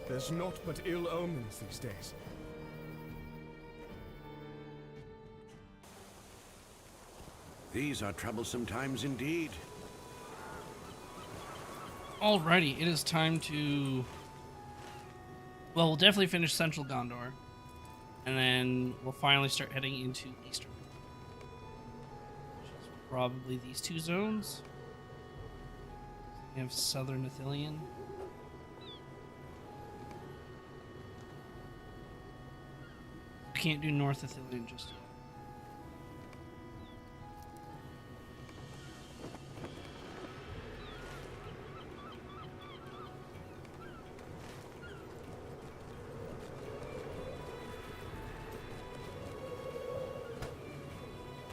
There's naught but ill omens these days. These are troublesome times indeed. Alrighty, it is time to... Well, we'll definitely finish Central Gondor. And then we'll finally start heading into Eastern. Which is probably these two zones. We have Southern Ithilien. We can't do North Ithilien just yet.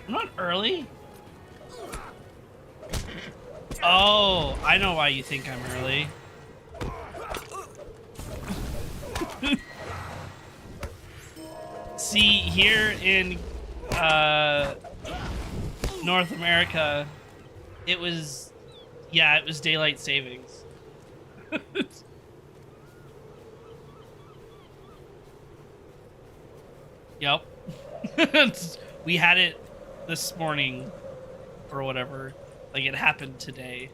I'm not early. Oh, I know why you think I'm early. See, here in North America, it was daylight savings. Yep. We had it this morning or whatever. Like, it happened today.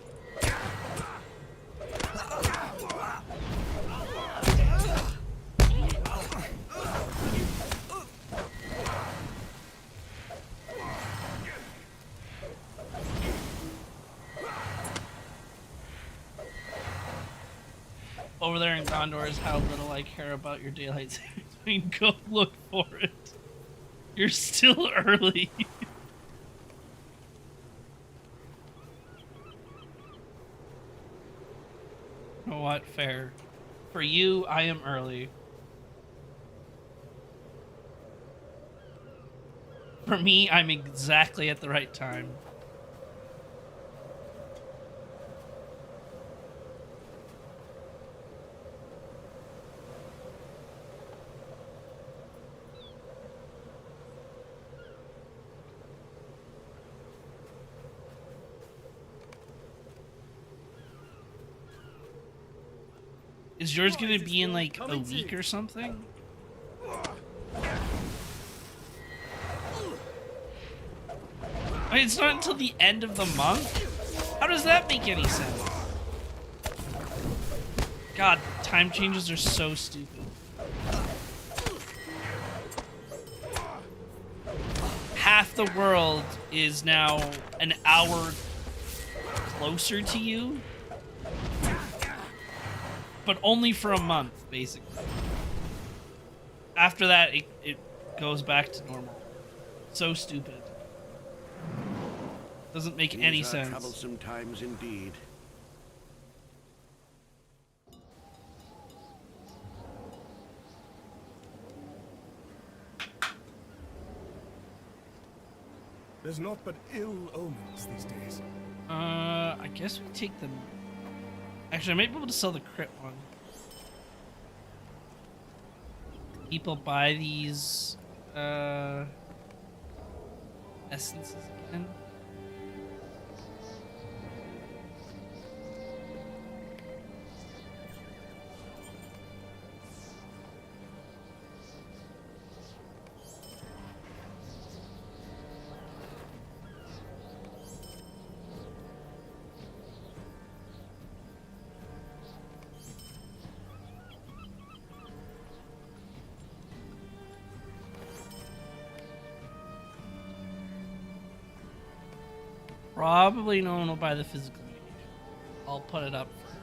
Over there in Gondor is how little I care about your daylight savings. I mean, go look for it. You're still early. You know what? Fair. For you, I am early. For me, I'm exactly at the right time. Is yours gonna be in like a week or something? Wait, it's not until the end of the month? How does that make any sense? God, time changes are so stupid. Half the world is now an hour closer to you. But only for a month, basically. After that, it goes back to normal. So stupid. Doesn't make any sense. Troublesome times indeed. There's naught but ill omens these days. I guess we take them. Actually, I might be able to sell the crit one. People buy these essences again. Probably no one will buy the physical mediation. I'll put it up for...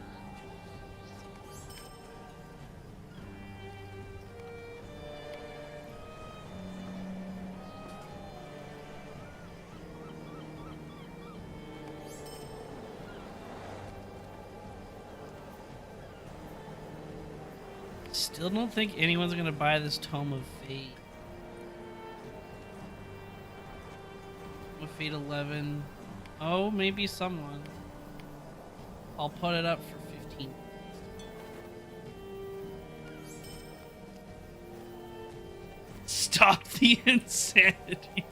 Still don't think anyone's gonna buy this Tome of Fate. Tome of Fate 11. Oh, maybe someone. I'll put it up for 15. Stop the insanity.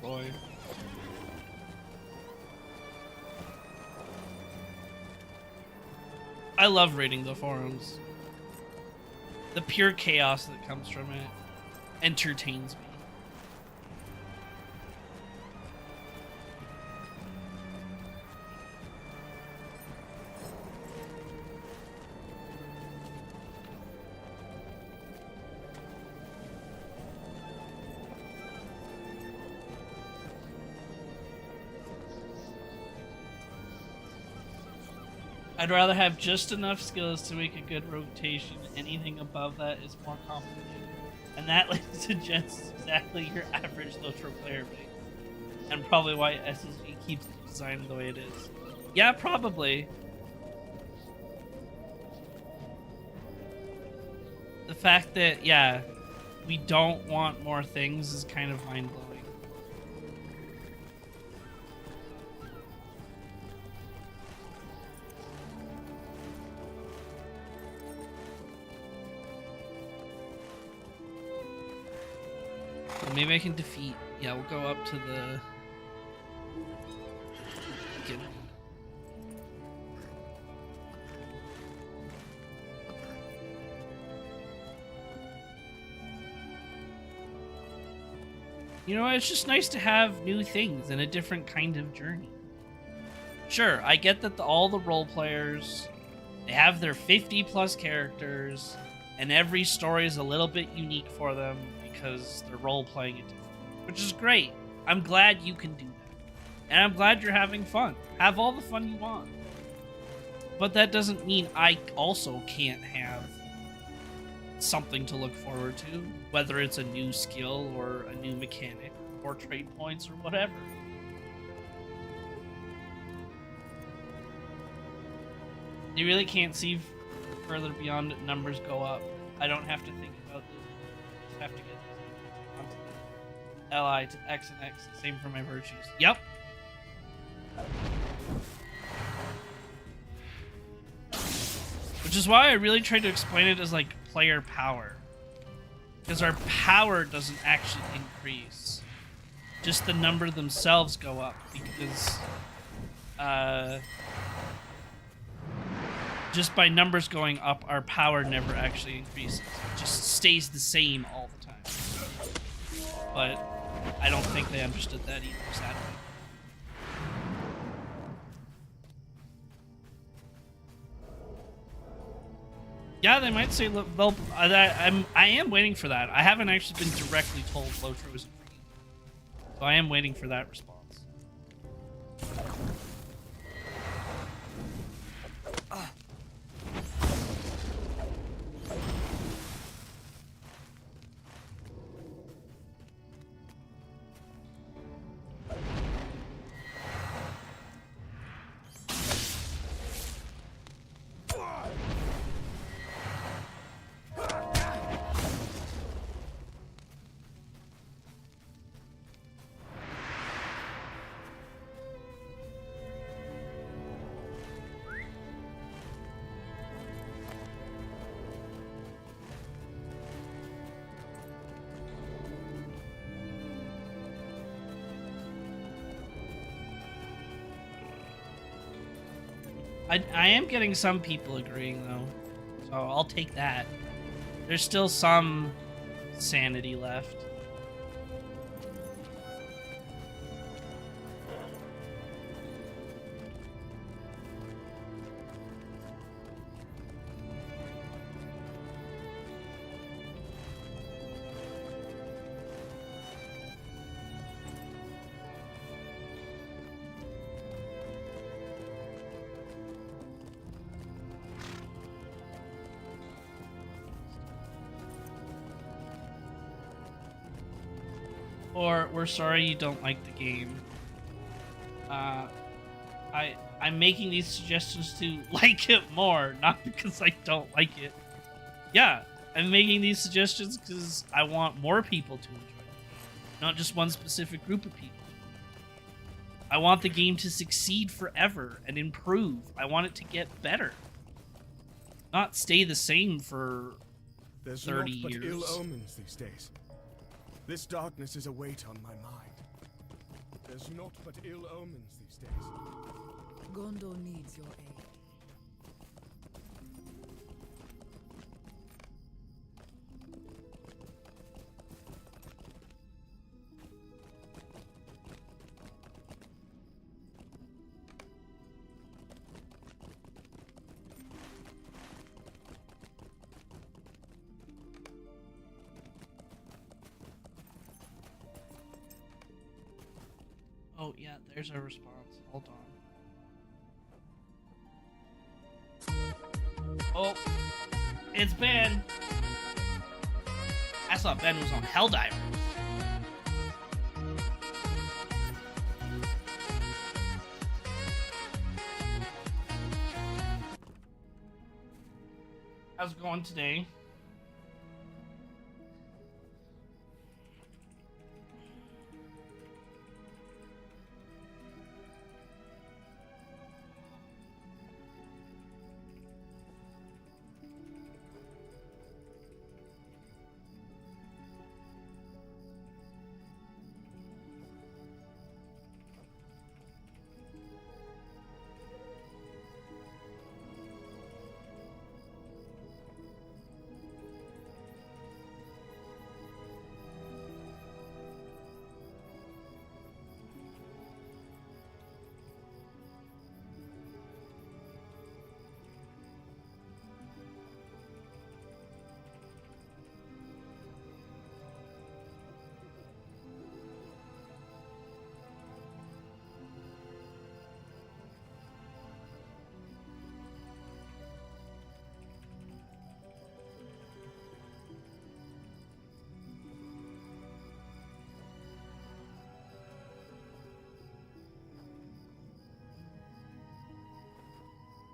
Boy. I love reading the forums. The pure chaos that comes from it entertains me. I'd rather have just enough skills to make a good rotation. Anything above that is more complicated. And that, ladies and gents, is exactly your average LOTRO player base. And probably why SSG keeps designed the way it is. Yeah, probably. The fact that, yeah, we don't want more things is kind of mind-blowing. Maybe I can defeat. Yeah, we'll go up to the. You know, it's just nice to have new things and a different kind of journey. Sure, I get that all the role players, they have their 50 plus characters, and every story is a little bit unique for them because they're role playing it different, which is great. I'm glad you can do that. And I'm glad you're having fun. Have all the fun you want. But that doesn't mean I also can't have something to look forward to, whether it's a new skill or a new mechanic or trade points or whatever. You really can't see further beyond numbers go up. I don't have to think about this. I just have to get Li to X and X. Same for my virtues. Yep. Which is why I really tried to explain it as like player power. Because our power doesn't actually increase. Just the number themselves go up. Because just by numbers going up, our power never actually increases. It just stays the same all the time. But I don't think they understood that either, sadly. Yeah, they might say they'll. I am waiting for that. I haven't actually been directly told LOTRO isn't free, so I am waiting for that response. I am getting some people agreeing, though, so I'll take that. There's still some sanity left. Or, we're sorry you don't like the game. I'm making these suggestions to like it more, not because I don't like it. Yeah, I'm making these suggestions because I want more people to enjoy it. Not just one specific group of people. I want the game to succeed forever and improve. I want it to get better. Not stay the same for There's 30 naught but years. ill omens these days. This darkness is a weight on my mind. There's naught but ill omens these days. Gondor needs your aid. Oh, yeah, there's our response. Hold on. Oh, it's Ben. I thought Ben was on Helldivers. How's it going today?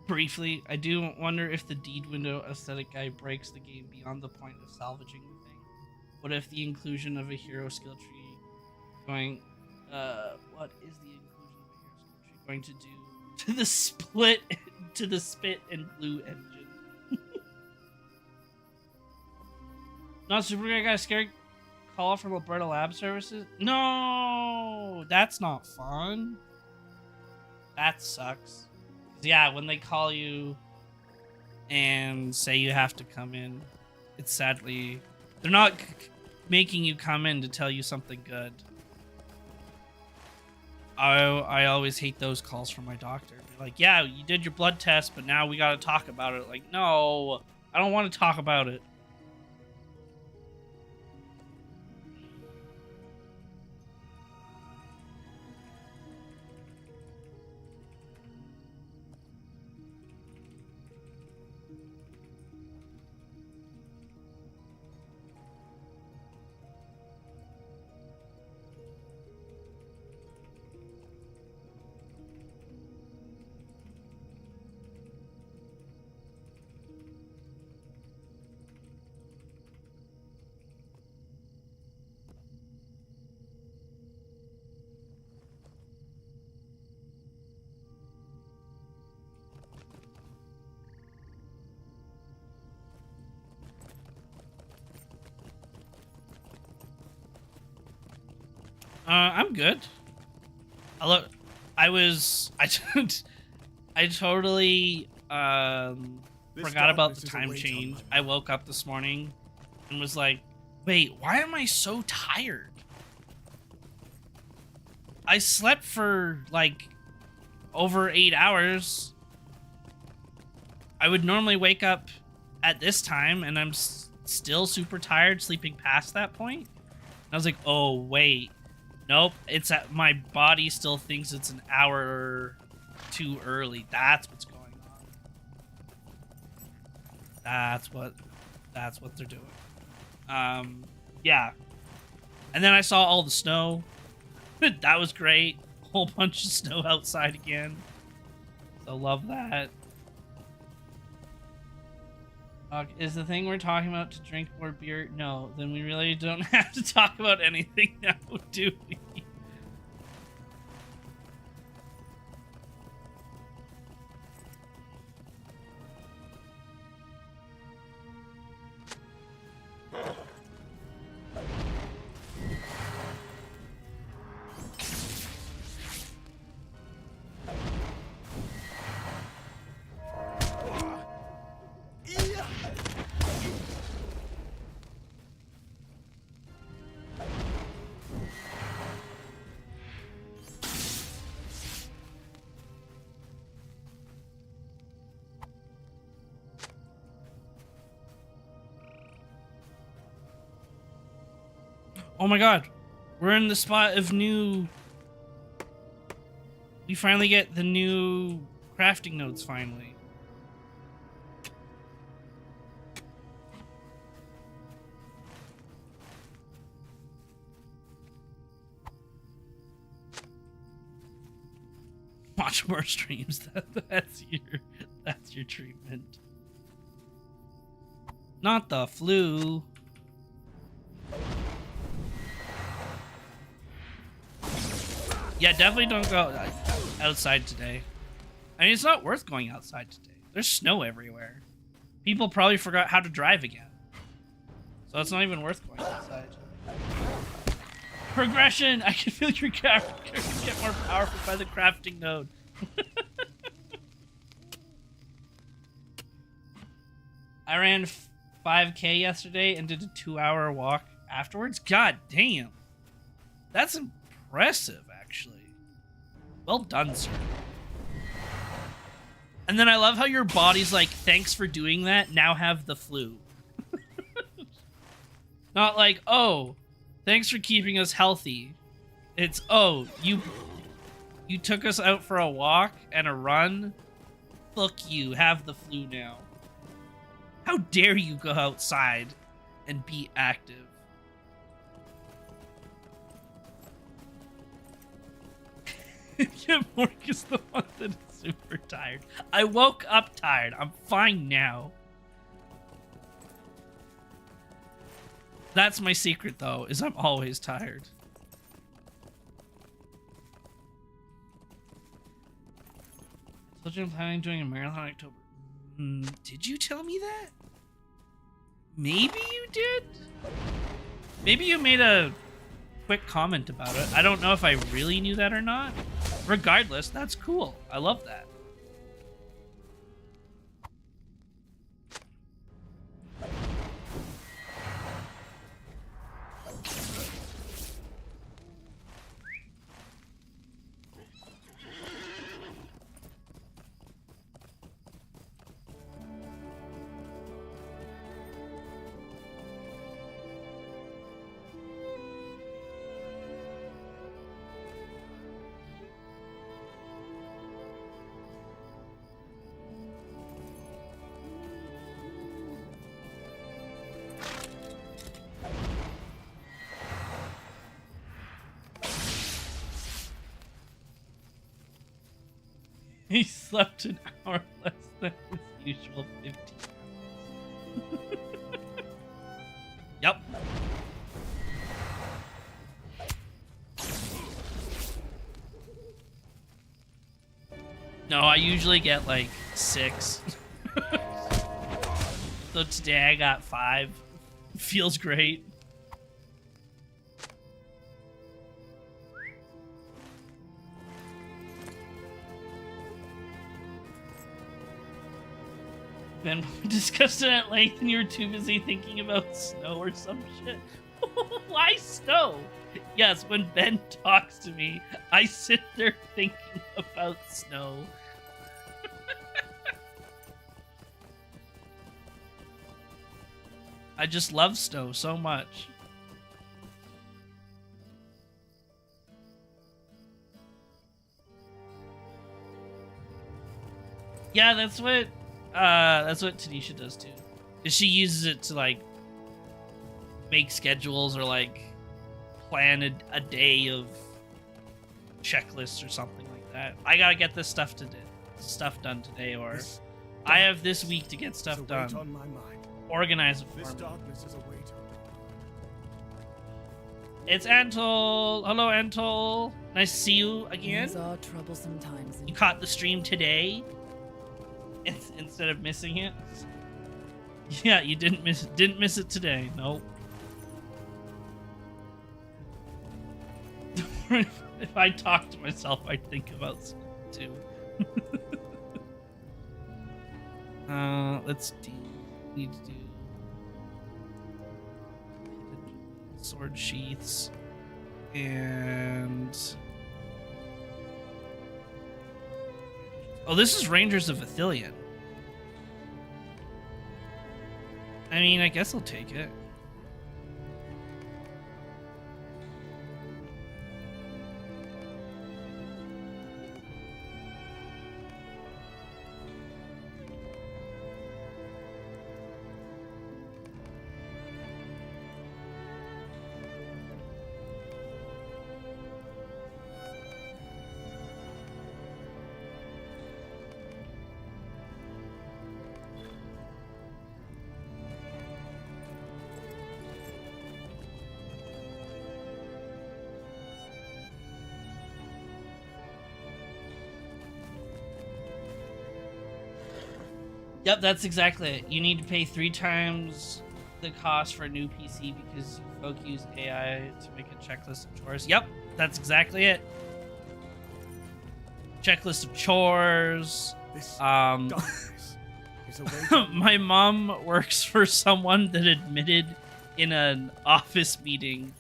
Briefly, I do wonder if the deed window aesthetic guy breaks the game beyond the point of salvaging the thing. What if the inclusion of a hero skill tree going, what is the inclusion of a hero skill tree going to do to the spit and glue engine? Not super guy got a scary call from Alberta Lab Services? No, that's not fun. That sucks. Yeah, when they call you and say you have to come in, it's sadly they're not making you come in to tell you something good. I always hate those calls from my doctor. They're like, yeah, you did your blood test, but now we got to talk about it. Like, no, I don't want to talk about it. I'm good. I totally forgot about the time change. I woke up this morning and was like, wait, why am I so tired? I slept for like over 8 hours. I would normally wake up at this time and I'm still super tired sleeping past that point. And I was like, oh wait, nope, it's at my body still thinks it's an hour too early. That's what's going on. That's what they're doing. Yeah. And then I saw all the snow. That was great. A whole bunch of snow outside again. So love that. Is the thing we're talking about to drink more beer? No, then we really don't have to talk about anything now, do we? Oh my god. We're in the spot of new... We finally get the new crafting notes, finally. Watch more streams. That's your treatment. Not the flu. Yeah, definitely don't go outside today. I mean, it's not worth going outside today. There's snow everywhere. People probably forgot how to drive again. So it's not even worth going outside. Progression! I can feel your character get more powerful by the crafting node. I ran 5K yesterday and did a 2-hour walk afterwards. God damn. That's impressive, actually. Well done, sir. And then I love how your body's like, thanks for doing that, now have the flu. Not like, oh, thanks for keeping us healthy. It's, oh, you took us out for a walk and a run? Fuck you, have the flu now. How dare you go outside and be active? Yeah, Mork is the one that is super tired. I woke up tired. I'm fine now. That's my secret, though, is I'm always tired. I told you I'm planning on doing a marathon in October. Did you tell me that? Maybe you did? Maybe you made a quick comment about it. I don't know if I really knew that or not. Regardless, that's cool. I love that. He slept an hour less than his usual 15 hours. Yep. No, I usually get like 6. So today I got 5. Feels great. Ben, we discussed it at length and you were too busy thinking about snow or some shit. Why snow? Yes, when Ben talks to me, I sit there thinking about snow. I just love snow so much. Yeah, that's what Tanisha does too. Is she uses it to like make schedules or like plan a day of checklists or something like that. I gotta get this stuff done today, or I have this week to get stuff done. On my mind. Organize it for This me. darkness is a weight on my mind. It's Antol. Hello, Antol. Nice to see you again. These are troublesome times. You caught the stream today instead of missing it. Yeah, you didn't miss it today. Nope. If I talk to myself, I think about stuff too. Let's do. Need to do sword sheaths and. Oh, this is Rangers of Ithilien. I mean, I guess I'll take it. Yep, that's exactly it. You need to pay 3 times the cost for a new PC because folk use AI to make a checklist of chores. Yep, that's exactly it. Checklist of chores. This darkness is a weight on My mom works for someone that admitted in an office meeting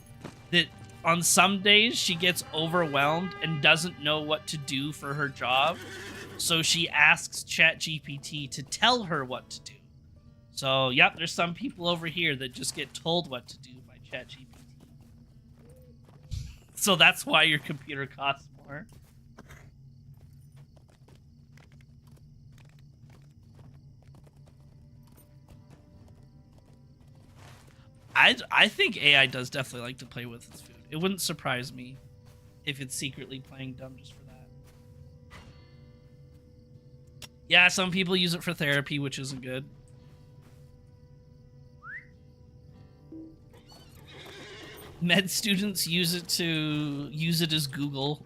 that on some days she gets overwhelmed and doesn't know what to do for her job. So she asks ChatGPT to tell her what to do. So, yep, there's some people over here that just get told what to do by ChatGPT. So that's why your computer costs more. I think AI does definitely like to play with its food. It wouldn't surprise me if it's secretly playing dumb just for that. Yeah, some people use it for therapy, which isn't good. Med students use it as Google.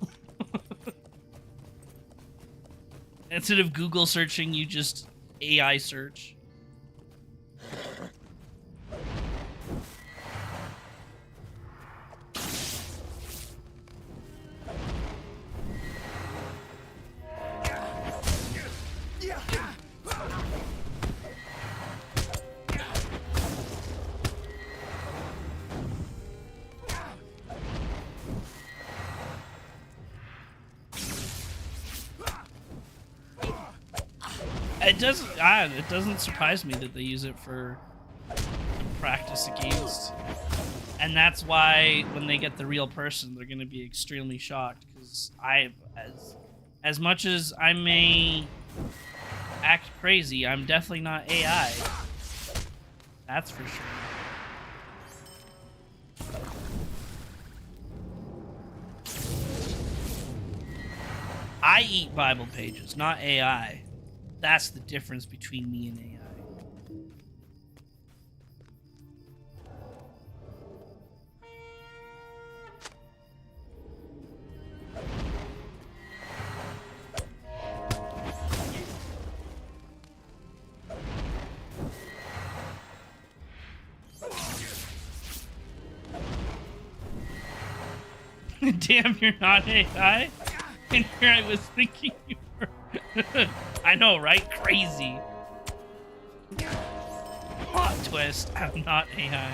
Instead of Google searching, you just AI search. It doesn't surprise me that they use it for practice against, and that's why when they get the real person, they're going to be extremely shocked. Because as much as I may act crazy, I'm definitely not AI. That's for sure. I eat Bible pages, not AI. That's the difference between me and AI. Damn, you're not AI? And here I was thinking you were. I know, right? Crazy. Plot twist. I'm not AI.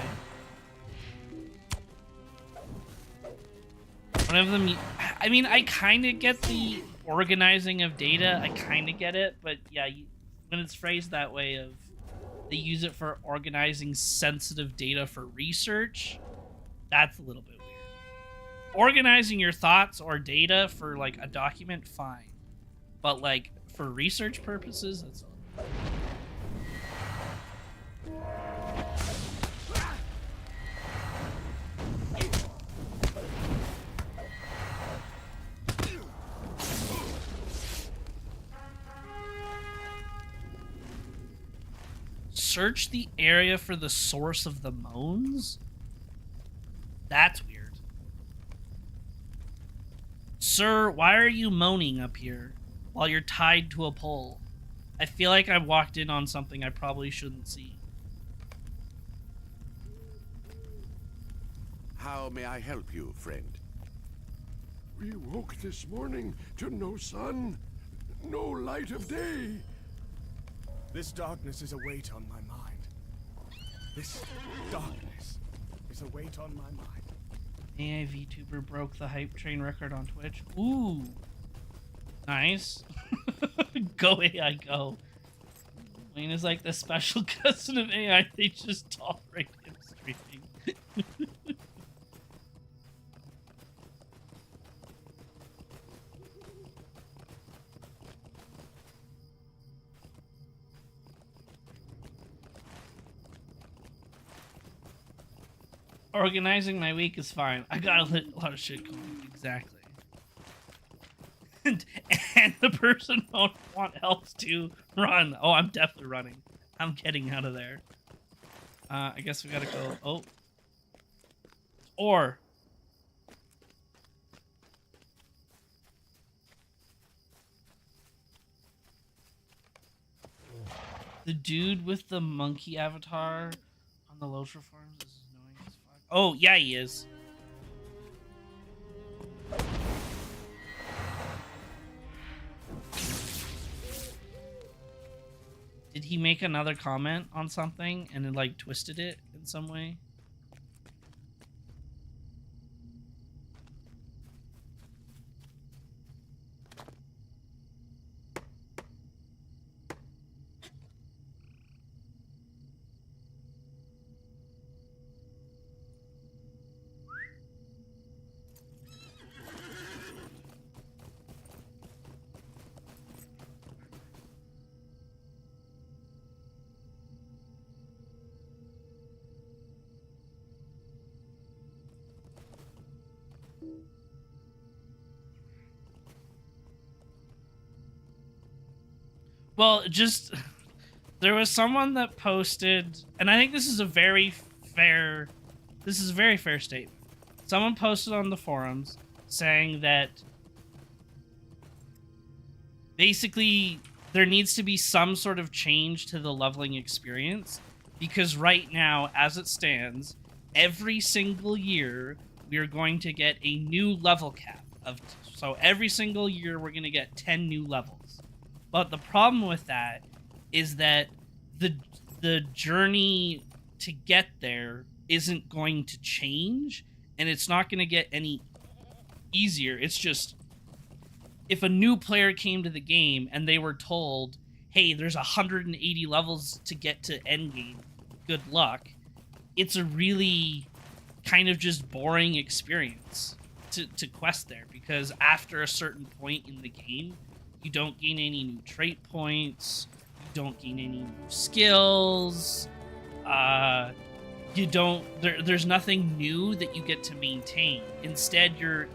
One of them. I mean, I kind of get the organizing of data. I kind of get it, but yeah, when it's phrased that way, of they use it for organizing sensitive data for research. That's a little bit weird. Organizing your thoughts or data for like a document, fine, but like for research purposes, that's all. Search the area for the source of the moans? That's weird. Sir, why are you moaning up here while you're tied to a pole? I feel like I walked in on something I probably shouldn't see. How may I help you, friend? We woke this morning to no sun, no light of day. This darkness is a weight on my mind. This darkness is a weight on my mind. AI VTuber broke the hype train record on Twitch. Ooh. Nice. Go AI, go. Wayne is like the special cousin of AI. They just tolerate him streaming. Organizing my week is fine. I got a lot of shit going. Exactly. And the person won't want help to run. Oh, I'm definitely running. I'm getting out of there. I guess we gotta go. Oh. Or. The dude with the monkey avatar on the LOTRO forums is annoying as fuck. Oh, yeah, he is. Did he make another comment on something and then, like, twisted it in some way? Well, just there was someone that posted, and I think this is a very fair statement. Someone posted on the forums saying that basically there needs to be some sort of change to the leveling experience, because right now, as it stands, every single year we are going to get a new level cap so every single year we're going to get 10 new levels. But the problem with that is that the journey to get there isn't going to change, and it's not going to get any easier. It's just, if a new player came to the game and they were told, hey, there's 180 levels to get to endgame, good luck, it's a really kind of just boring experience to quest there, because after a certain point in the game, you don't gain any new trait points, you don't gain any new skills, there's nothing new that you get to maintain. Instead, you're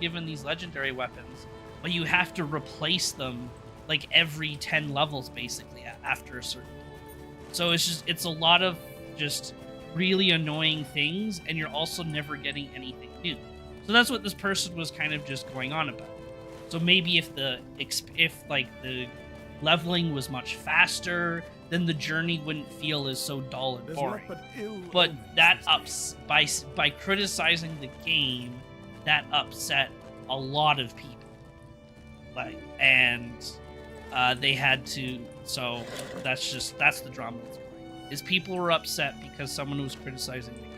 given these legendary weapons, but you have to replace them like every 10 levels basically after a certain point. So it's a lot of just really annoying things, and you're also never getting anything new. So that's what this person was kind of just going on about. So maybe if the leveling was much faster, then the journey wouldn't feel as so dull and boring. But that by criticizing the game, that upset a lot of people. They had to. So that's the drama. Is people were upset because someone was criticizing the game.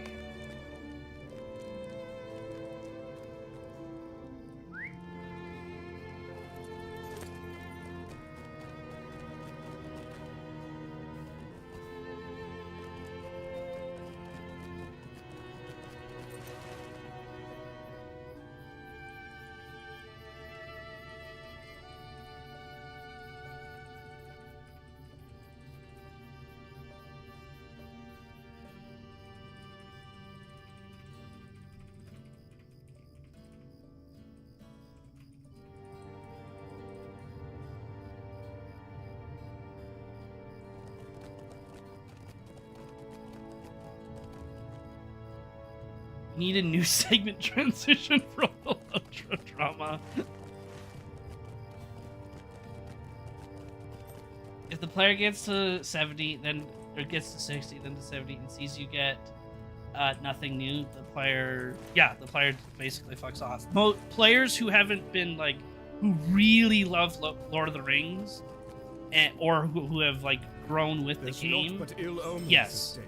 Need a new segment transition from the LOTRO drama. If the player gets to 70, gets to 60, then to 70, and sees you get nothing new, the player basically fucks off. Players who haven't been who really love Lord of the Rings, or who have grown with the game, yes,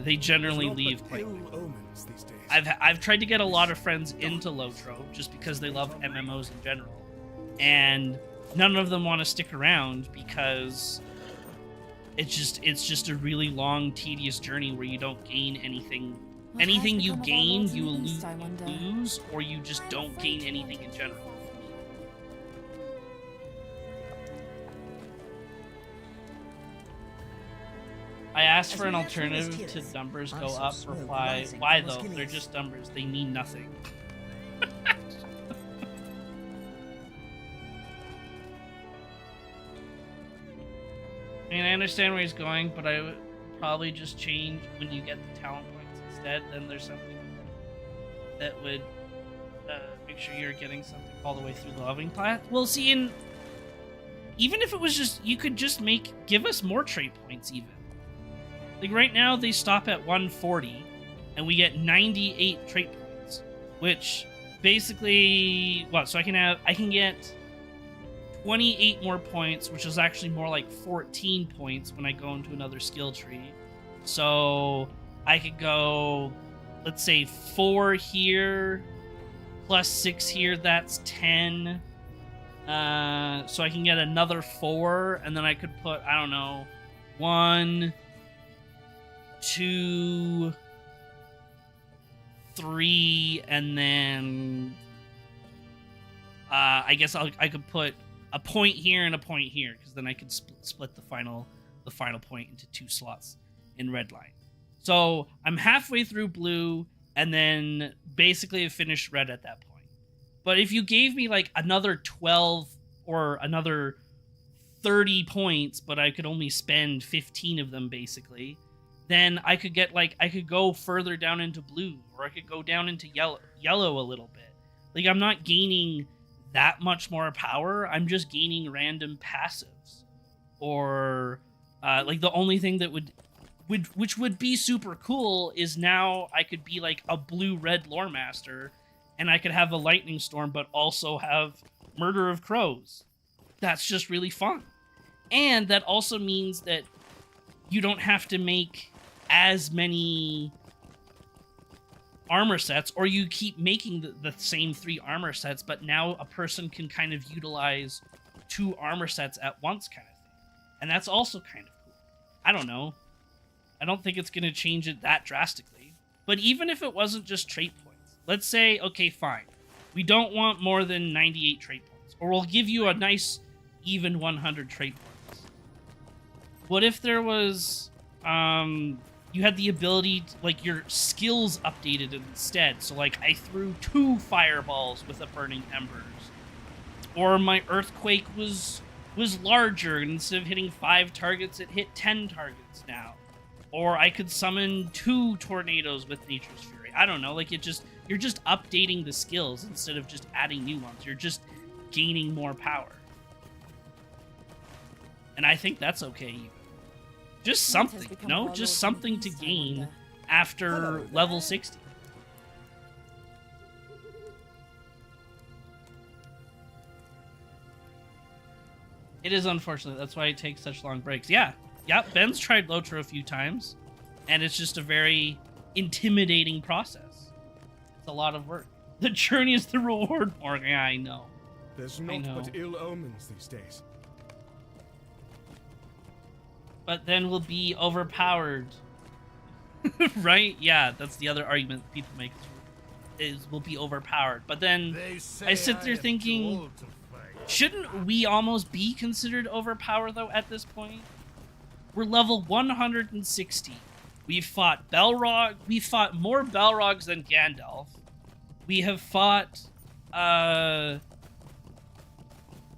they generally leave quite quickly. I've tried to get a lot of friends into LOTRO just because they love MMOs in general, and none of them want to stick around because it's just a really long, tedious journey where you don't gain anything. Anything you gain, you lose, or you just don't gain anything in general. I asked for an alternative to numbers go up. Reply, why though? They're just numbers. They mean nothing. I mean, I understand where he's going, but I would probably just change when you get the talent points instead. Then there's something that would make sure you're getting something all the way through the loving path. Well, see, even if it was just, you could just give us more trait points even. Like right now they stop at 140 and we get 98 trait points, which basically, so I can get 28 more points, which is actually more like 14 points when I go into another skill tree. So I could go, let's say 4 here plus 6 here, that's 10. So I can get another 4, and then I could put, I don't know, 1, 2, 3, and then I guess I could put a point here and a point here, because then I could split the final point into 2 slots in red line. So I'm halfway through blue, and then basically I finished red at that point. But if you gave me like another 12 or another 30 points, but I could only spend 15 of them basically, then I could get I could go further down into blue, or I could go down into yellow a little bit. Like, I'm not gaining that much more power, I'm just gaining random passives. Or like the only thing that which would be super cool is now I could be like a blue-red lore master, and I could have a lightning storm, but also have murder of crows. That's just really fun. And that also means that you don't have to make as many armor sets, or you keep making the same 3 armor sets, but now a person can kind of utilize 2 armor sets at once kind of thing. And that's also kind of cool. I don't know. I don't think it's going to change it that drastically. But even if it wasn't just trait points, let's say, okay, fine. We don't want more than 98 trait points, or we'll give you a nice even 100 trait points. What if there was, you had the ability to, like, your skills updated instead? So, like, I threw 2 fireballs with a burning embers, or my earthquake was larger, and instead of hitting 5 targets, it hit 10 targets now. Or I could summon 2 tornadoes with Nature's Fury. I don't know, like, you're just updating the skills instead of just adding new ones. You're just gaining more power. And I think that's okay even. Just something, you know? Just something to gain after level 60. It is unfortunate. That's why it takes such long breaks. Yeah, Ben's tried LOTRO a few times, and it's just a very intimidating process. It's a lot of work. The journey is the reward more. Yeah, I know. There's not but ill omens these days. But then we'll be overpowered. Right? Yeah, that's the other argument people make, is we'll be overpowered. But then I sit there thinking, shouldn't we almost be considered overpowered though at this point? We're level 160. We've fought Balrog. We fought more Balrogs than Gandalf. We have fought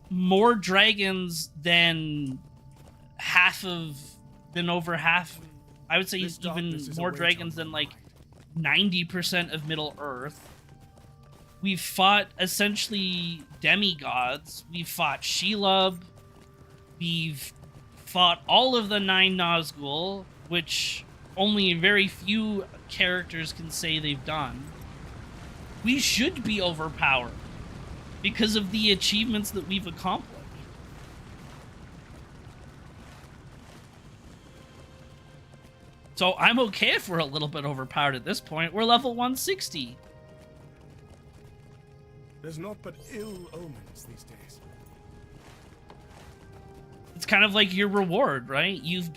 more dragons than over half. I would say even more dragons than like 90% of Middle Earth. We've fought essentially demigods. We've fought Shelob. We've fought all of the 9 Nazgul, which only very few characters can say they've done. We should be overpowered because of the achievements that we've accomplished. So I'm okay if we're a little bit overpowered at this point. We're level 160. There's not but ill omens these days. It's kind of like your reward, right? You've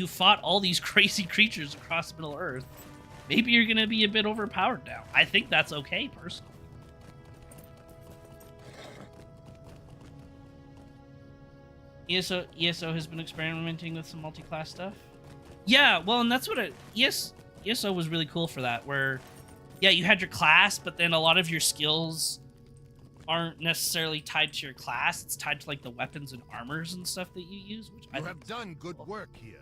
fought all these crazy creatures across Middle Earth. Maybe you're gonna be a bit overpowered now. I think that's okay, personally. ESO has been experimenting with some multi-class stuff. Yeah, well, and that's what ESO was really cool for that, where, yeah, you had your class, but then a lot of your skills aren't necessarily tied to your class. It's tied to, like, the weapons and armors and stuff that you use, which I have done good work here.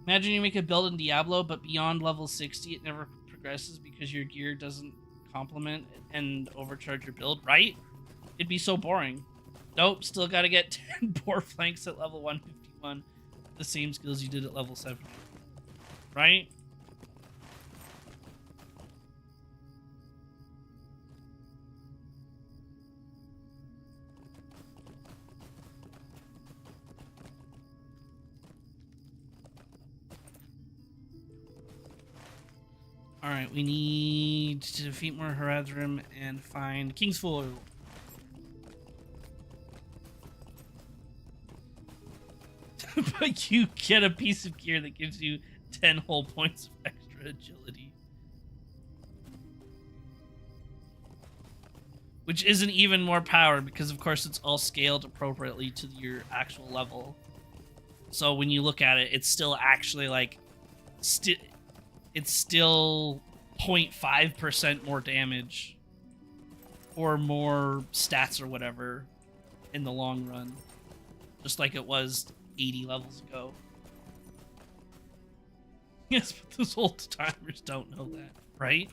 Imagine you make a build in Diablo, but beyond level 60, it never progresses because your gear doesn't complement and overcharge your build, right? It'd be so boring. Nope, still gotta get 10 poor flanks at level 151. The same skills you did at level 70. Right? Alright, we need to defeat more Haradrim and find King's Foil. But you get a piece of gear that gives you 10 whole points of extra agility. Which isn't even more power because, of course, it's all scaled appropriately to your actual level. So when you look at it, it's still actually like... it's still 0.5% more damage or more stats or whatever in the long run. Just like it was 80 levels ago. Yes, but those old timers don't know that, right?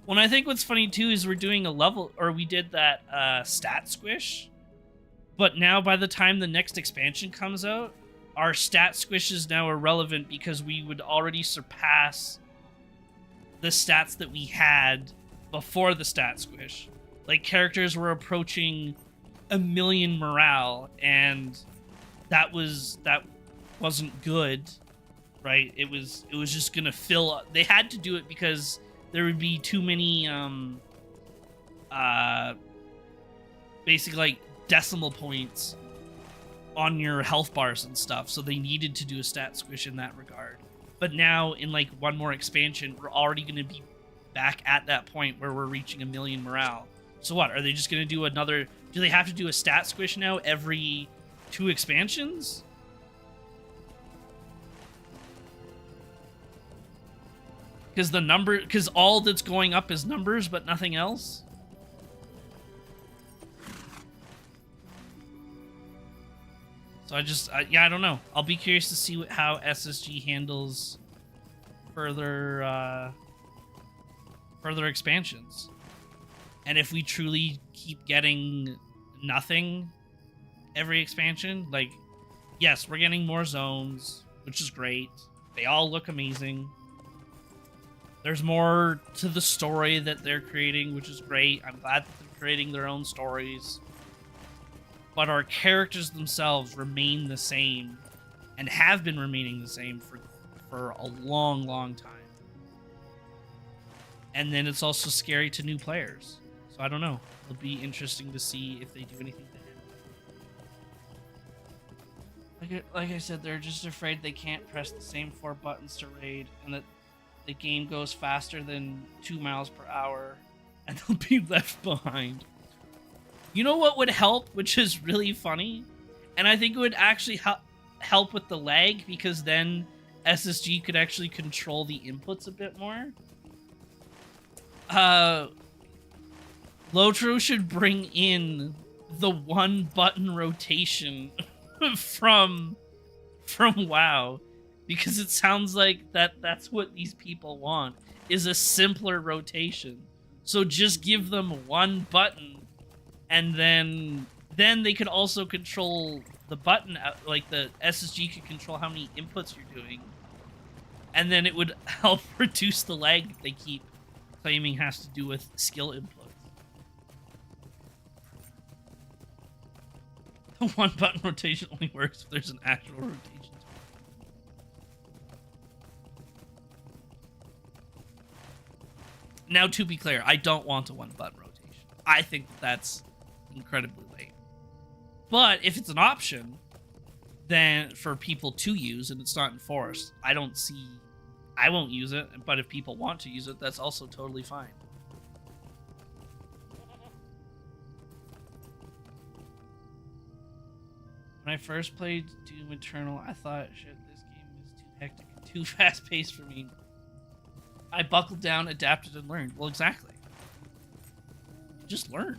Well, I think what's funny too is we're doing a level, or we did that stat squish, but now by the time the next expansion comes out, our stat squishes now are relevant because we would already surpass the stats that we had before the stat squish. Like, characters were approaching 1 million morale, and that wasn't good, right? It was just gonna fill up. They had to do it because there would be too many basically like decimal points on your health bars and stuff, so they needed to do a stat squish in that regard. But now in like one more expansion, we're already going to be back at that point where we're reaching 1 million morale. So what, are they just going to do another... Do they have to do a stat squish now every 2 expansions? Because all that's going up is numbers, but nothing else? So I don't know. I'll be curious to see how SSG handles further expansions. And if we truly keep getting nothing every expansion, like, yes, we're getting more zones, which is great. They all look amazing. There's more to the story that they're creating, which is great. I'm glad that they're creating their own stories. But our characters themselves remain the same and have been remaining the same for a long, long time. And then it's also scary to new players. So I don't know. It'll be interesting to see if they do anything to him. Like I said, they're just afraid they can't press the same 4 buttons to raid, and that the game goes faster than 2 miles per hour, and they'll be left behind. You know what would help, which is really funny? And I think it would actually help with the lag, because then SSG could actually control the inputs a bit more. LOTRO should bring in the 1-button rotation from WoW, because it sounds like that's what these people want, is a simpler rotation. So just give them 1 button, and then they could also control the button, like the SSG could control how many inputs you're doing, and then it would help reduce the lag that they keep claiming has to do with skill inputs. The 1-button rotation only works if there's an actual rotation. Now, to be clear, I don't want a 1-button rotation. I think that's incredibly late. But if it's an option, then for people to use and it's not enforced, I won't use it. But if people want to use it, that's also totally fine. When I first played Doom Eternal, I thought, shit, this game is too hectic and too fast-paced for me. I buckled down, adapted, and learned. Well, exactly. Just learn.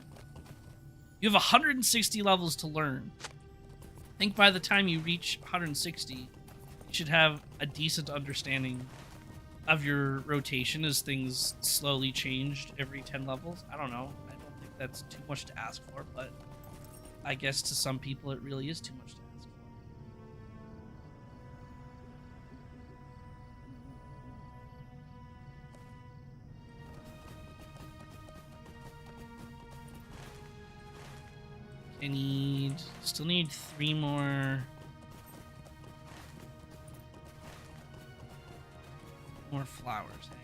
You have 160 levels to learn. I think by the time you reach 160, you should have a decent understanding of your rotation as things slowly changed every 10 levels. I don't know. I don't think that's too much to ask for, but I guess to some people it really is too much to ask for. Still need 3 more flowers, eh?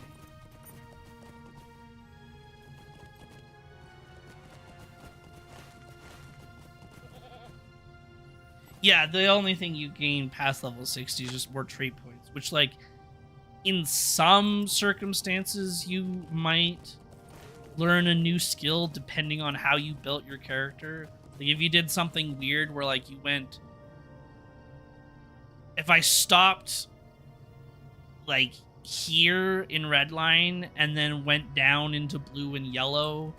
Yeah, the only thing you gain past level 60 is just more trait points, which, like, in some circumstances you might learn a new skill depending on how you built your character. Like, if you did something weird where, like, you went... If I stopped, like, here in Redline and then went down into blue and yellow,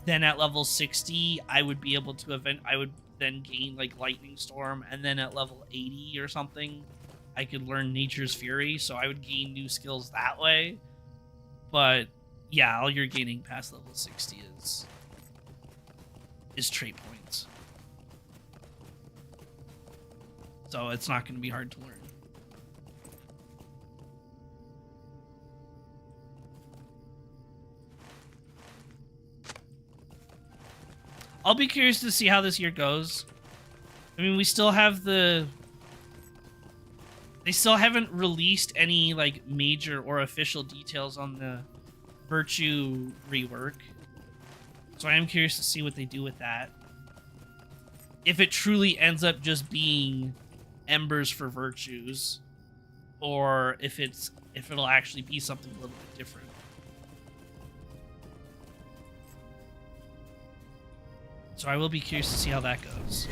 then at level 60, I would be able to I would then gain, like, Lightning Storm, and then at level 80 or something, I could learn Nature's Fury, so I would gain new skills that way. But, yeah, all you're gaining past level 60 is trait points. So it's not going to be hard to learn. I'll be curious to see how this year goes. I mean, we still have they still haven't released any, like, major or official details on the Virtue rework. So I am curious to see what they do with that. If it truly ends up just being embers for virtues, or if it'll actually be something a little bit different. So I will be curious to see how that goes.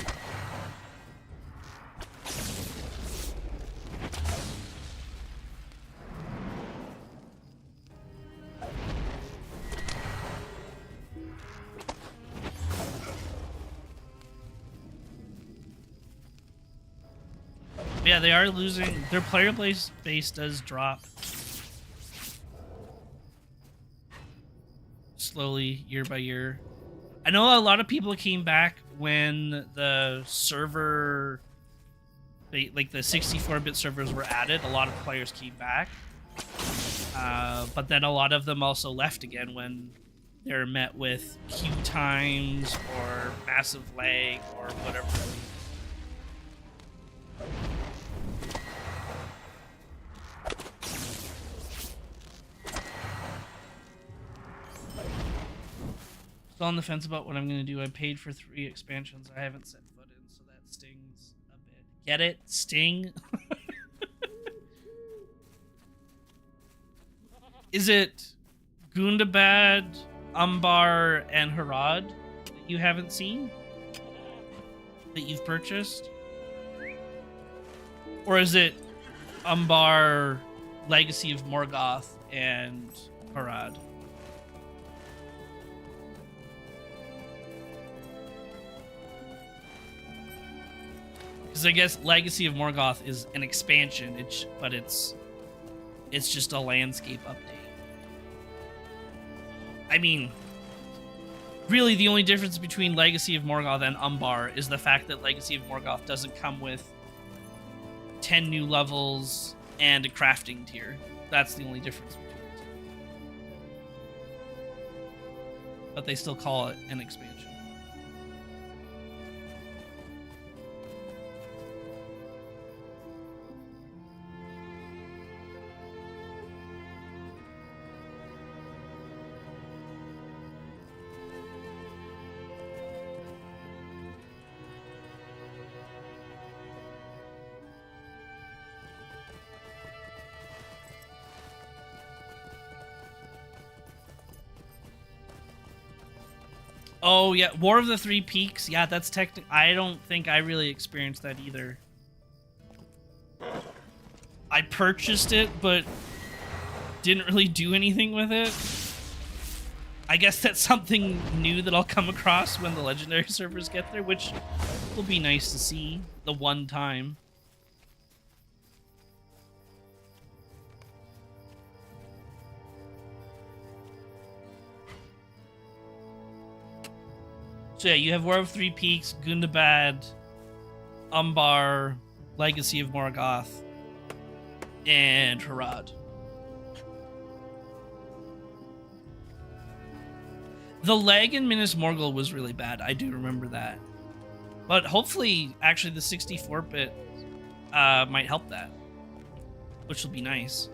Yeah, they are losing. Their player base does drop slowly year by year. I know a lot of people came back when the server, like the 64-bit servers were added. A lot of players came back. But then a lot of them also left again when they're met with queue times or massive lag or whatever. Still on the fence about what I'm going to do. I paid for 3 expansions I haven't set foot in, so that stings a bit. Get it? Sting? Is it Gundabad, Umbar, and Harad that you haven't seen? That you've purchased? Or is it Umbar, Legacy of Morgoth, and Harad? Because I guess Legacy of Morgoth is an expansion, but it's just a landscape update. I mean, really the only difference between Legacy of Morgoth and Umbar is the fact that Legacy of Morgoth doesn't come with 10 new levels and a crafting tier. That's the only difference between the two. But they still call it an expansion. Oh, yeah. War of the Three Peaks. Yeah, that's I don't think I really experienced that either. I purchased it, but didn't really do anything with it. I guess that's something new that I'll come across when the legendary servers get there, which will be nice to see the one time. So yeah, you have War of Three Peaks, Gundabad, Umbar, Legacy of Morgoth, and Harad. The lag in Minas Morgul was really bad. I do remember that. But hopefully, actually, the 64-bit might help that, which will be nice.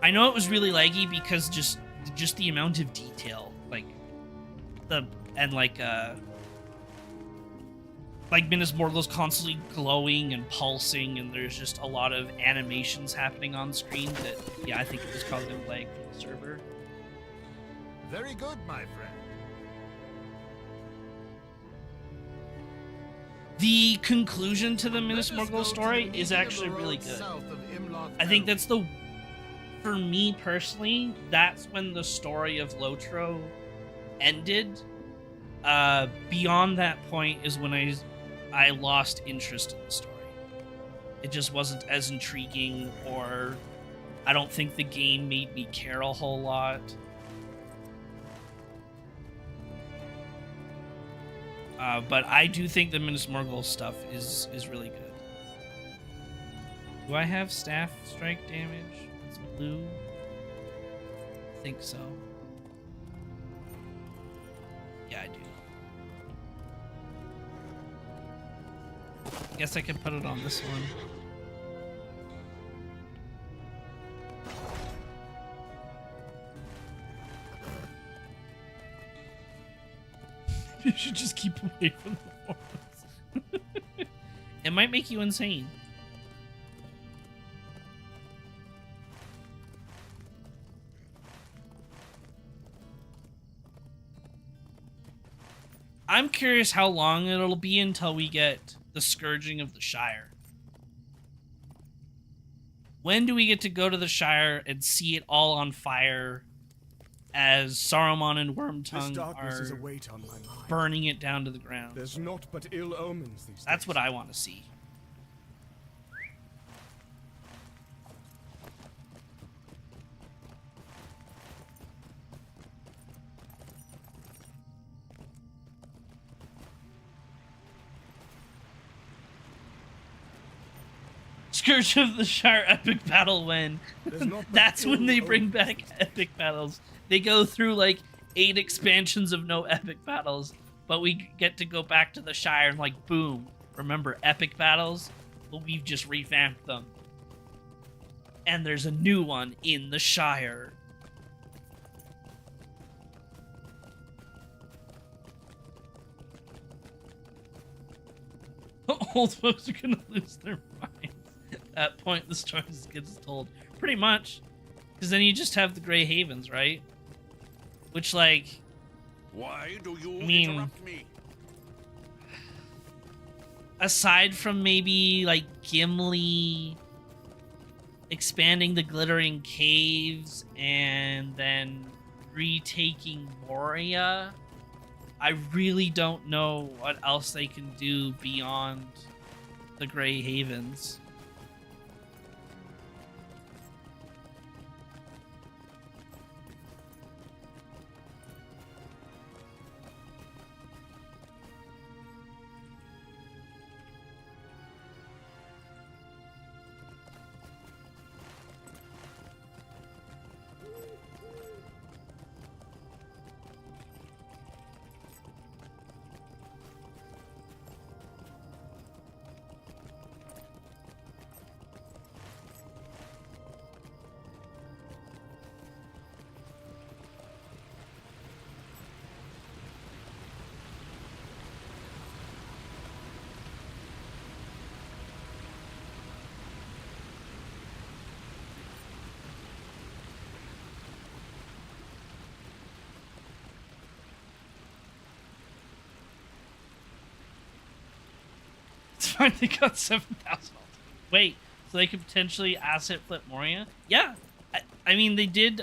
I know it was really laggy because just the amount of detail, like Minas Morgul's constantly glowing and pulsing, and there's just a lot of animations happening on screen that, yeah, I think it was causing lag for the server. Very good, my friend. The conclusion to the Minas Morgul story is actually really good. I think that's for me personally, that's when the story of LOTRO ended. Beyond that point is when I lost interest in the story. It just wasn't as intriguing, or I don't think the game made me care a whole lot. But I do think the Minas Morgul stuff is really good. Do I have staff strike damage? It's blue. I think so. Yeah, I do. I guess I can put it on this one. You should just keep away from the forest. It might make you insane. I'm curious how long it'll be until we get the Scourging of the Shire. When do we get to go to the Shire and see it all on fire as Saruman and Wormtongue are burning it down to the ground? There's naught but ill omens these days. That's what I want to see. Scourge of the Shire epic battle when. That's when they bring back epic battles. They go through like 8 expansions of no epic battles, but we get to go back to the Shire and like, boom, remember epic battles? Well, we've just revamped them. And there's a new one in the Shire. Old folks are gonna lose their minds. At that point, the story gets told. Pretty much. Because then you just have the Grey Havens, right? Which, like... Why do you interrupt me? Aside from maybe, like, Gimli expanding the Glittering Caves and then retaking Moria, I really don't know what else they can do beyond the Grey Havens. It's fine, they got 7,000. Wait, so they could potentially asset flip Moria? Yeah, I mean they did.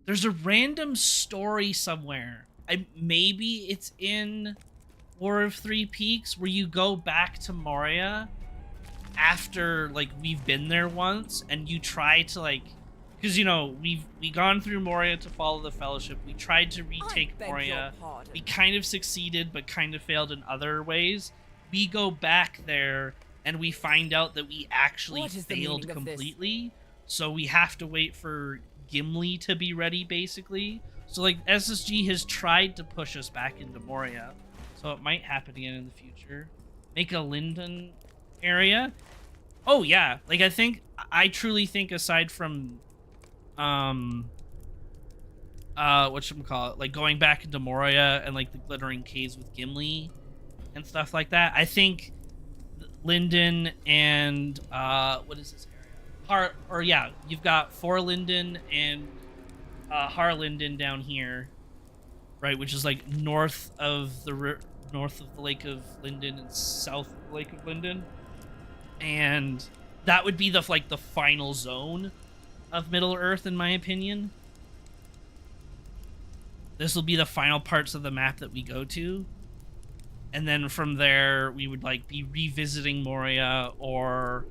There's a random story somewhere. Maybe it's in War of Three Peaks where you go back to Moria after like we've been there once and you try to like, because you know we gone through Moria to follow the Fellowship. We tried to retake Moria. We kind of succeeded, but kind of failed in other ways. We go back there and we find out that we actually failed completely. So we have to wait for Gimli to be ready, basically. So like SSG has tried to push us back into Moria, so it might happen again in the future. Make a Linden area. Oh yeah, like I truly think aside from whatchamacallit, like going back into Moria and like the Glittering Caves with Gimli and stuff like that, I think Linden and what is this area? You've got Forlinden and Harlinden down here, right, which is like north of the Lake of Linden and south of the Lake of Linden, and that would be the final zone of Middle Earth, in my opinion. This will be the final parts of the map that we go to, and then from there we would like be revisiting Moria, or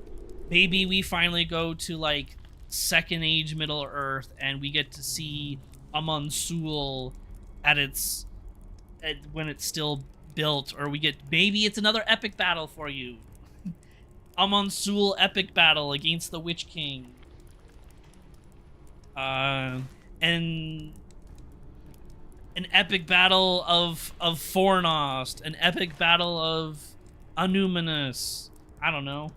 maybe we finally go to like Second Age Middle Earth and we get to see Amon Sul when it's still built, or maybe it's another epic battle for you. Amon Sul epic battle against the Witch King. And an epic battle of Fornost, an epic battle of Anuminus. I don't know.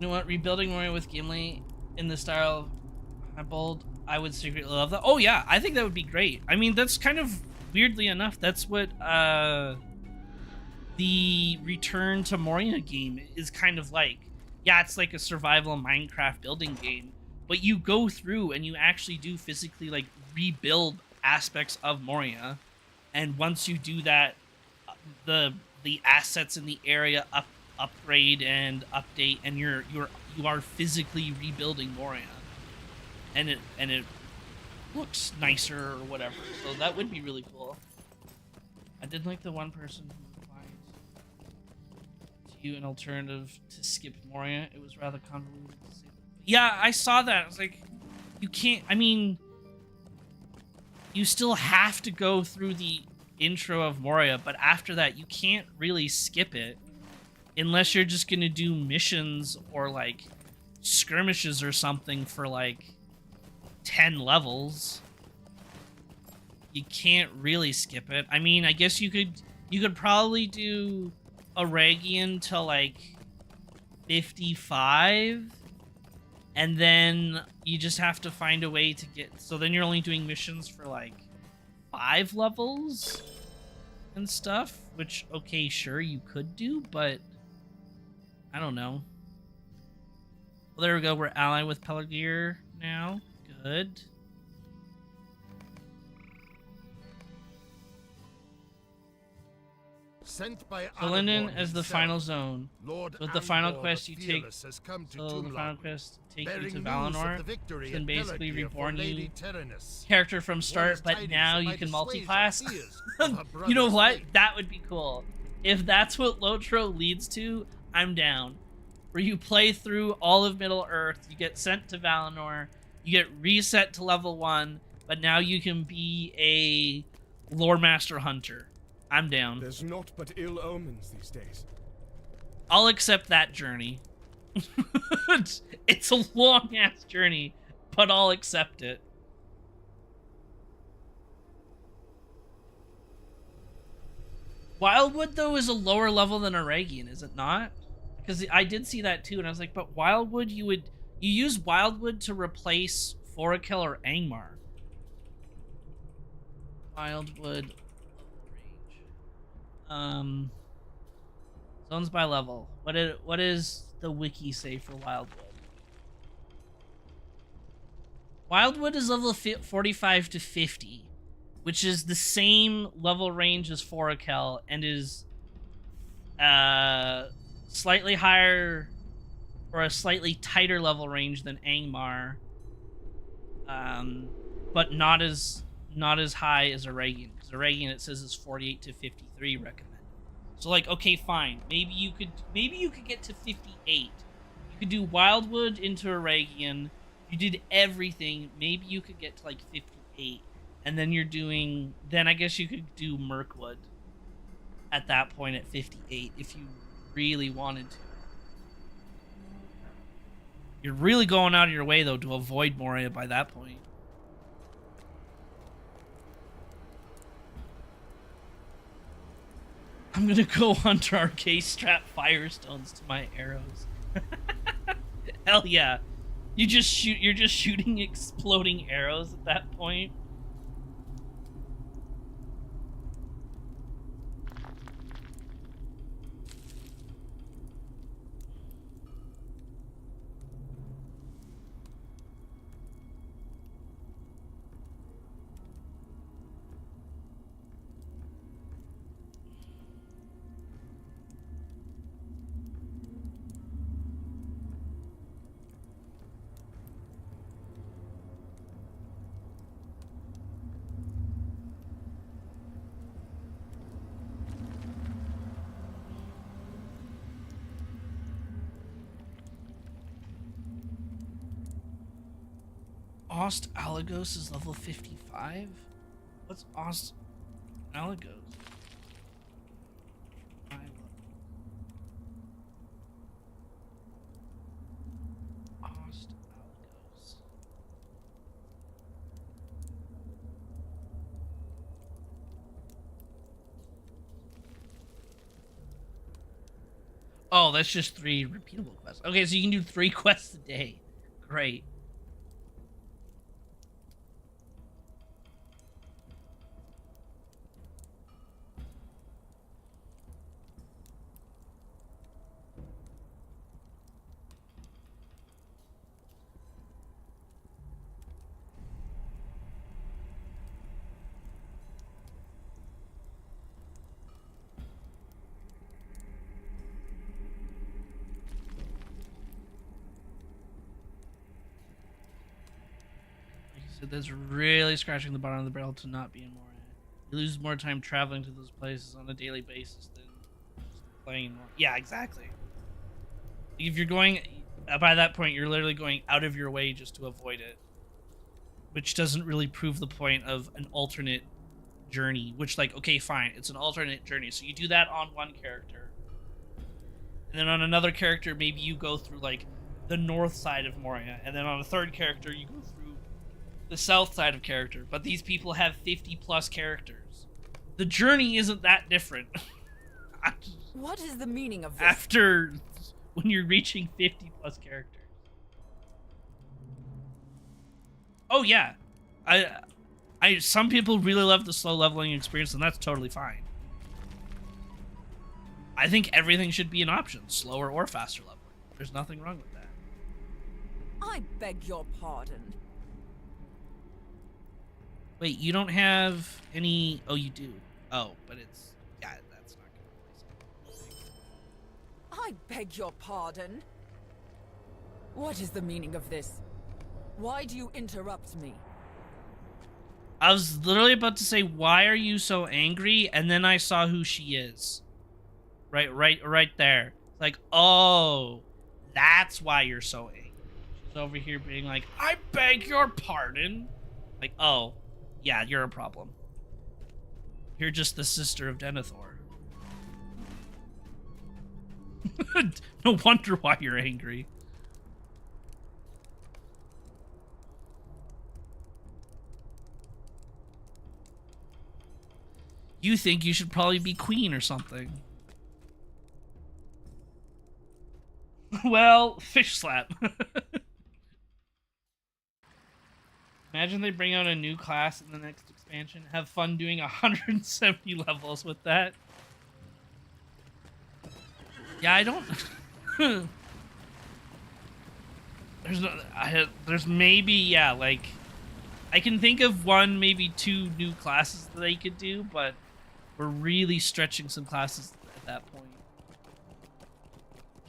You know what? Rebuilding Moria with Gimli in the style of Bold, I would secretly love that. Oh yeah, I think that would be great. I mean, that's kind of weirdly enough, that's what the Return to Moria game is kind of like. Yeah, it's like a survival Minecraft building game, but you go through and you actually do physically like rebuild aspects of Moria, and once you do that, the assets in the area upgrade and update, and you are physically rebuilding Moria, and it looks nicer or whatever. So that would be really cool. I did like the one person who replied to you an alternative to skip Moria. It was rather convoluted to say that. Yeah, I saw that. I was like, you can't. I mean, you still have to go through the intro of Moria, but after that, you can't really skip it. Unless you're just gonna do missions or like skirmishes or something for like 10 levels, you can't really skip it. I mean, I guess you could probably do Aragian to like 55, and then you just have to find a way to get. So then you're only doing missions for like 5 levels and stuff. Which, okay, sure, you could do, but I don't know. Well, there we go. We're allied with Pelargir now. Good. Sent by Linden Aragorn as the himself, final zone. Lord With the final Angmar quest the you take. Fearless has come to So the final Toonland, quest take you bearing to news of Valinor. the victory Then at basically Pelargir reborn for you Lady Terenas. character from start, but tidings now that you might can assuage our multi-class. fears of her You know brother's what? fate. That would be cool. If that's what LOTRO leads to, I'm down. Where you play through all of Middle Earth, you get sent to Valinor, you get reset to level 1, but now you can be a Lore Master Hunter. I'm down. There's naught but ill omens these days. I'll accept that journey. It's a long-ass journey, but I'll accept it. Wildwood, though, is a lower level than Aragian, is it not? Because I did see that, too, and I was like, but Wildwood, you use Wildwood to replace Forakel or Angmar. Wildwood range. Zones by level. What is the wiki say for Wildwood? Wildwood is level 45 to 50, which is the same level range as Forakel and is slightly higher or a slightly tighter level range than Angmar, but not as high as Aragian. Because Aragian, it says, is 48 to 53 recommended. So like, okay, fine. Maybe you could get to 58. You could do Wildwood into Aragian. You did everything. Maybe you could get to like 58, and then then I guess you could do Mirkwood at that point at 58 if you really wanted to. You're really going out of your way though to avoid Moria by that point. I'm gonna go hunt our case strap firestones to my arrows. Hell yeah. You're just shooting exploding arrows at that point. Ost Alagos is level 55? What's Ost Alagos? Ost Alagos. Oh, that's just 3 repeatable quests. Okay, so you can do 3 quests a day. Great. So that's really scratching the bottom of the barrel to not be in Moria. You lose more time traveling to those places on a daily basis than just playing more. Yeah, exactly. If you're going, by that point, you're literally going out of your way just to avoid it, which doesn't really prove the point of an alternate journey. Which, like, okay, fine, it's an alternate journey, so you do that on one character, and then on another character, maybe you go through like the north side of Moria, and then on a third character, you go through the south side of character. But these people have 50 plus characters. The journey isn't that different. What is the meaning of this? After when you're reaching 50 plus characters. Oh yeah, some people really love the slow leveling experience, and that's totally fine. I think everything should be an option, slower or faster leveling. There's nothing wrong with that. I beg your pardon. Wait, you don't have any... Oh, you do. Oh, but it's... Yeah, that's not going to replace it. I beg your pardon. What is the meaning of this? Why do you interrupt me? I was literally about to say, why are you so angry? And then I saw who she is. Right there. Like, oh, that's why you're so angry. She's over here being like, I beg your pardon. Like, oh, yeah, you're a problem. You're just the sister of Denethor. No wonder why you're angry. You think you should probably be queen or something. Well, fish slap. Imagine they bring out a new class in the next expansion. Have fun doing 170 levels with that. Yeah, I don't... There's maybe, yeah, like... I can think of one, maybe 2 new classes that they could do, but we're really stretching some classes at that point.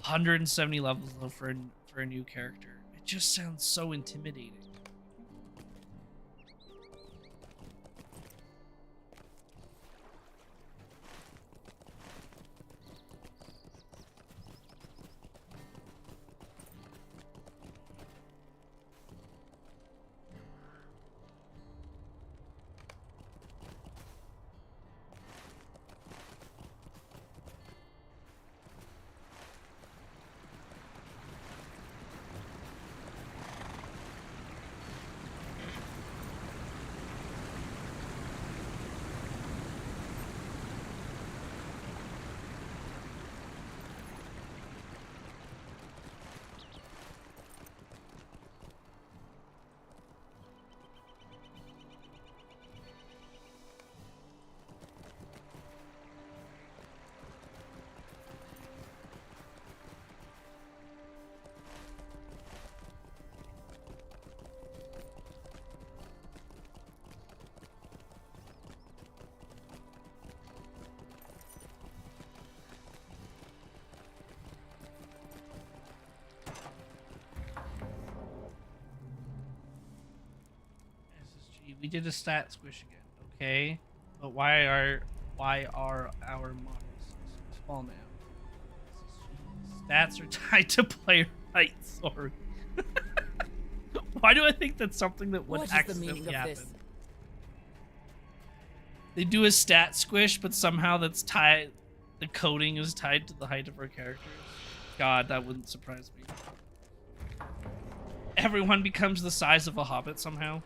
170 levels though for a new character. It just sounds so intimidating. We did a stat squish again, okay? But why are our models so small now? Stats are tied to player height. Sorry. Why do I think that's something that would accidentally happen? This? They do a stat squish, but somehow that's tied. The coding is tied to the height of our characters. God, that wouldn't surprise me. Everyone becomes the size of a hobbit somehow.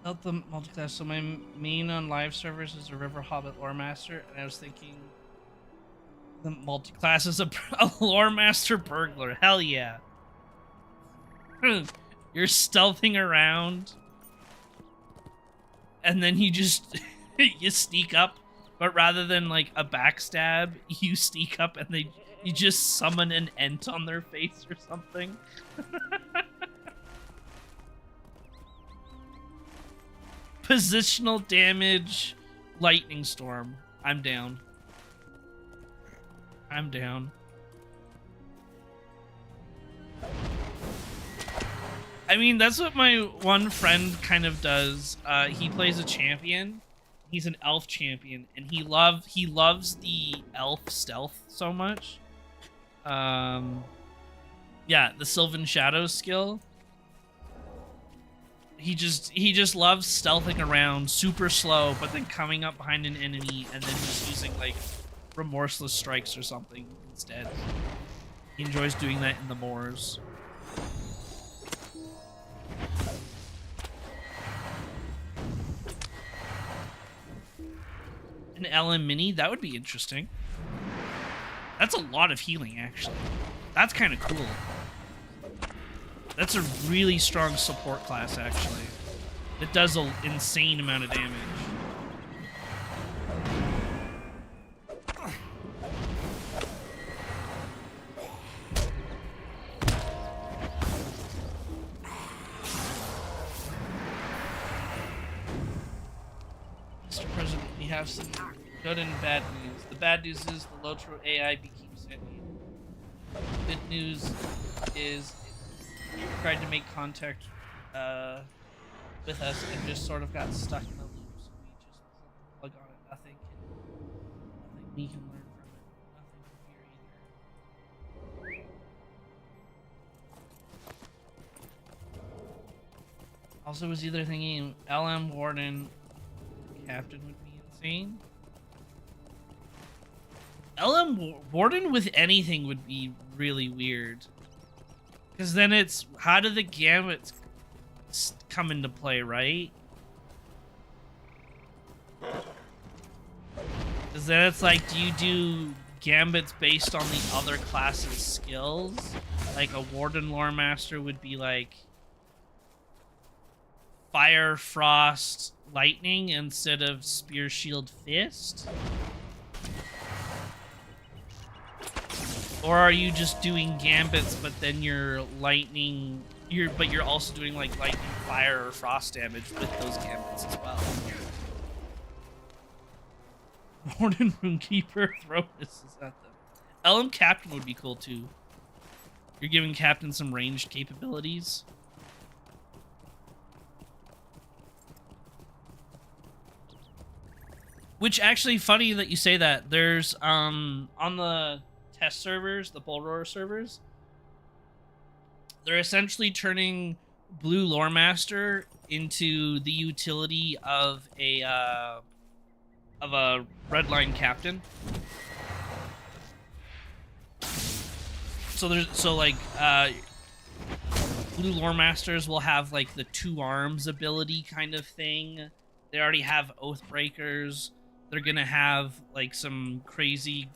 About the multiclass, so my main on live servers is a River Hobbit lore master, and I was thinking the multiclass is a lore master burglar. Hell yeah. You're stealthing around, and then you just you sneak up, but rather than like a backstab, you sneak up and you just summon an ent on their face or something. Positional damage, lightning storm. I'm down. I'm down. I mean, that's what my one friend kind of does. He plays a champion. He's an elf champion, and he loves the elf stealth so much. Yeah, the Sylvan Shadows skill. He just loves stealthing around super slow, but then coming up behind an enemy and then just using like remorseless strikes or something instead. He enjoys doing that in the moors. An LM mini, that would be interesting. That's a lot of healing, actually. That's kind of cool. That's a really strong support class, actually. It does an insane amount of damage. Mr. President, we have some good and bad news. The bad news is the LOTRO AI keeps sending. Good news is it tried to make contact with us and just sort of got stuck in a loop. So we just plug on it. Nothing we can learn from it. Nothing from here either. Also, was either thinking LM Warden Captain would be insane. LM Warden with anything would be really weird. Because then it's, how do the gambits come into play, right? Because then it's like, do you do gambits based on the other class's skills? Like a Warden Lore Master would be like Fire, Frost, Lightning instead of Spear, Shield, Fist? Or are you just doing gambits, but then you're lightning, but you're also doing like lightning, fire, or frost damage with those gambits as well? Warden Runekeeper, throw misses at them. LM Captain would be cool too. You're giving Captain some ranged capabilities. Which actually, funny that you say that. There's on the test servers, the Mordor servers, they're essentially turning Blue Lore Master into the utility of a Redline Captain. So Blue Lore Masters will have like the 2 arms ability kind of thing. They already have Oathbreakers. They're gonna have like some crazy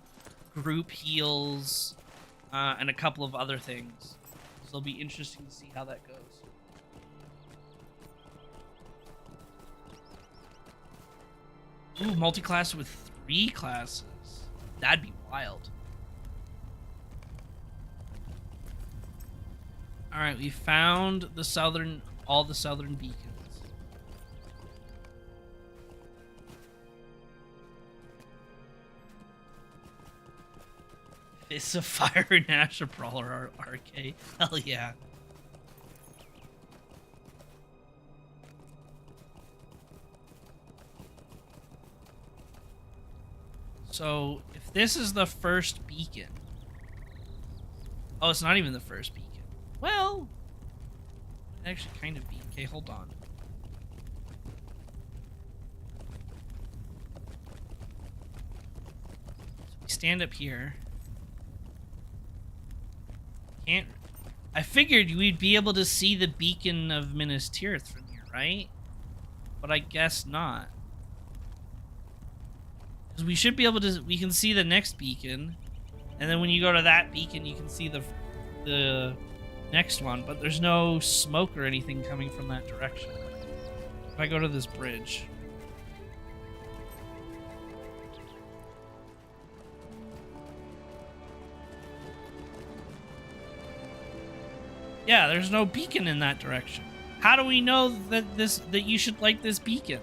group heals, and a couple of other things. So it'll be interesting to see how that goes. Ooh, multi-class with 3 classes. That'd be wild. Alright, we found all the southern beacons. It's a Fire and Ash Brawler RK. Hell yeah. So, if this is the first beacon... Oh, it's not even the first beacon. Well... It actually kind of be. Okay, hold on. So we stand up here. Can't... I figured we'd be able to see the beacon of Minas Tirith from here, right? But I guess not. Because we should be able to... We can see the next beacon. And then when you go to that beacon, you can see the next one. But there's no smoke or anything coming from that direction. If I go to this bridge... Yeah, there's no beacon in that direction. How do we know that you should like this beacon?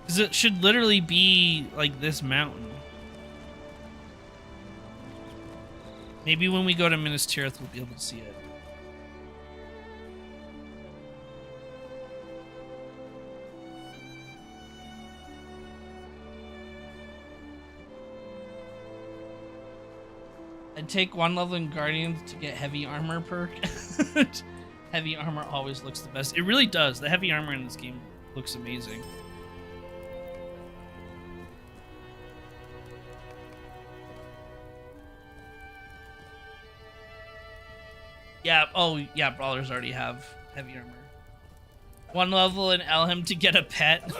Because it should literally be like this mountain. Maybe when we go to Minas Tirith, we'll be able to see it. I'd take 1 level in Guardians to get heavy armor perk. Heavy armor always looks the best. It really does. The heavy armor in this game looks amazing. Yeah, oh yeah, brawlers already have heavy armor. One level in Elham to get a pet.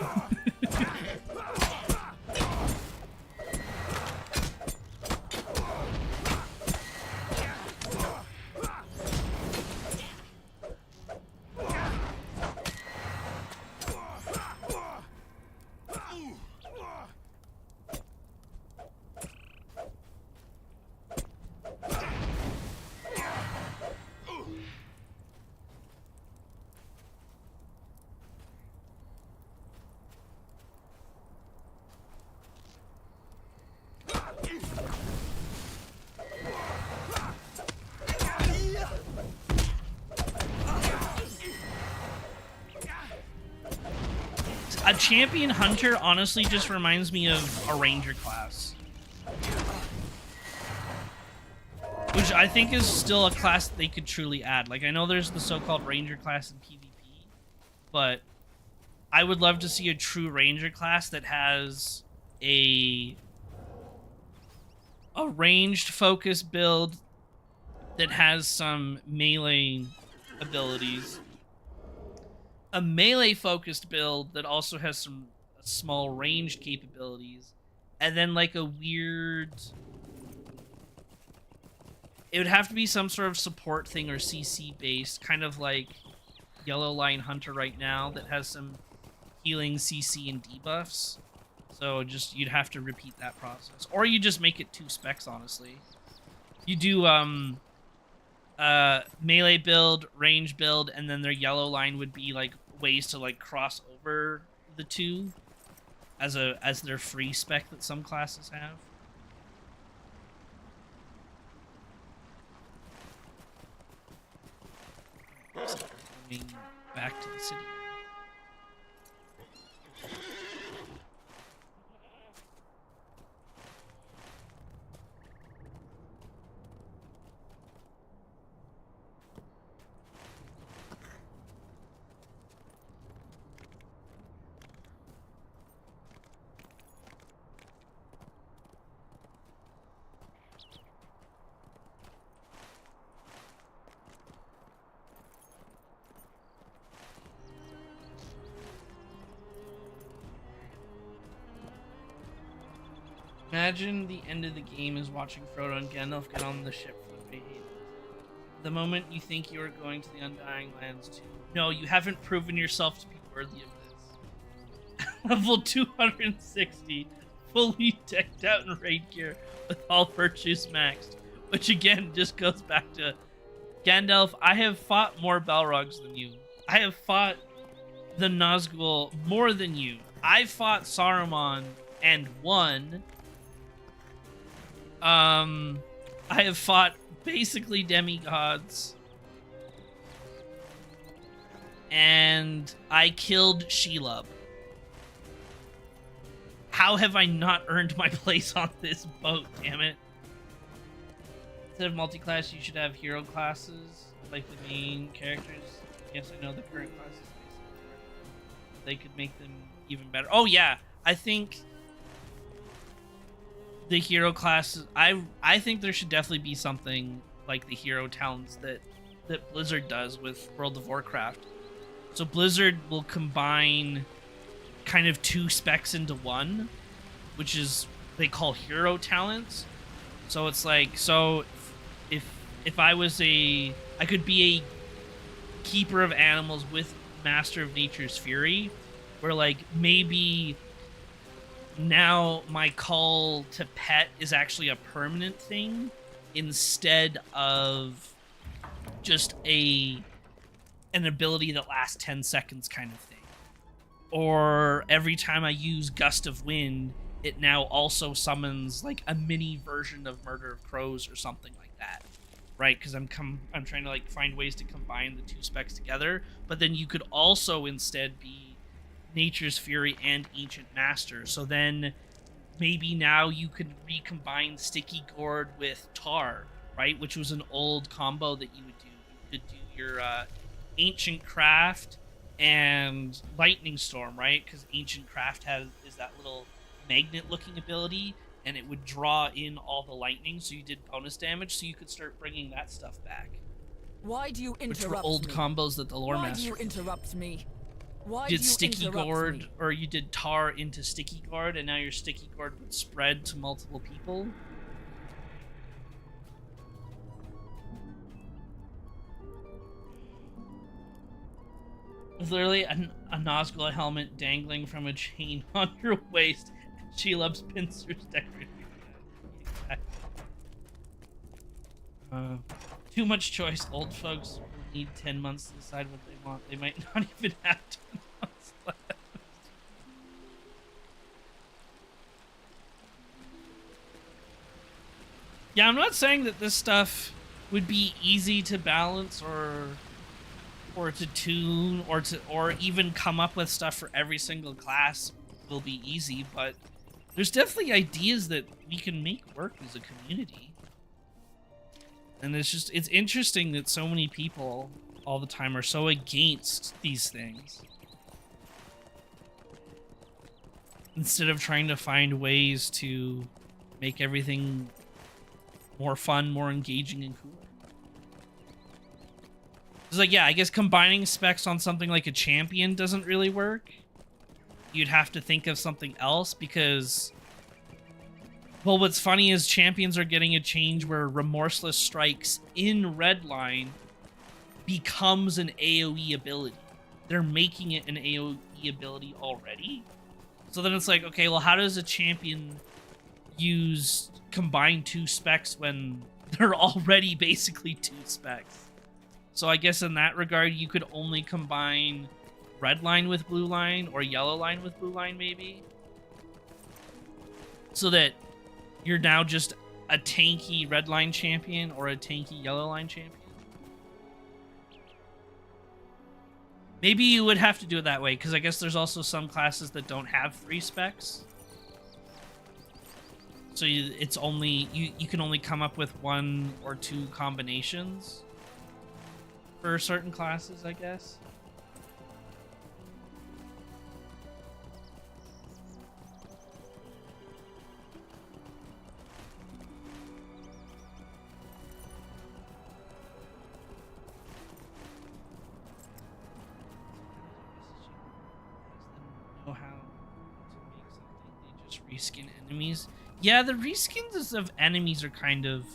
A champion hunter honestly just reminds me of a ranger class, which I think is still a class that they could truly add. Like, I know there's the so-called ranger class in PvP, but I would love to see a true ranger class that has a ranged focus build that has some melee abilities, a melee focused build that also has some small ranged capabilities, and then like a weird, it would have to be some sort of support thing or CC based, kind of like Yellow Lion Hunter right now that has some healing CC and debuffs. So just, you'd have to repeat that process, or you just make it 2 specs. Honestly, you do melee build, range build, and then their yellow line would be like ways to like cross over the two as their free spec that some classes have. Going back to the city. Imagine the end of the game is watching Frodo and Gandalf get on the ship for the raid. The moment you think you are going to the Undying Lands too. No, you haven't proven yourself to be worthy of this. Level 260, fully decked out in raid gear with all virtues maxed. Which again just goes back to Gandalf, I have fought more Balrogs than you. I have fought the Nazgul more than you. I fought Saruman and won. I have fought basically demigods. And I killed Shelob. How have I not earned my place on this boat, damn it? Instead of multi-class, you should have hero classes, like the main characters. Yes, I know the current classes. They could make them even better. Oh yeah, I think the hero classes, I think there should definitely be something like the hero talents that Blizzard does with World of Warcraft. So Blizzard will combine kind of 2 specs into one, which is they call hero talents. So it's like, so if I was I could be a keeper of animals with Master of Nature's Fury, where like maybe now my call to pet is actually a permanent thing instead of just an ability that lasts 10 seconds kind of thing. Or every time I use Gust of Wind, it now also summons like a mini version of Murder of Crows or something like that. Right? Because I'm trying to like find ways to combine the 2 specs together, but then you could also instead be Nature's Fury and Ancient Master. So then maybe now you could recombine Sticky Gourd with Tar, right? Which was an old combo that you would do. You could do your Ancient Craft and Lightning Storm, right? Because Ancient Craft is that little magnet-looking ability, and it would draw in all the lightning, so you did bonus damage, so you could start bringing that stuff back. Why do you which were interrupt old me? combos that the lore Why do master you interrupt me? Why did do you sticky interrupt gourd, me? or you did tar into sticky gourd, and now your sticky gourd would spread to multiple people. There's literally a Nazgul helmet dangling from a chain on your waist. She loves pincers decorating. Too much choice. Old folks need 10 months to decide what they want. They might not even have 10 months left. Yeah, I'm not saying that this stuff would be easy to balance or to tune or even come up with stuff for every single class will be easy, but there's definitely ideas that we can make work as a community. And it's interesting that so many people all the time are so against these things, instead of trying to find ways to make everything more fun, more engaging, and cool. It's like, yeah, I guess combining specs on something like a champion doesn't really work. You'd have to think of something else because, well, what's funny is champions are getting a change where Remorseless Strikes in Redline becomes an AoE ability. They're making it an AoE ability already. So then it's like, okay, well, how does a champion combine 2 specs when they're already basically 2 specs? So I guess in that regard, you could only combine red line with blue line or yellow line with blue line, maybe. So that you're now just a tanky red line champion or a tanky yellow line champion. Maybe you would have to do it that way, because I guess there's also some classes that don't have 3 specs. So it's only you can only come up with 1 or 2 combinations for certain classes, I guess. Know how to make something, they just reskin enemies. Yeah, the reskins of enemies are kind of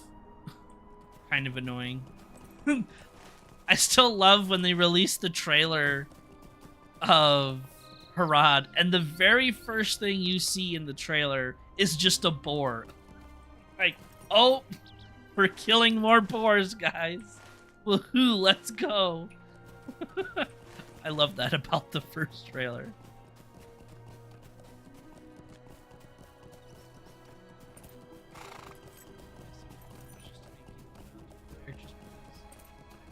annoying. I still love when they released the trailer of Harad, and the very first thing you see in the trailer is just a boar. Like, oh, we're killing more boars, guys. Woohoo, let's go. I love that about the first trailer.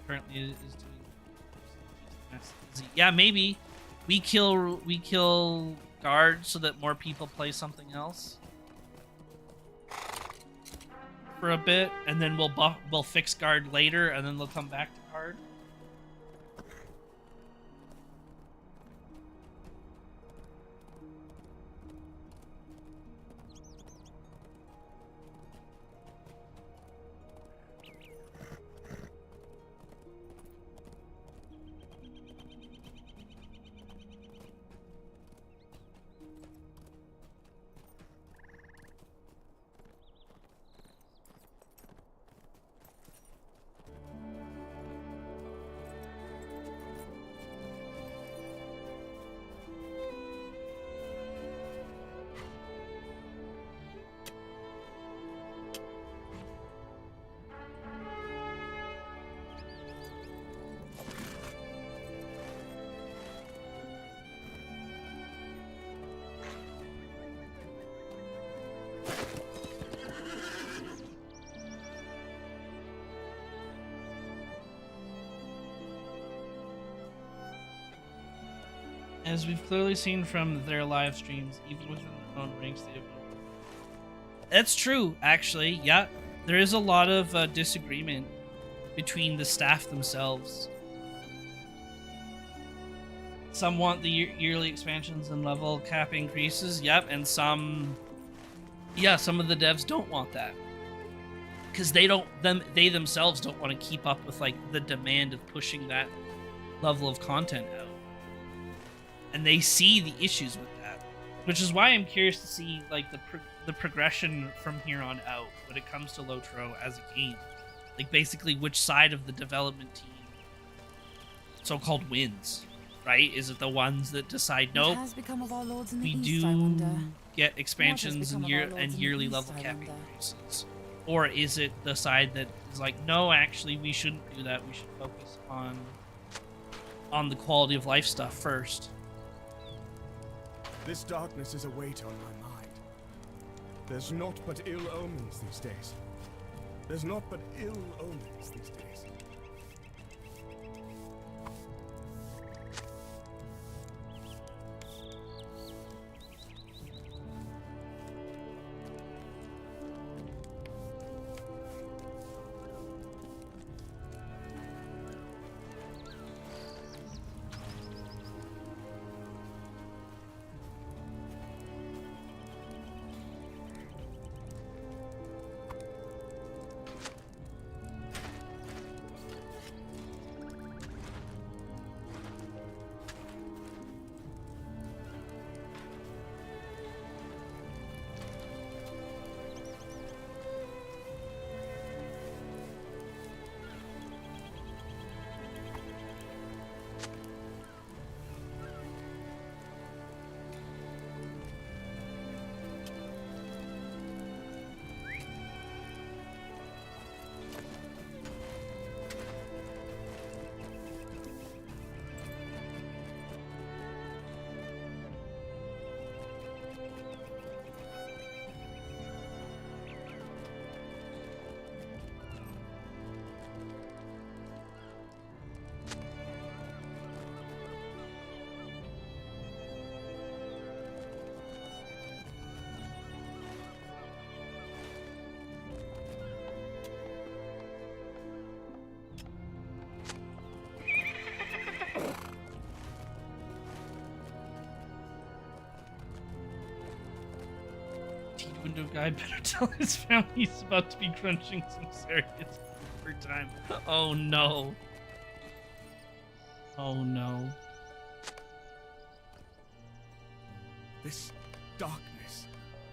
Currently is doing. Yeah, maybe we kill guard so that more people play something else for a bit, and then we'll fix guard later, and then they'll come back to guard. As we've clearly seen from their live streams, even within their own ranks, they have. That's true, actually. Yeah, there is a lot of disagreement between the staff themselves. Some want the yearly expansions and level cap increases. Yep, and some of the devs don't want that. because they themselves don't want to keep up with like the demand of pushing that level of content out, and they see the issues with that, which is why I'm curious to see like the progression from here on out when it comes to LOTRO as a game, like basically which side of the development team so-called wins, right? Is it the ones that decide nope, we do get expansions and yearly level cap increases? Or is it the side that is like, no, actually, we shouldn't do that. We should focus on the quality of life stuff first. This darkness is a weight on my mind. There's naught but ill omens these days. There's naught but ill omens these days. Window guy better tell his family he's about to be crunching some serious overtime. Oh no. Oh no. This darkness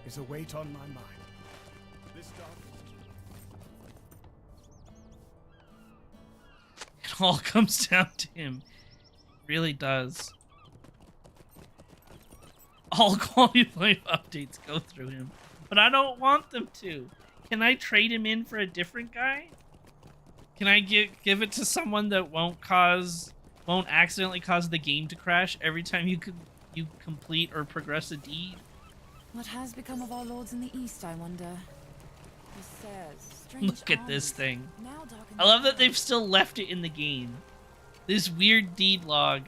is a weight on my mind. This darkness. It all comes down to him. It really does. All quality of life updates go through him. But I don't want them to. Can I trade him in for a different guy? Can I give it to someone that won't accidentally cause the game to crash every time you complete or progress a deed? What has become of our lords in the east, I wonder? Look at this thing. I love that they've still left it in the game. This weird deed log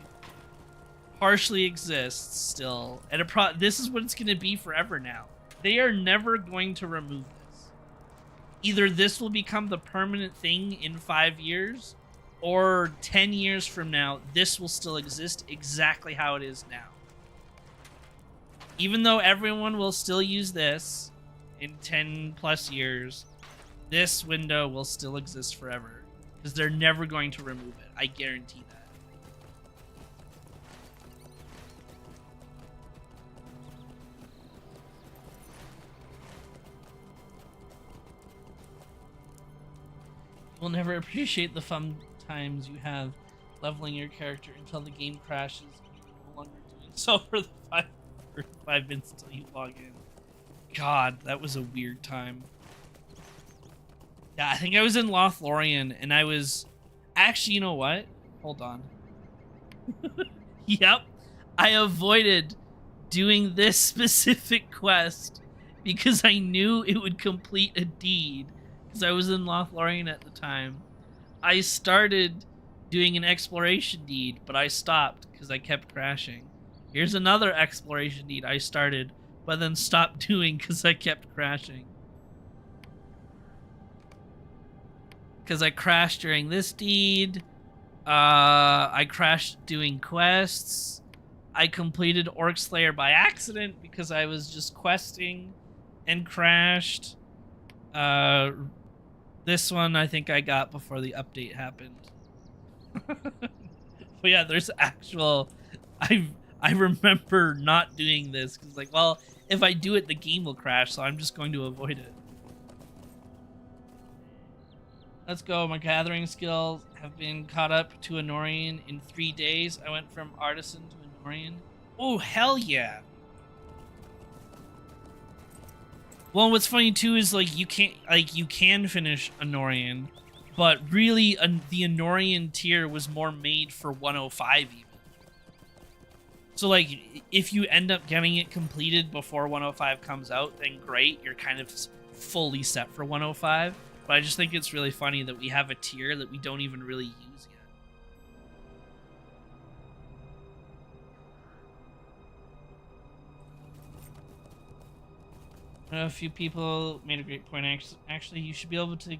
partially exists still, and this is what it's going to be forever now. They are never going to remove this. Either this will become the permanent thing in 5 years, or 10 years from now, this will still exist exactly how it is now. Even though everyone will still use this in 10 plus years, this window will still exist forever. Because they're never going to remove it. I guarantee that. You'll never appreciate the fun times you have leveling your character until the game crashes and you're no longer doing so for the 5 minutes until you log in. God, that was a weird time. Yeah, I think I was in Lothlorien and I was... Actually, you know what? Hold on. Yep. I avoided doing this specific quest because I knew it would complete a deed. Because I was in Lothlorien at the time. I started doing an exploration deed, but I stopped because I kept crashing. Here's another exploration deed I started, but then stopped doing because I kept crashing. Because I crashed during this deed. I crashed doing quests. I completed Orc Slayer by accident because I was just questing and crashed. This one I think I got before the update happened. But yeah, there's actual... I remember not doing this because, like, well, if I do it, the game will crash, so I'm just going to avoid it. Let's go. My gathering skills have been caught up to Anorian in 3 days. I went from artisan to Anorian. Oh, hell yeah. Well, what's funny too is like you can finish Anorian, but really the Anorian tier was more made for 105 even. So like if you end up getting it completed before 105 comes out, then great, you're kind of fully set for 105. But I just think it's really funny that we have a tier that we don't even really use yet. A few people made a great point. Actually, you should be able to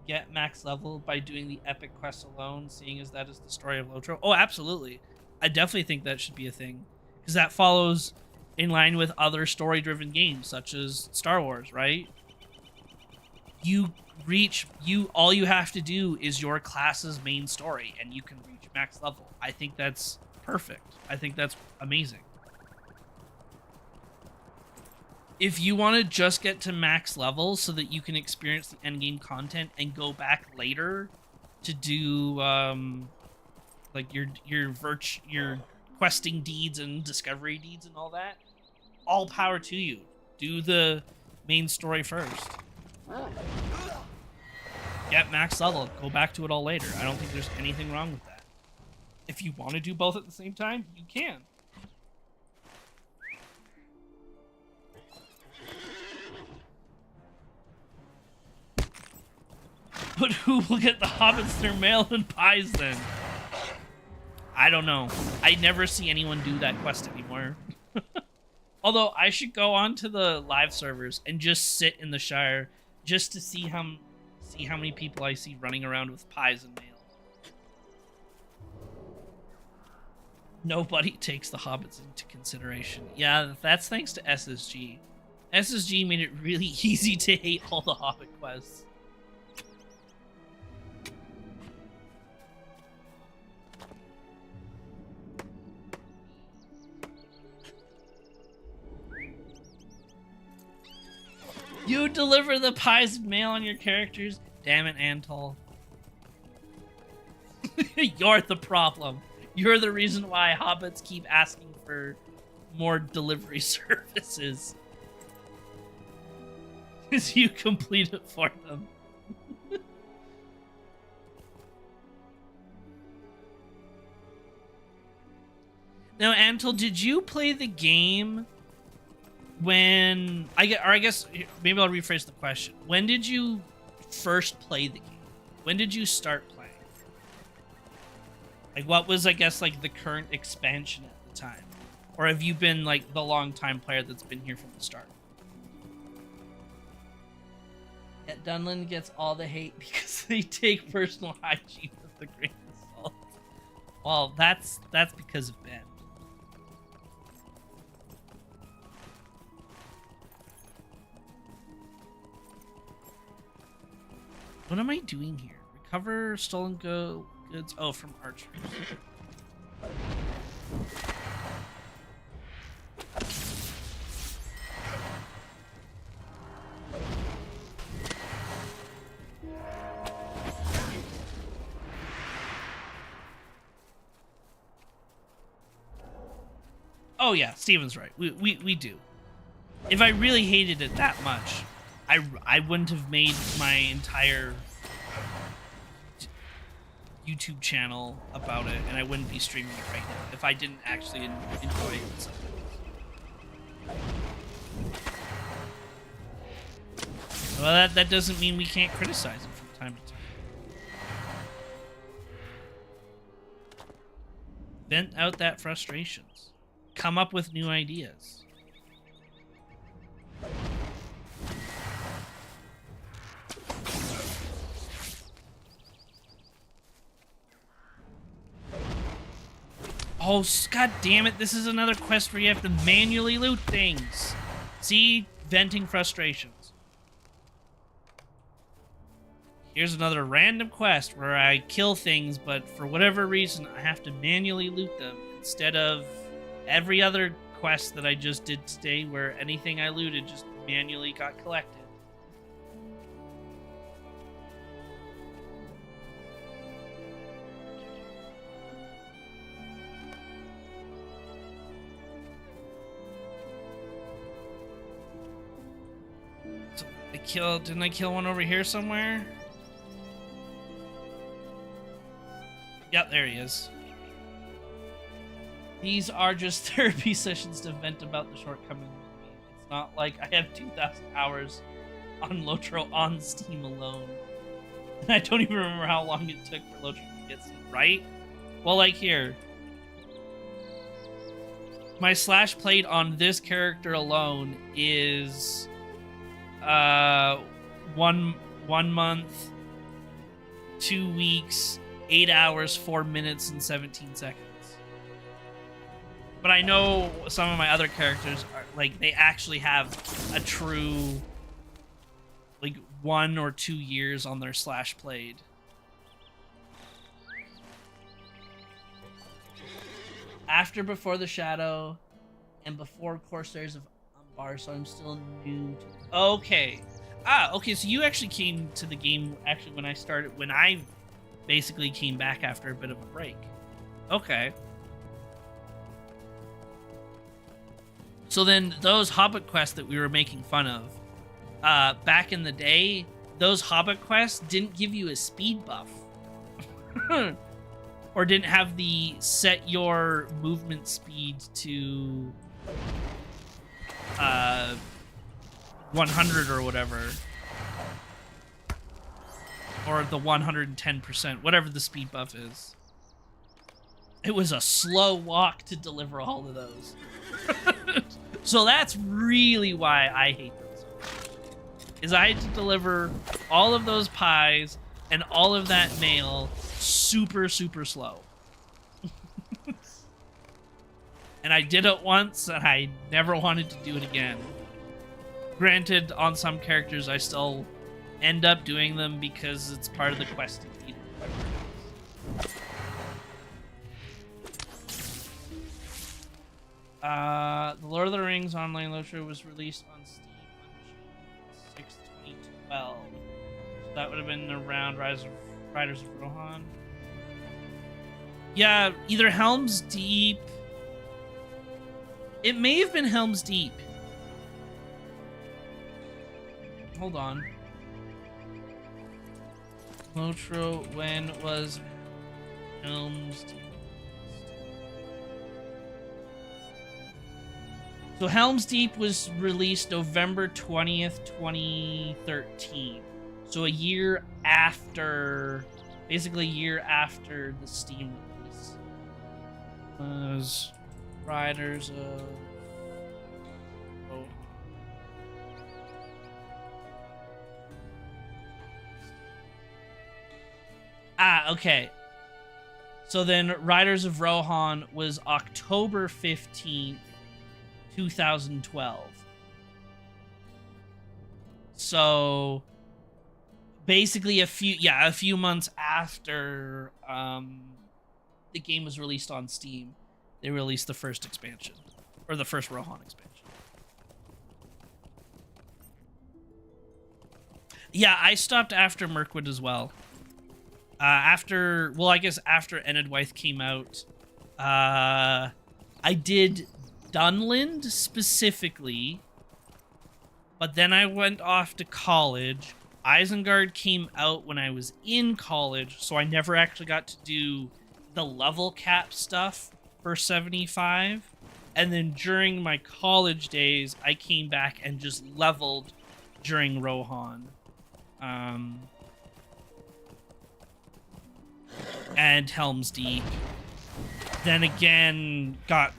get max level by doing the epic quest alone, seeing as that is the story of LOTRO. Oh, absolutely. I definitely think that should be a thing. Because that follows in line with other story-driven games, such as Star Wars, right? All you have to do is your class's main story, and you can reach max level. I think that's perfect. I think that's amazing. If you want to just get to max level so that you can experience the endgame content and go back later to do like your questing deeds and discovery deeds and all that, all power to you. Do the main story first. Get max level, go back to it all later. I don't think there's anything wrong with that. If you want to do both at the same time, you can. But who will get the hobbits their mail and pies then? I don't know. I never see anyone do that quest anymore. Although I should go on to the live servers and just sit in the Shire just to see how many people I see running around with pies and mail. Nobody takes the hobbits into consideration. Yeah, that's thanks to SSG. SSG made it really easy to hate all the hobbit quests. You deliver the pies and mail on your characters? Damn it, Antol. You're the problem. You're the reason why hobbits keep asking for more delivery services. Because you complete it for them. Now, Antol, did you play the game when... I guess, maybe I'll rephrase the question. When did you first play the game? When did you start playing? Like, what was, I guess, like, the current expansion at the time? Or have you been, like, the long-time player that's been here from the start? Yeah, Dunland gets all the hate because they take personal hygiene with a grain of salt. Well, that's because of Ben. What am I doing here? Recover stolen goods. Oh, from archers. Oh yeah, Steven's right. We do. If I really hated it that much, I wouldn't have made my entire YouTube channel about it, and I wouldn't be streaming it right now if I didn't actually enjoy it. Well, that doesn't mean we can't criticize it from time to time. Vent out that frustrations. Come up with new ideas. Oh, god damn it, this is another quest where you have to manually loot things. See? Venting frustrations. here's another random quest where I kill things, but for whatever reason, I have to manually loot them instead of every other quest that I just did today where anything I looted just manually got collected. So didn't I kill one over here somewhere? Yep, there he is. These are just therapy sessions to vent about the shortcomings of the game. It's not like I have 2,000 hours on LOTRO on Steam alone. And I don't even remember how long it took for LOTRO to get Steam, right? Well, like here. My slash played on this character alone is 1 month, 2 weeks, 8 hours, 4 minutes, and 17 seconds. But I know some of my other characters are like they actually have a true like 1 or 2 years on their slash played. After Before the Shadow and before Corsairs of Angmar, so I'm still new to... Okay. Okay, so you actually came to the game actually when I basically came back after a bit of a break. Okay. So then those Hobbit quests that we were making fun of, back in the day, those Hobbit quests didn't give you a speed buff. Or didn't have the set your movement speed to 100 or whatever. Or the 110%, whatever the speed buff is. It was a slow walk to deliver all of those. So that's really why I hate those. Is I had to deliver all of those pies and all of that mail super, super slow. And I did it once, and I never wanted to do it again. Granted, on some characters, I still end up doing them because it's part of the quest to feed The Lord of the Rings Online LOTRO was released on Steam on June 6, 2012. So that would have been around Riders of Rohan. Yeah, either Helm's Deep. It may have been Helm's Deep. Hold on. LOTRO, when was Helm's Deep? So Helm's Deep was released November 20th, 2013. So a year after, basically a year after the Steam release. Was Riders of... Okay. So then Riders of Rohan was October 15th, 2012. So basically a few months after the game was released on Steam, they released the first expansion, or the first Rohan expansion. Yeah, I stopped after Mirkwood as well. After Enedwythe came out, I did Dunland specifically, but then I went off to college. Isengard came out when I was in college, so I never actually got to do the level cap stuff for 75. And then during my college days, I came back and just leveled during Rohan. And Helm's Deep. Then again, got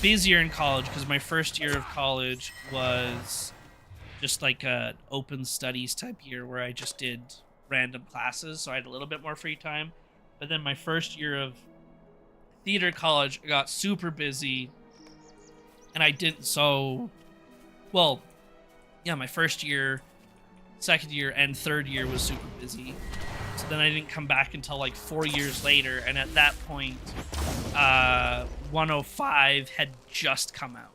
busier in college because my first year of college was just like a open studies type year where I just did random classes, so I had a little bit more free time. But then my first year of theater college, I got super busy, and I didn't. So, well, yeah, my first year second year and third year was super busy. So then I didn't come back until like 4 years later, and at that point, 105 had just come out.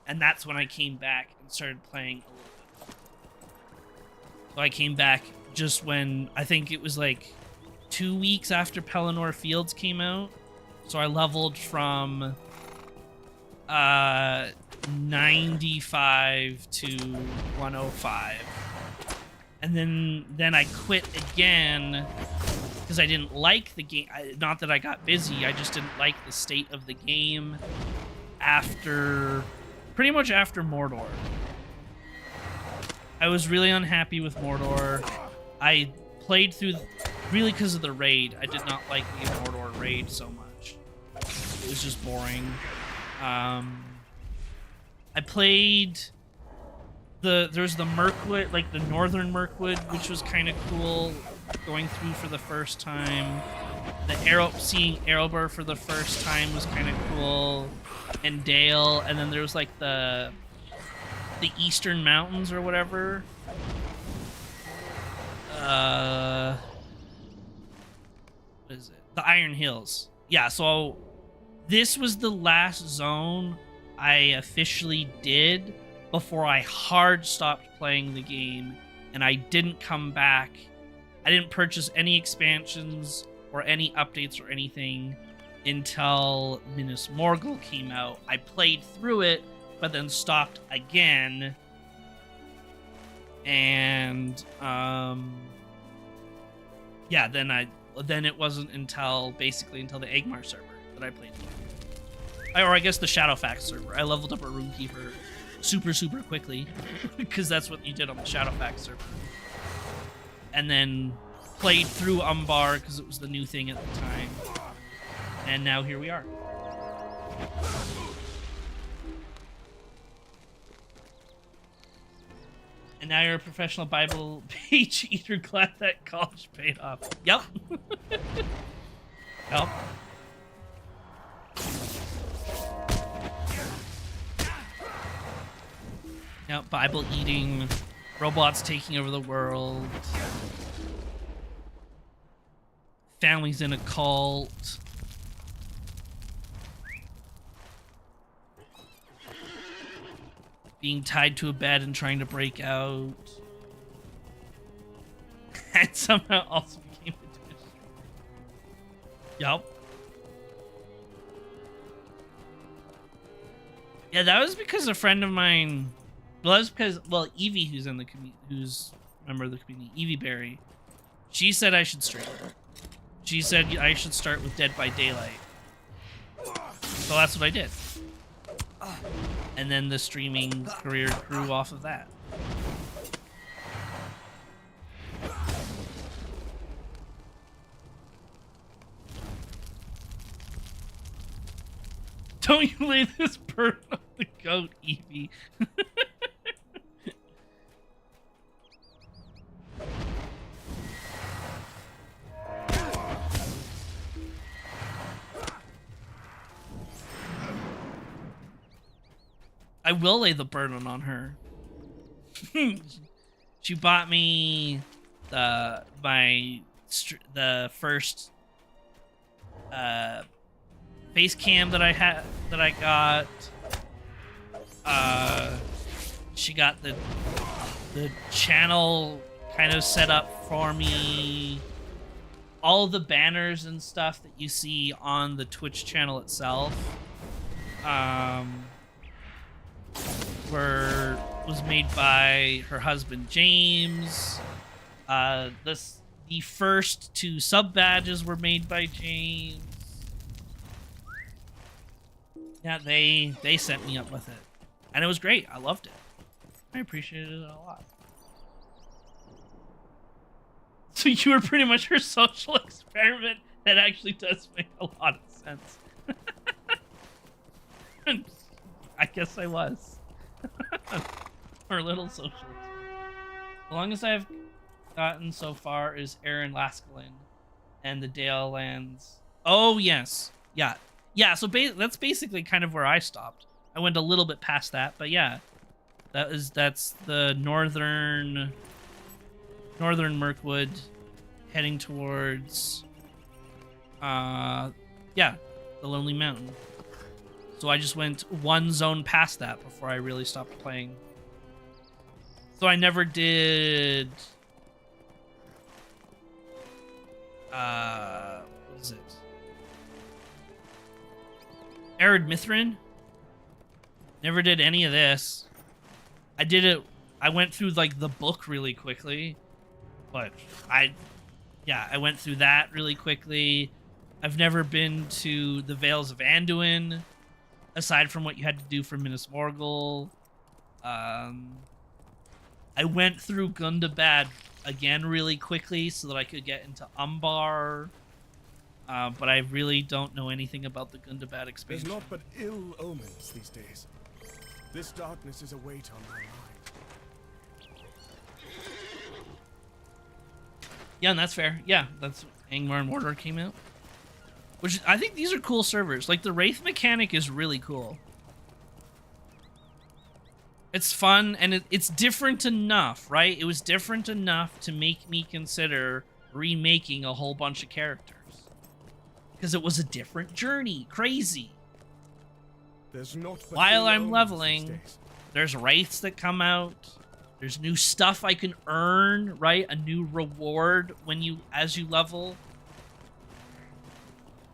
And that's when I came back and started playing a little bit. So I came back just when, I think it was like 2 weeks after Pelennor Fields came out. So I leveled from 95 to 105. And then I quit again because I didn't like the game. Not that I got busy, I just didn't like the state of the game pretty much after Mordor. I was really unhappy with Mordor. I played through, really because of the raid. I did not like the Mordor raid so much. It was just boring. I played there's the Mirkwood, like the northern Mirkwood, which was kind of cool going through for the first time. Seeing Erebor for the first time was kind of cool, and Dale, and then there was like the Eastern Mountains or whatever. What is it? The Iron Hills. Yeah, so this was the last zone I officially did before I hard stopped playing the game, and I didn't come back. I didn't purchase any expansions or any updates or anything until Minas Morgul came out. I played through it, but then stopped again. And yeah, then it wasn't until the Angmar server that I played. Or I guess the Shadowfax server. I leveled up a Runekeeper super quickly because that's what you did on the Shadowfax server. And then played through Umbar because it was the new thing at the time. And now here we are. And now you're a professional Bible page eater. Glad that college paid off. Yep. Yep. Yep, Bible eating, robots taking over the world, families in a cult. Being tied to a bed and trying to break out. And somehow also became a Twitch streamer. Yup. Yeah, that was because a friend of mine... Well, that was because... Well, Evie, who's in the community... Who's a member of the community, Evie Berry, she said I should stream. She said I should start with Dead by Daylight. So that's what I did. And then the streaming career grew off of that. Don't you lay this burden on the goat, Evie. I will lay the burden on her. She bought me the first face cam that I got. She got the channel kind of set up for me. All the banners and stuff that you see on the Twitch channel itself was made by her husband James. The first 2 sub badges were made by James. Yeah, they set me up with it, and it was great. I loved it. I appreciated it a lot. So you were pretty much her social experiment. That actually does make a lot of sense. I guess I was. Her little social experiment. The longest I've gotten so far is Aaron Laskelin and the Dale Lands. Oh, yes. Yeah. Yeah, so that's basically kind of where I stopped. I went a little bit past that, but yeah. That's the northern northern Mirkwood, heading towards, yeah, the Lonely Mountain. So I just went one zone past that before I really stopped playing. So I never did, what is it? Arid Mithrin? Never did any of this. I went through like the book really quickly, but I went through that really quickly. I've never been to the Vales of Anduin, aside from what you had to do for Minas Morgul. I went through Gundabad again really quickly so that I could get into Umbar. But I really don't know anything about the Gundabad expansion. There's naught but ill omens these days. This darkness is a weight on my mind. Yeah, and that's fair. Yeah, that's Angmar and Mordor came out. Which, I think these are cool servers. Like, the Wraith mechanic is really cool. It's fun, and it's different enough, right? It was different enough to make me consider remaking a whole bunch of characters. Because it was a different journey. Crazy. There's naught but While ill I'm omens leveling, these days. there's wraiths that come out. There's new stuff I can earn, right? A new reward as you level.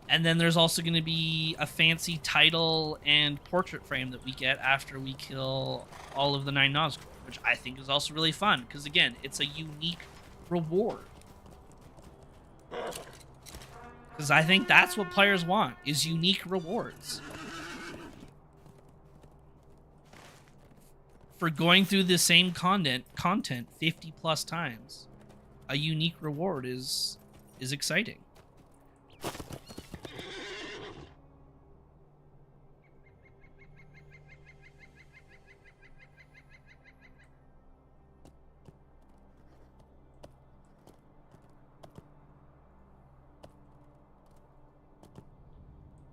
And then there's also going to be a fancy title and portrait frame that we get after we kill all of the 9 Nazgûl, which I think is also really fun because again, it's a unique reward. Because I think that's what players want, is unique rewards. For going through the same content 50 plus times, a unique reward is exciting.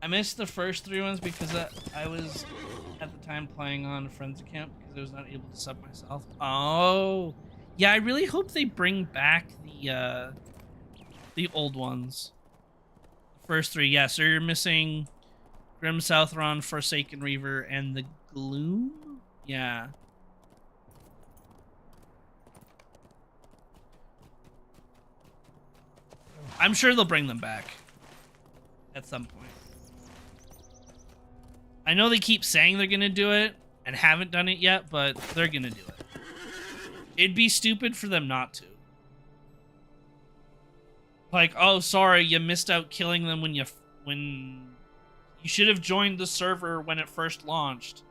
I missed the first 3 ones because I was at the time playing on a friend's account because I was not able to sub myself. Oh, yeah. I really hope they bring back the old ones. The first 3, yeah. So you're missing Grim Southron, Forsaken Reaver, and the Gloom. Yeah. I'm sure they'll bring them back at some point. I know they keep saying they're going to do it and haven't done it yet, but they're going to do it. It'd be stupid for them not to. Like, oh, sorry, you missed out killing them when you should have joined the server when it first launched.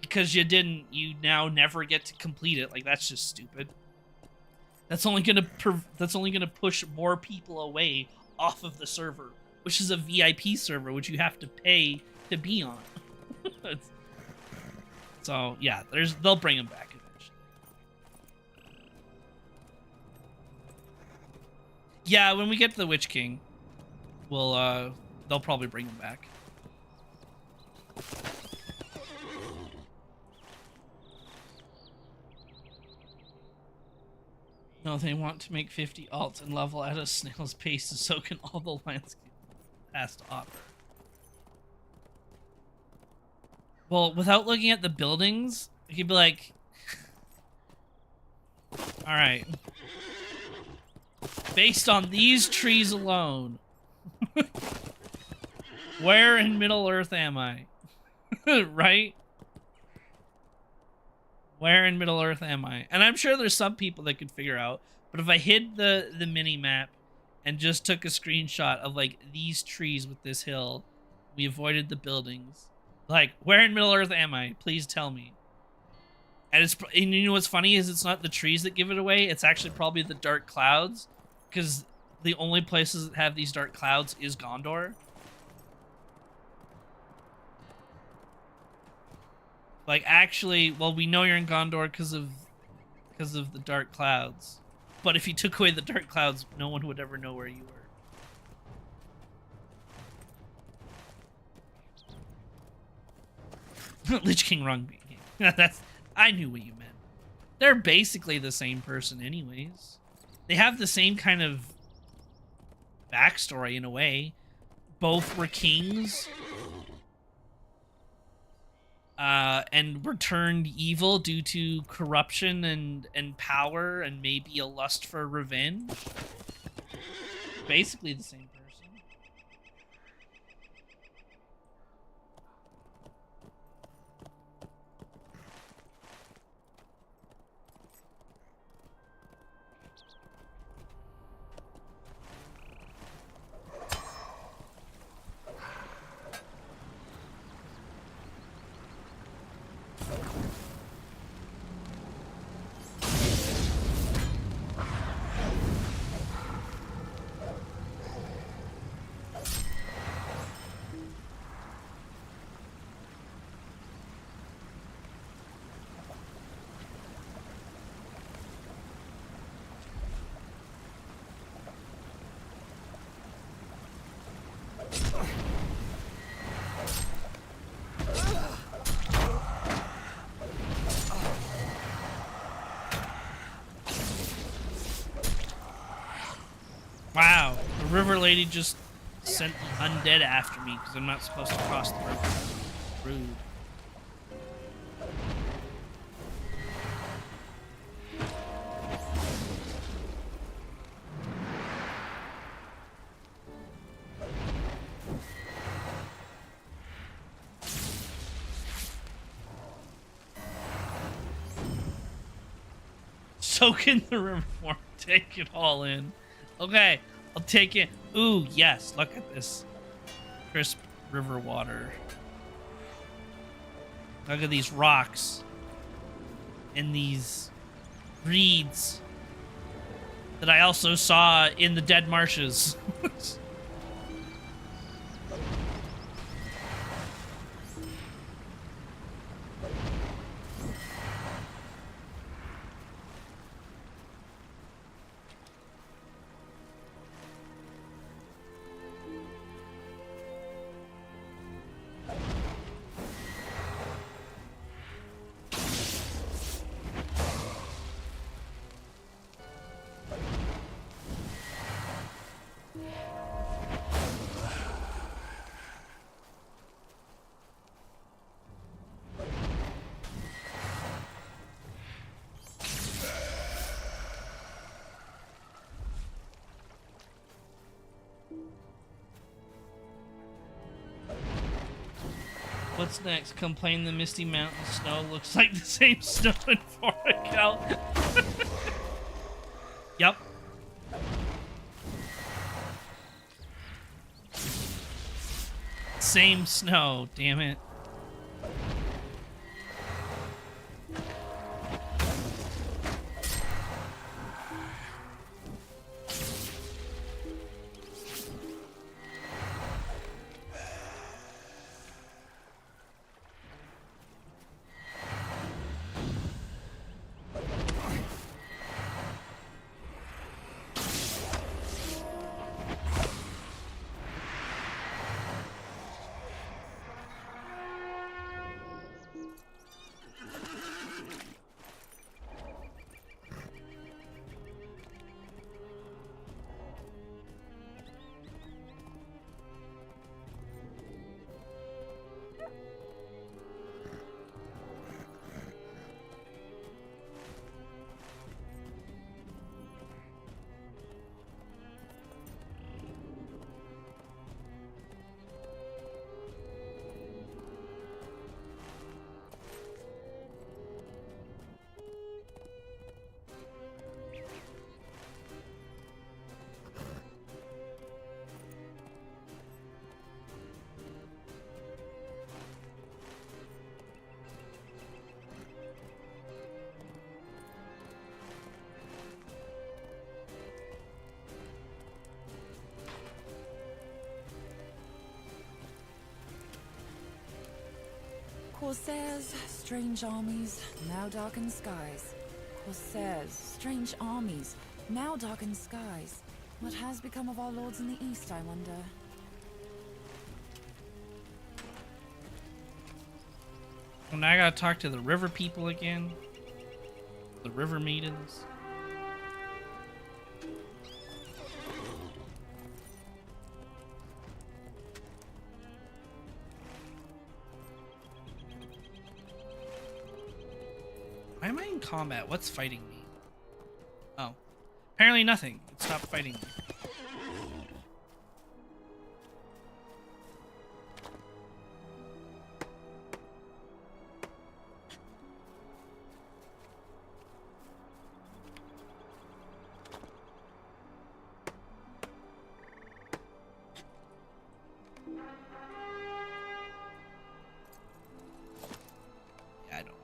Because you didn't, you now never get to complete it. Like, that's just stupid. That's only going to push more people away off of the server, which is a VIP server, which you have to pay to be on. So yeah, they'll bring him back eventually. Yeah, when we get to the Witch King, they'll probably bring him back. No, they want to make 50 alts and level at a snail's pace to soak in all the landscape past offer. Well, without looking at the buildings, you could be like, all right, based on these trees alone, where in Middle-earth am I? Right? Where in Middle-earth am I? And I'm sure there's some people that could figure out, but if I hid the mini-map and just took a screenshot of, like, these trees with this hill, we avoided the buildings. Like, where in Middle-earth am I? Please tell me. And you know what's funny is it's not the trees that give it away. It's actually probably the dark clouds, because the only places that have these dark clouds is Gondor. Like, actually, well, we know you're in Gondor because of the dark clouds. But if you took away the dark clouds, no one would ever know where you were. Lich King wrong beat. I knew what you meant. They're basically the same person anyways. they have the same kind of backstory in a way. Both were kings, and were turned evil due to corruption and power and maybe a lust for revenge. Basically the same person. Wow, the river lady just sent the undead after me because I'm not supposed to cross the river. Rude. Soak in the river more. Take it all in. Okay, I'll take it. Ooh, yes, look at this. Crisp river water. Look at these rocks. And these reeds that I also saw in the dead marshes. What's next? Complain the Misty Mountain snow looks like the same snow in Foracal. Yep. Same snow, damn it. Corsairs, strange armies, now darkened skies. Corsairs, strange armies, now darkened skies. What has become of our lords in the east, I wonder? Well, now I gotta talk to the river people again. The river maidens. Why am I in combat? What's fighting me? Oh. Apparently nothing. It stopped fighting me. Yeah, I don't know.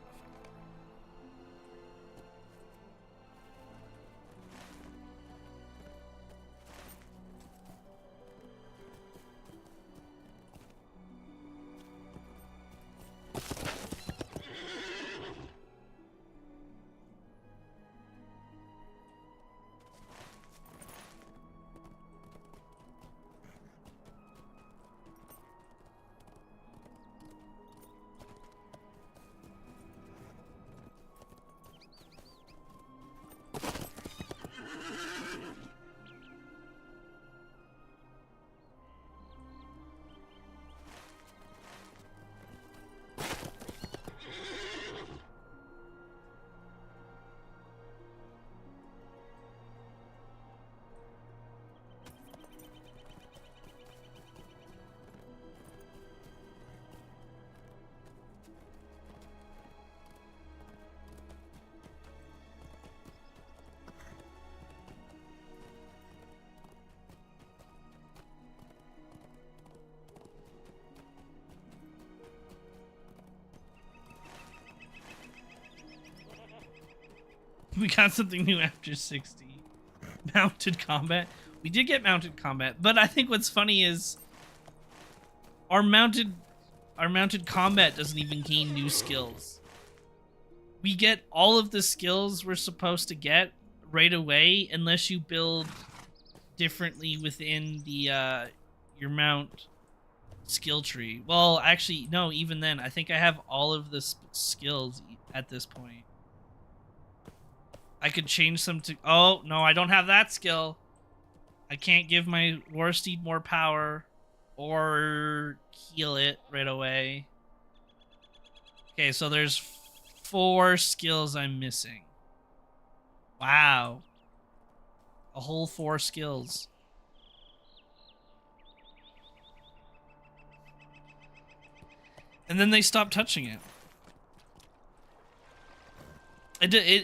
We got something new after 60. Mounted combat. We did get mounted combat, but I think what's funny is our mounted combat doesn't even gain new skills. We get all of the skills we're supposed to get right away unless you build differently within the your mount skill tree. Well, actually, no, even then, I think I have all of the skills at this point. I could change some to... Oh, no, I don't have that skill. I can't give my war steed more power or heal it right away. Okay, so there's 4 skills I'm missing. Wow. A whole 4 skills. And then they stopped touching it.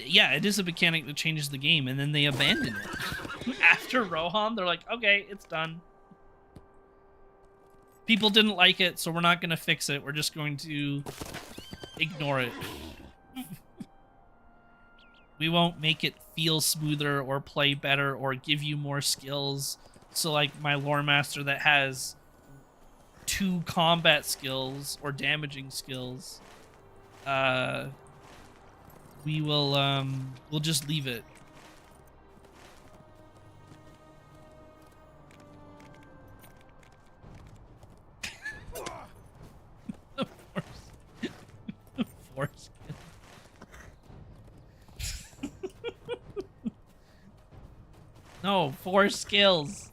Yeah, it is a mechanic that changes the game, and then they abandon it. After Rohan, they're like, okay, it's done. People didn't like it, so we're not going to fix it. We're just going to ignore it. We won't make it feel smoother or play better or give you more skills. So, like, my lore master that has 2 combat skills or damaging skills, we'll just leave it. Force. No, 4 skills.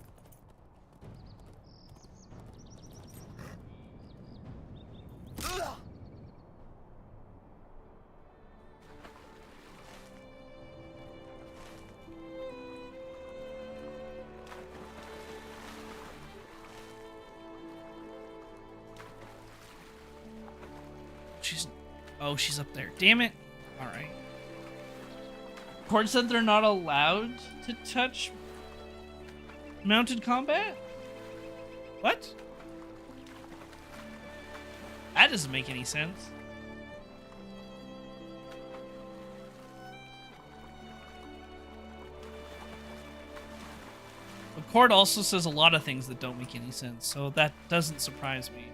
She's up there. Damn it. All right. Cord said they're not allowed to touch mounted combat? What? That doesn't make any sense. But Cord also says a lot of things that don't make any sense, so that doesn't surprise me.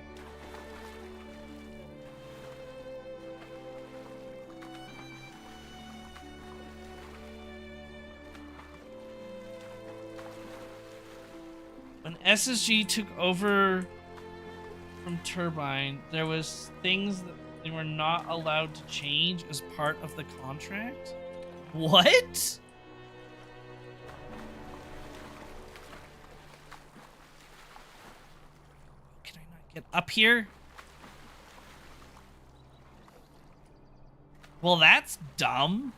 When SSG took over from Turbine, there was things that they were not allowed to change as part of the contract? What? Can I not get up here? Well, that's dumb.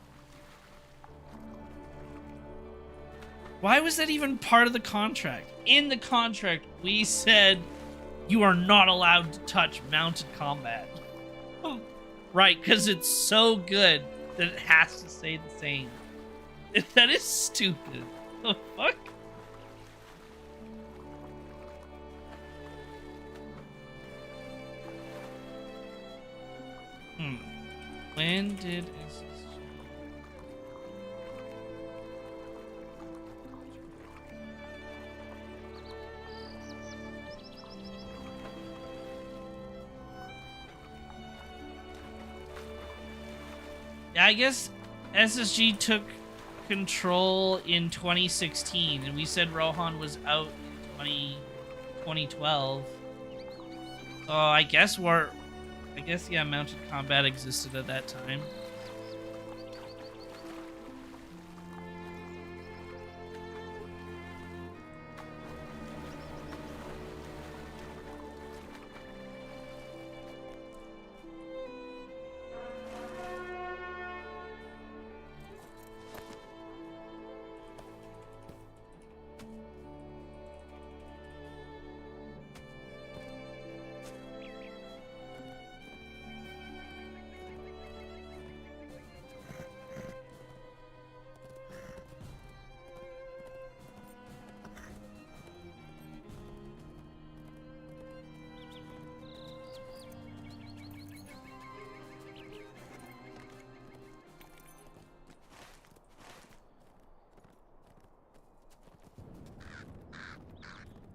Why was that even part of the contract? In the contract, we said you are not allowed to touch mounted combat. Right, because it's so good that it has to stay the same. That is stupid. The fuck? When did SSG... Yeah, I guess SSG took control in 2016, and we said Rohan was out in 2012. So I guess yeah, mounted combat existed at that time.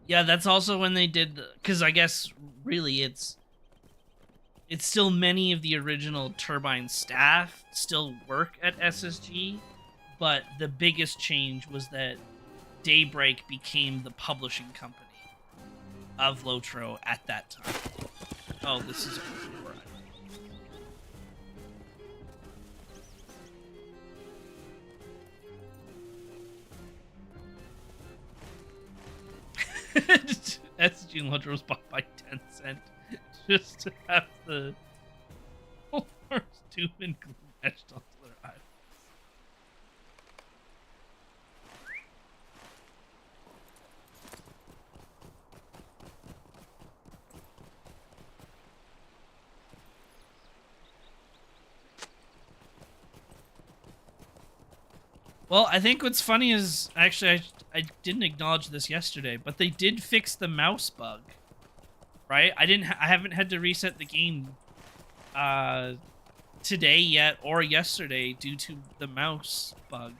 Yeah, that's also when they did, because I guess really it's still many of the original Turbine staff still work at SSG, but the biggest change was that Daybreak became the publishing company of LOTRO at that time. Oh, this is override. SSG and LOTRO was bought by Tencent just to have the first doom and gloom etched onto their eyes. Well, I think what's funny is, actually, I didn't acknowledge this yesterday, but they did fix the mouse bug, right? I haven't had to reset the game today yet or yesterday due to the mouse bug.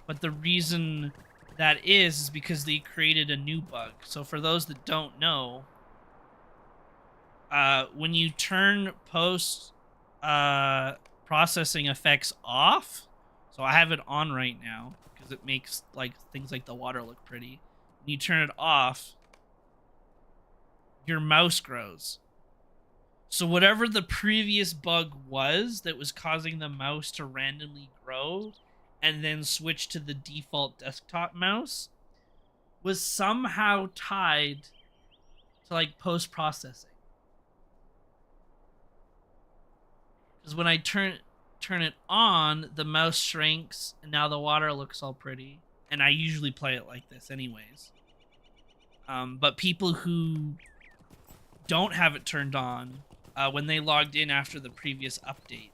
But the reason that is because they created a new bug. So for those that don't know, when you turn post processing effects off, so I have it on right now because it makes like things like the water look pretty. When you turn it off, your mouse grows. So whatever the previous bug was that was causing the mouse to randomly grow and then switch to the default desktop mouse was somehow tied to like post-processing. Because when I turn it on, the mouse shrinks, and now the water looks all pretty. And I usually play it like this anyways. But people who don't have it turned on, when they logged in after the previous update,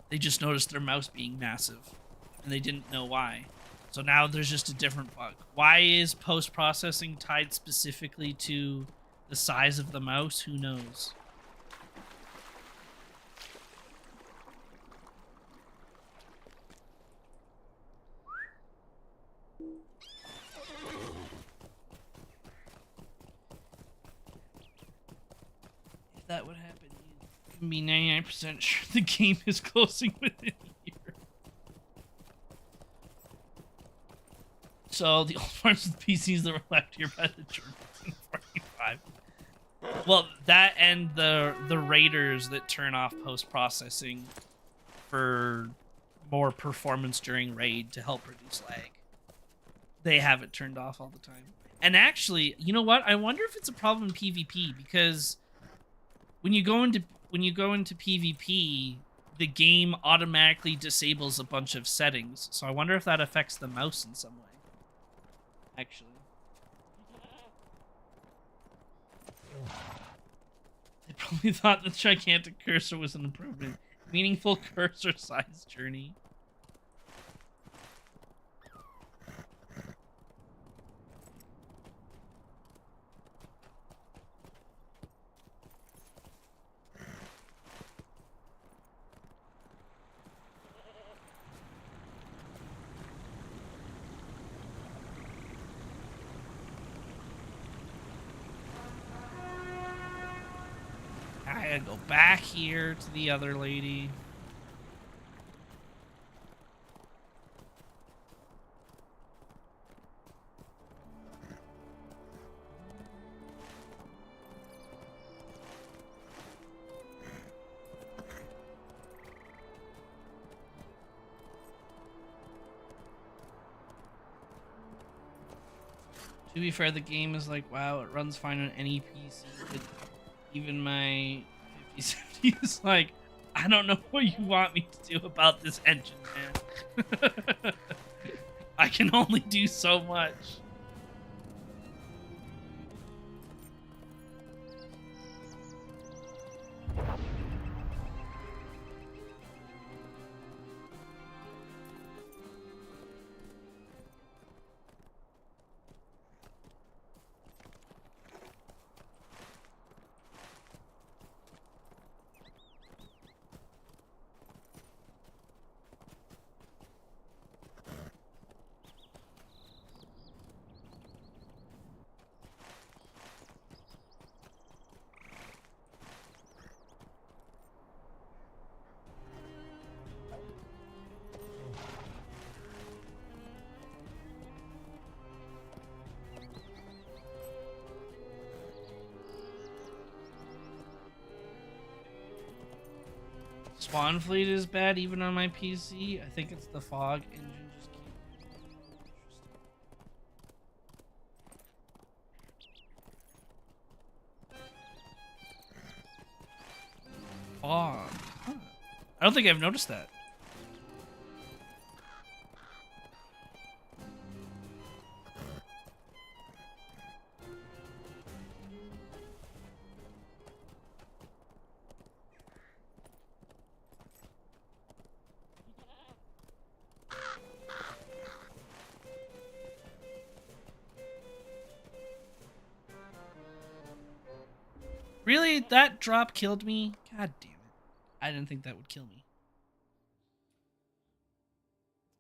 they just noticed their mouse being massive, and they didn't know why. So now there's just a different bug. Why is post-processing tied specifically to the size of the mouse? Who knows? If that would happen, you can be 99% sure the game is closing within a year. So the old parts of the PCs that were left here by the Germans in 45. Well, that and the raiders that turn off post-processing for more performance during raid to help reduce lag. They have it turned off all the time. And actually, you know what? I wonder if it's a problem in PvP, because when you go into when you go into PvP, the game automatically disables a bunch of settings. So I wonder if that affects the mouse in some way. Actually. They probably thought the gigantic cursor was an improvement. Meaningful cursor size journey. I gotta go back here to the other lady. To be fair, the game is like, wow, it runs fine on any PC. But even my 5070 is like, I don't know what you want me to do about this engine, man. I can only do so much. Spawn Fleet is bad even on my PC. I think it's the fog engine just fog. Huh. I don't think I've noticed that. Really? That drop killed me? God damn it. I didn't think that would kill me.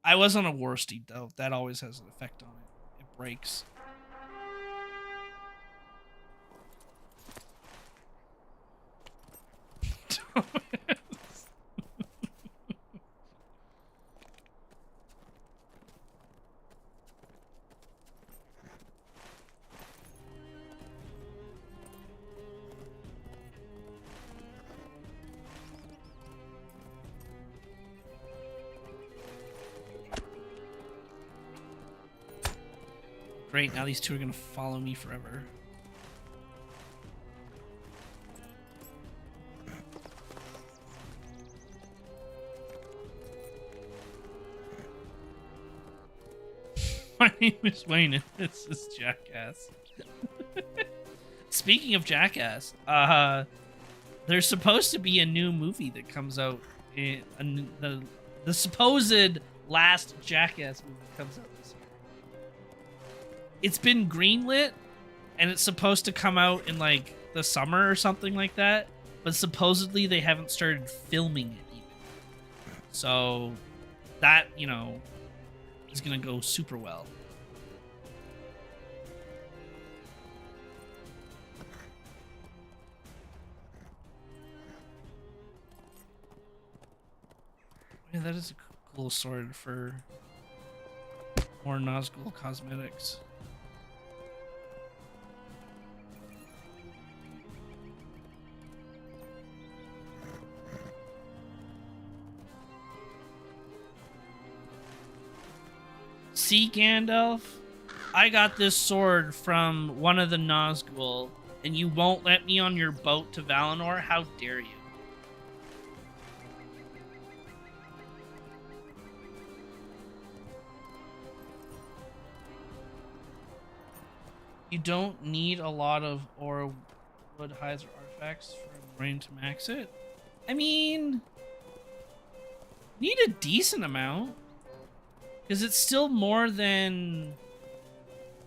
I was on a war steed, though. That always has an effect on it. It breaks. Great, now these two are gonna follow me forever. My name is Wayne and this is Jackass. Speaking of Jackass, there's supposed to be a new movie that comes out in the supposed last Jackass movie comes out this year. It's been greenlit, and it's supposed to come out in, like, the summer or something like that, but supposedly they haven't started filming it even. So, that, you know, is gonna go super well. Yeah, that is a cool sword for more Nazgul cosmetics. See, Gandalf? I got this sword from one of the Nazgul, and you won't let me on your boat to Valinor? How dare you? You don't need a lot of ore, wood, hides, or artifacts for a marine to max it. I mean, need a decent amount. Because it's still more than...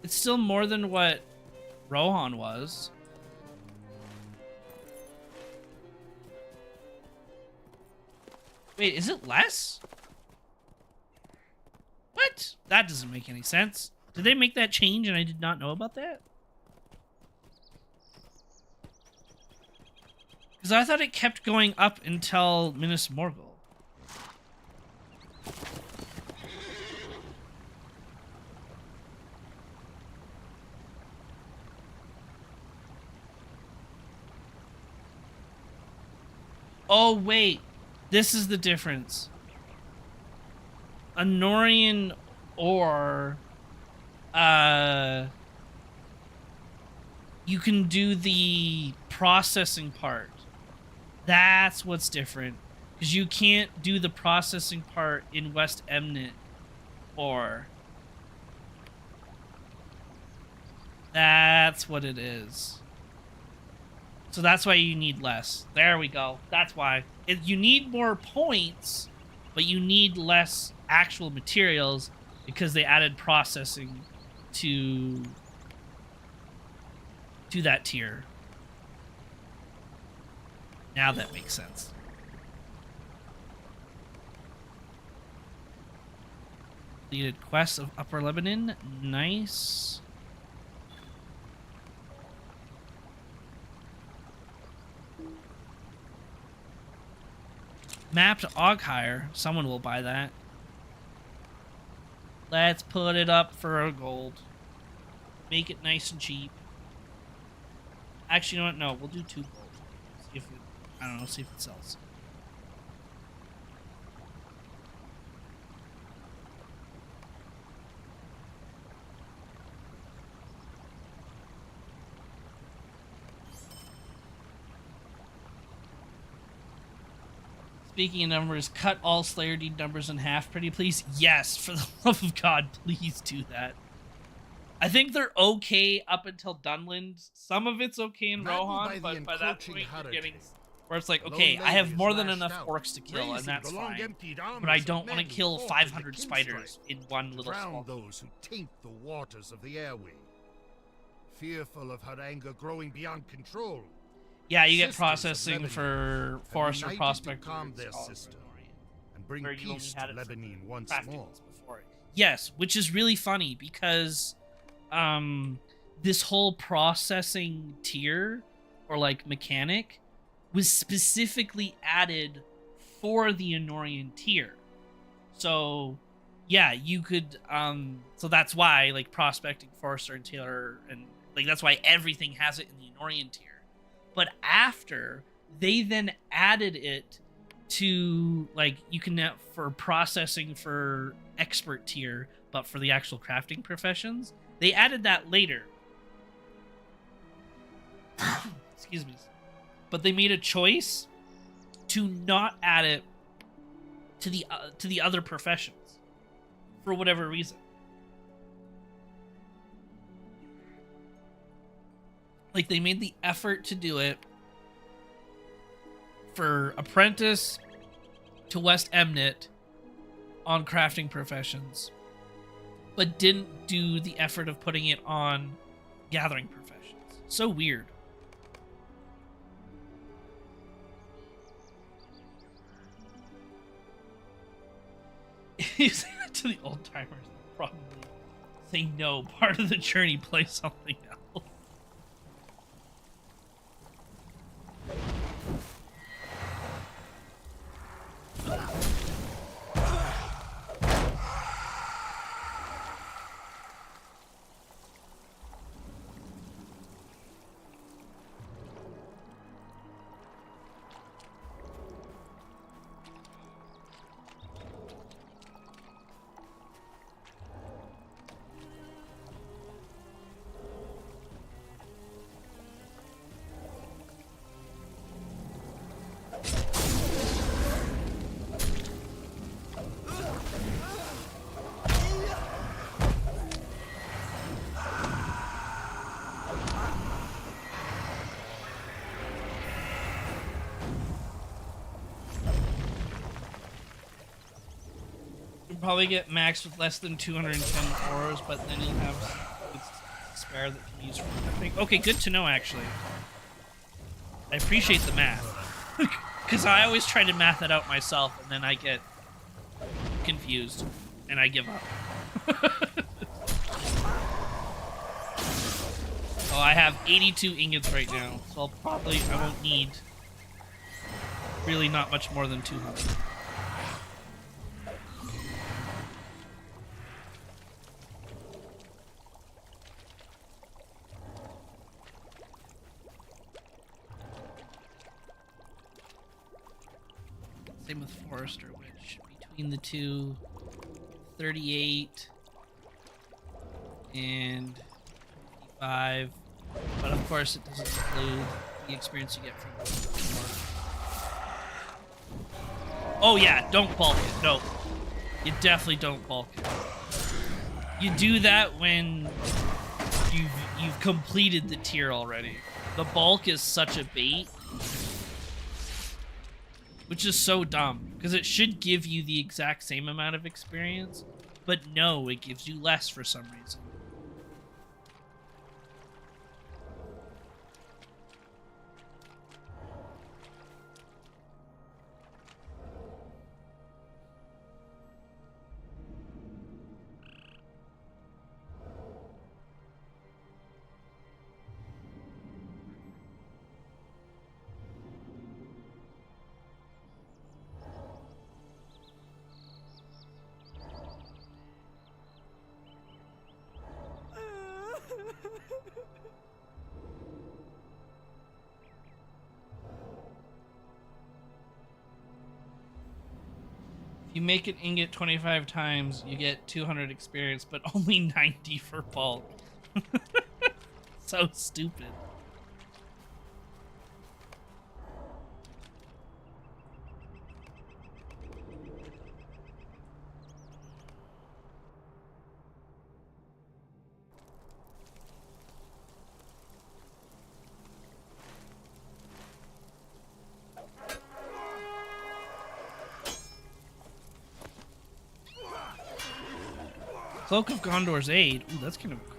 It's still more than what Rohan was. Wait, is it less? What? That doesn't make any sense. Did they make that change and I did not know about that? Because I thought it kept going up until Minas Morgul. Oh, wait. This is the difference. A Norian ore... you can do the processing part. That's what's different. Because you can't do the processing part in West Emnet ore. That's what it is. So that's why you need less. There we go. That's why. You need more points, but you need less actual materials because they added processing to that tier. Now that makes sense. Completed quest of Upper Lebanon. Nice. Map to Oghire. Someone will buy that. Let's put it up for a gold. Make it nice and cheap. Actually, you know what? No, we'll do 2 gold. See if it, I don't know, see if it sells. Speaking of numbers, cut all Slayer Deed numbers in half, pretty please. Yes, for the love of God, please do that. I think they're okay up until Dunland. Some of it's okay in Rohan, but by that point you're getting where it's like, okay, I have more than enough orcs to kill, and that's fine. But I don't want to kill 500 spiders in one little small. Those who taint the waters of the airway, fearful of her anger growing beyond control. Yeah, you get processing for Forester Prospect. Calm their system and bring peace to Lebanon once more. Yes, which is really funny because this whole processing tier or like mechanic was specifically added for the Anorian tier. So yeah, you could so that's why like prospecting, Forester, and Taylor, and like that's why everything has it in the Anorian tier. But after, they then added it to, like, you can now, for processing for expert tier, but for the actual crafting professions, they added that later. Excuse me. But they made a choice to not add it to the other professions for whatever reason. Like, they made the effort to do it for Apprentice to West Emnet on crafting professions, but didn't do the effort of putting it on gathering professions. So weird. You say that to the old timers, they'll probably say no. Part of the journey, play something else. probably get maxed with less than 210 ores, but then you'll have spare that can be used for nothing. Okay, good to know, actually. I appreciate the math. Because I always try to math it out myself, and then I get confused, and I give up. Oh, I have 82 ingots right now, so I won't need really not much more than 200. Same with Forester, which between the two, 38 and 55. But of course, it doesn't include the experience you get from Mordor. Oh yeah, don't bulk it. No, you definitely don't bulk it. You do that when you've completed the tier already. The bulk is such a bait. Which is so dumb, because it should give you the exact same amount of experience, but no, it gives you less for some reason. You make an ingot 25 times, you get 200 experience, but only 90 for bulk. So stupid. Cloak of Gondor's Aid. Ooh, that's kind of cool.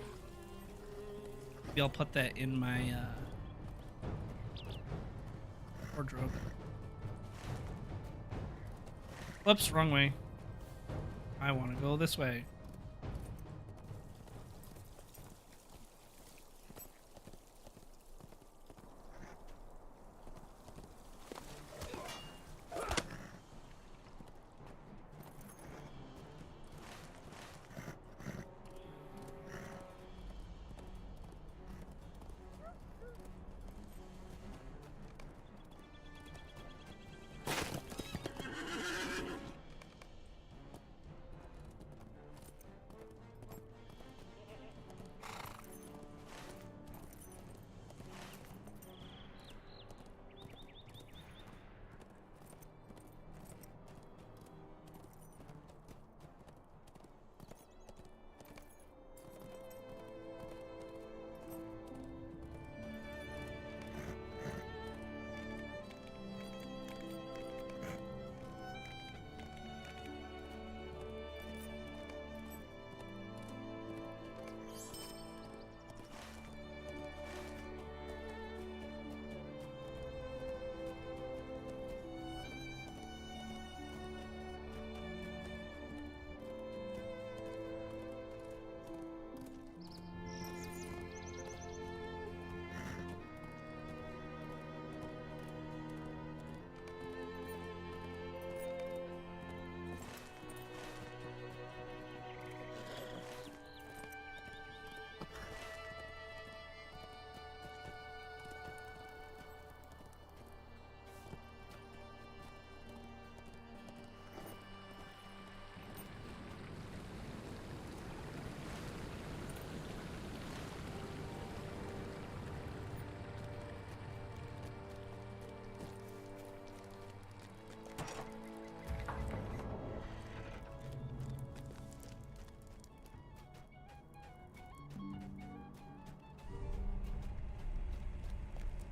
Maybe I'll put that in my wardrobe. Whoops, wrong way. I want to go this way.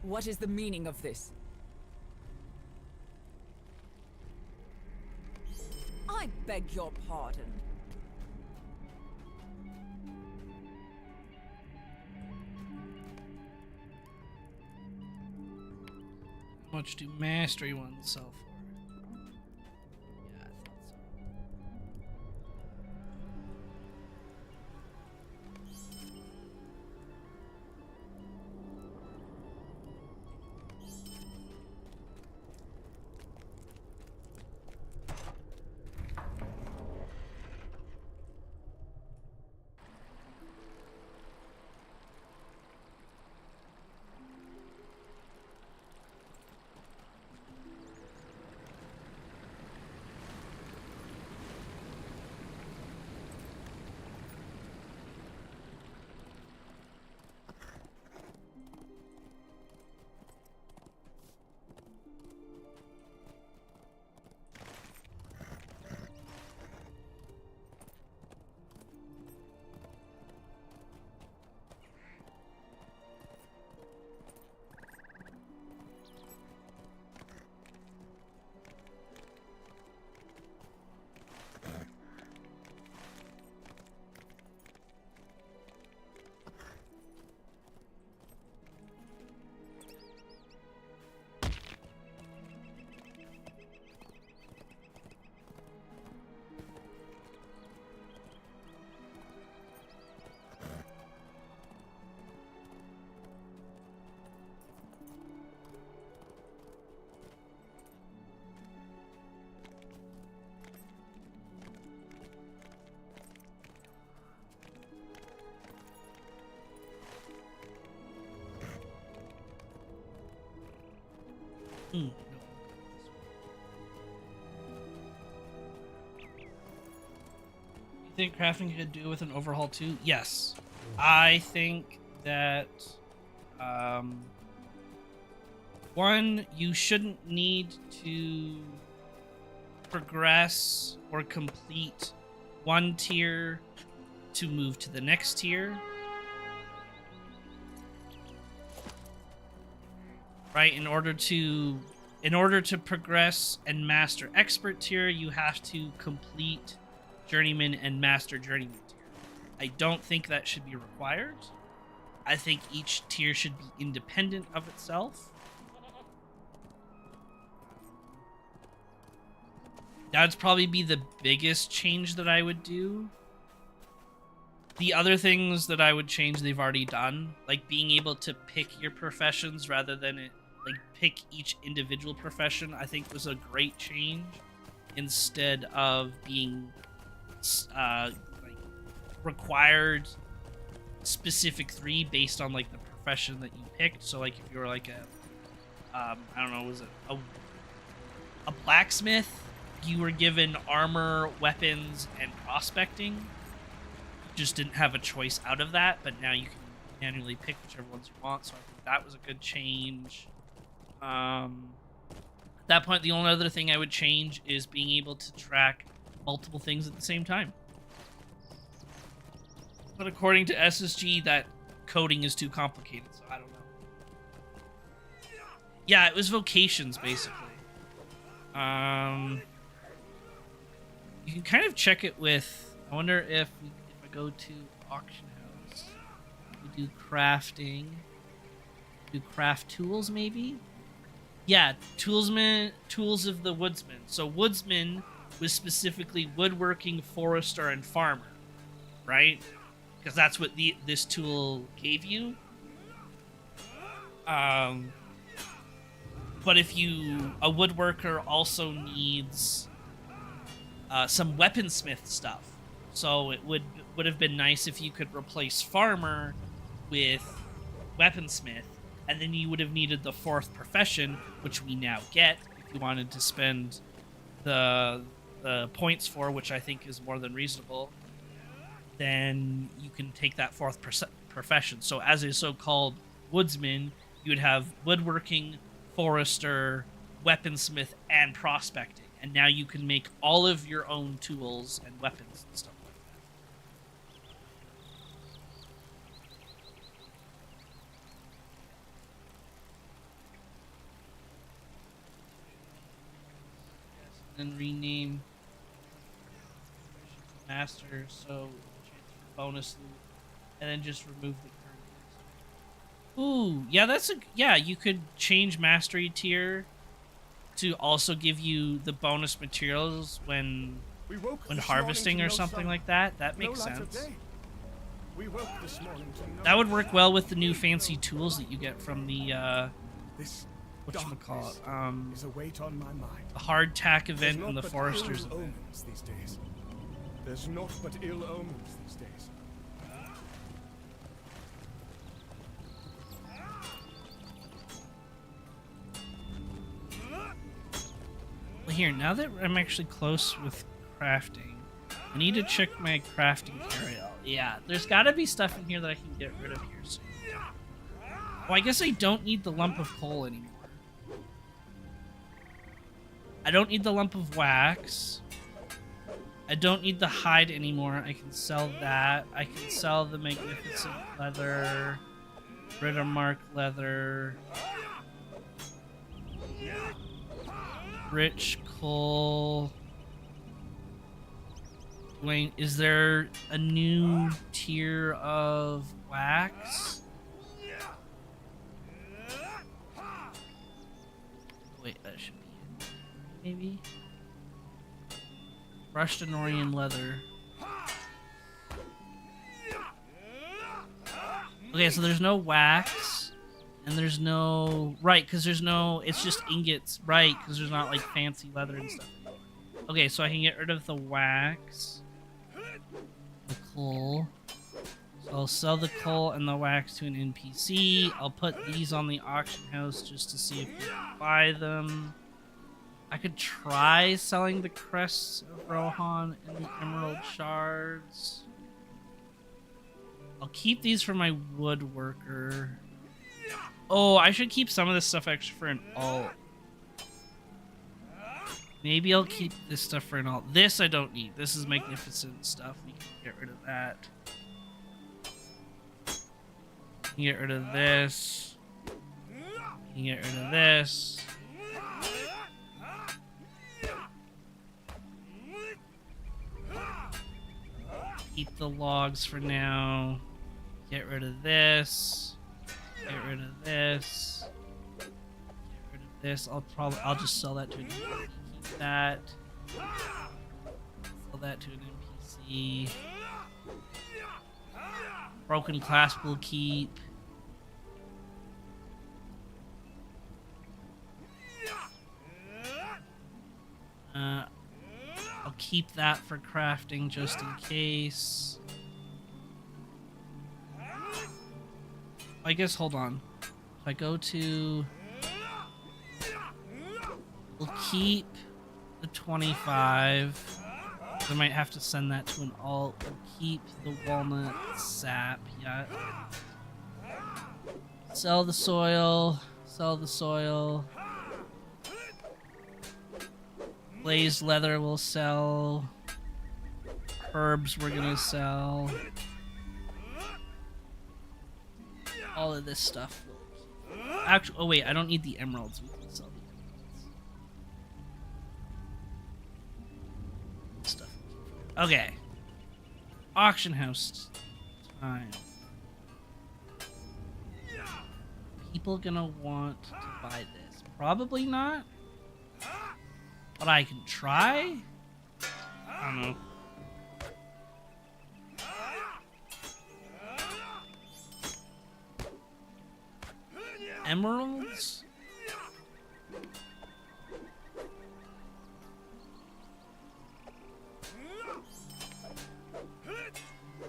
What is the meaning of this? I beg your pardon. How much do mastery ones sell for? Yeah, I thought so. You think crafting could do with an overhaul too? Yes. I think that one, you shouldn't need to progress or complete one tier to move to the next tier. Right, in order to progress and master expert tier, you have to complete journeyman and master journeyman tier. I don't think that should be required. I think each tier should be independent of itself. That'd probably be the biggest change that I would do. The other things that I would change, they've already done, like being able to pick your professions rather than pick each individual profession, I think was a great change, instead of being required specific 3 based on like the profession that you picked. So like if you were like a I don't know, was it a blacksmith, you were given armor, weapons, and prospecting. You just didn't have a choice out of that, but now you can manually pick whichever ones you want. So I think that was a good change. At that point, the only other thing I would change is being able to track multiple things at the same time. But according to SSG, that coding is too complicated, so I don't know. Yeah, it was vocations, basically. You can kind of check it with... I wonder if I go to auction house, we do crafting, do craft tools, maybe? Yeah, tools of the woodsman. So woodsman was specifically woodworking, forester, and farmer, right? Because that's what this tool gave you. But if a woodworker also needs some weaponsmith stuff, so it would have been nice if you could replace farmer with weaponsmith. And then you would have needed the 4th profession, which we now get, if you wanted to spend the points for, which I think is more than reasonable. Then you can take that 4th profession. So as a so-called woodsman, you would have woodworking, forester, weaponsmith, and prospecting. And now you can make all of your own tools and weapons and stuff. And rename master, so bonus loot, and then just remove the current master. Ooh, yeah, yeah. You could change mastery tier to also give you the bonus materials when We woke when this harvesting morning or to no something sun, like that. That no makes light of sense. day. We woke this morning to no That would work well with the new fancy tools that you get from the This whatchamacallit, is a weight on my mind. the hardtack There's event naught and the but foresters ill event. omens these days. There's naught but ill omens these days. Well, here, now that I'm actually close with crafting, I need to check my crafting carry-out. Yeah, there's got to be stuff in here that I can get rid of here soon. Well, I guess I don't need the lump of coal anymore. I don't need the lump of wax. I don't need the hide anymore. I can sell that. I can sell the magnificent leather, Rittermark leather, rich coal. Wait, is there a new tier of wax? Wait, that should be it. Maybe? Brushed Anorian leather. Okay, so there's no wax. And there's no... Right, because there's no... It's just ingots. Right, because there's not, like, fancy leather and stuff. Okay, so I can get rid of the wax. The coal. So I'll sell the coal and the wax to an NPC. I'll put these on the auction house just to see if we can buy them. I could try selling the crests of Rohan and the emerald shards. I'll keep these for my woodworker. Oh, I should keep some of this stuff extra for an alt. Maybe I'll keep this stuff for an alt. This I don't need. This is magnificent stuff. We can get rid of that. Get rid of this. Get rid of this. Keep the logs for now. Get rid of this. Get rid of this. Get rid of this. I'll just sell that to an NPC. Keep that. Sell that to an NPC. Broken clasp will keep. I'll keep that for crafting just in case. I guess, hold on. If I go to... We'll keep the 25. I might have to send that to an alt. We'll keep the walnut sap. Yeah. Sell the soil. Sell the soil. Glazed leather will sell. Herbs we're gonna sell. All of this stuff will keep. Actually, oh wait, I don't need the emeralds. We can sell the emeralds. Stuff. Okay. Auction house time. People gonna want to buy this? Probably not. But I can try? I don't know. Emeralds?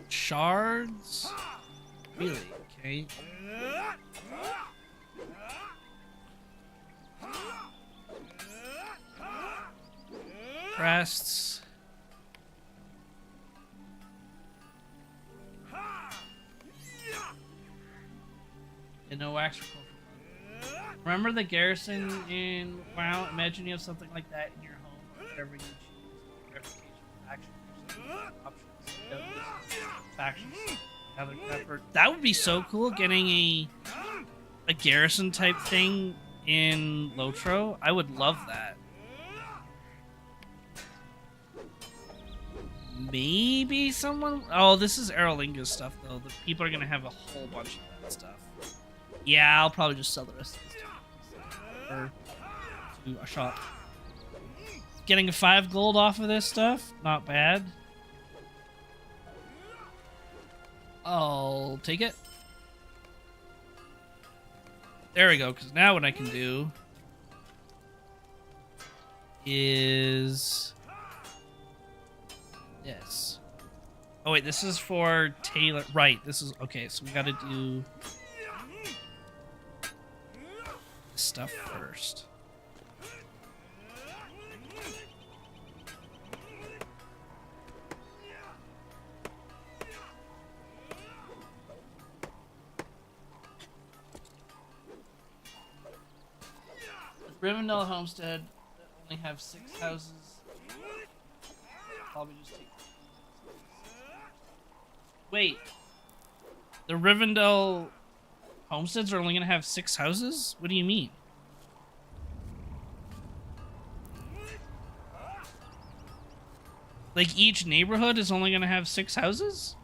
Shards? Really? Okay. Crests. And no wax for cultural. Remember the garrison in WoW? Imagine you have something like that in your home. Whatever you choose. Reputation, faction, options, factions, gathered effort. That would be so cool, getting a garrison type thing in LOTRO. I would love that. maybe someone. Oh, this is Aerolingus stuff though. The people are gonna have a whole bunch of that stuff. Yeah, I'll probably just sell the rest of this or to a shop. Getting 5 gold off of this stuff, not bad. I'll take it. There we go, because now what I can do is this. Oh wait, this is for Taylor. Right, this is okay, so we gotta do this stuff first. Rivendell Homestead only have 6 houses. Probably just take. Wait, the Rivendell homesteads are only gonna have 6 houses? What do you mean? Like each neighborhood is only gonna have 6 houses?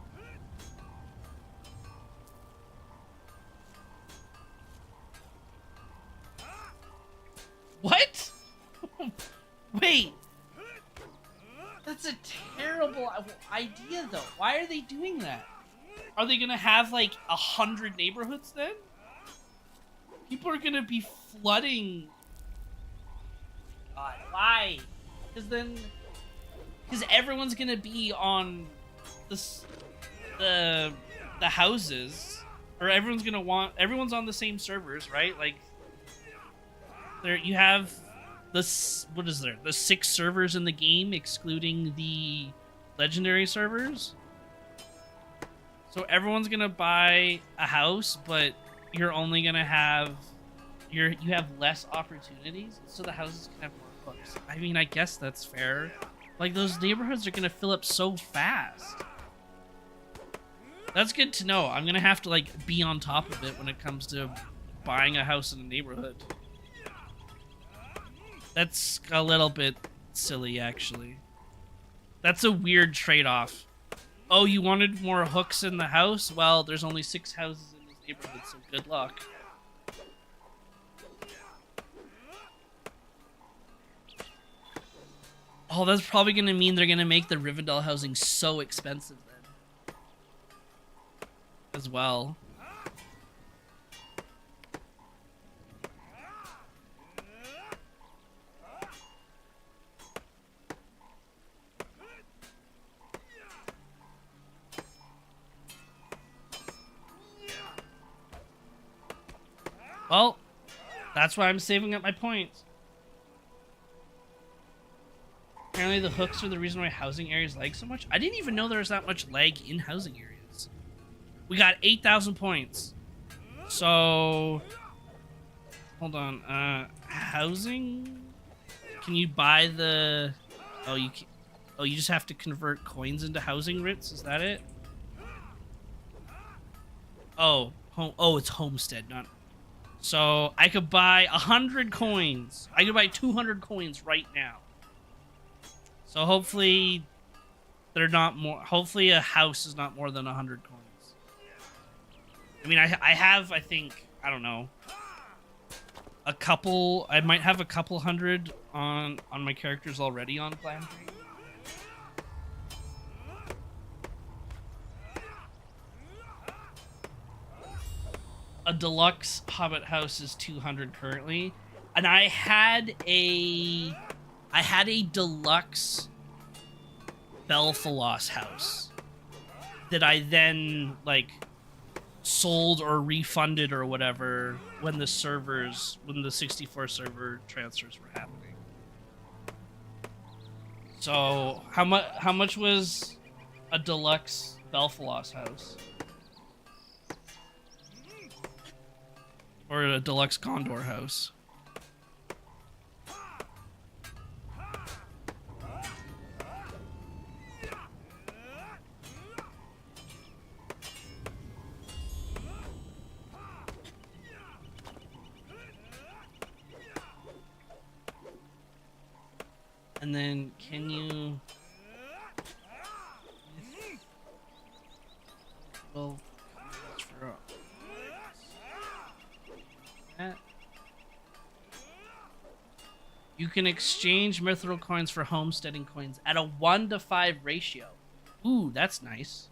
What? Wait. That's a terrible idea, though. Why are they doing that? Are they gonna have like 100 neighborhoods then? People are gonna be flooding. God, why? Because everyone's gonna be on the houses, or everyone's on the same servers, right? Like. There you have what is there? The 6 servers in the game, excluding the legendary servers. So everyone's gonna buy a house, but you're only gonna have you have less opportunities, so the houses can have more hooks. I mean, I guess that's fair. Like those neighborhoods are gonna fill up so fast. That's good to know. I'm gonna have to like be on top of it when it comes to buying a house in a neighborhood. That's a little bit silly, actually. That's a weird trade-off. Oh, you wanted more hooks in the house? Well, there's only 6 houses in this neighborhood, so good luck. Oh, that's probably going to mean they're going to make the Rivendell housing so expensive then. As well. Well, that's why I'm saving up my points. Apparently the hooks are the reason why housing areas lag so much. I didn't even know there was that much lag in housing areas. We got 8,000 points. So, hold on. Housing? Can you buy the... Oh, you can... Oh, you just have to convert coins into housing writs? Is that it? Oh, it's homestead, not... So I could buy 100 coins. I could buy 200 coins right now. So hopefully they're not more. Hopefully a house is not more than 100 coins. I mean, I have, I think, I don't know, a couple. I might have a couple hundred on my characters already on Clan Tree. A deluxe Hobbit house is 200 currently, and I had a deluxe Belfalos house that I then like sold or refunded or whatever when the 64 server transfers were happening. So how much was a deluxe Belfalos house? Or a deluxe Gondor house. And then can you... You can exchange mithril coins for homesteading coins at a 1-to-5 ratio. Ooh, that's nice.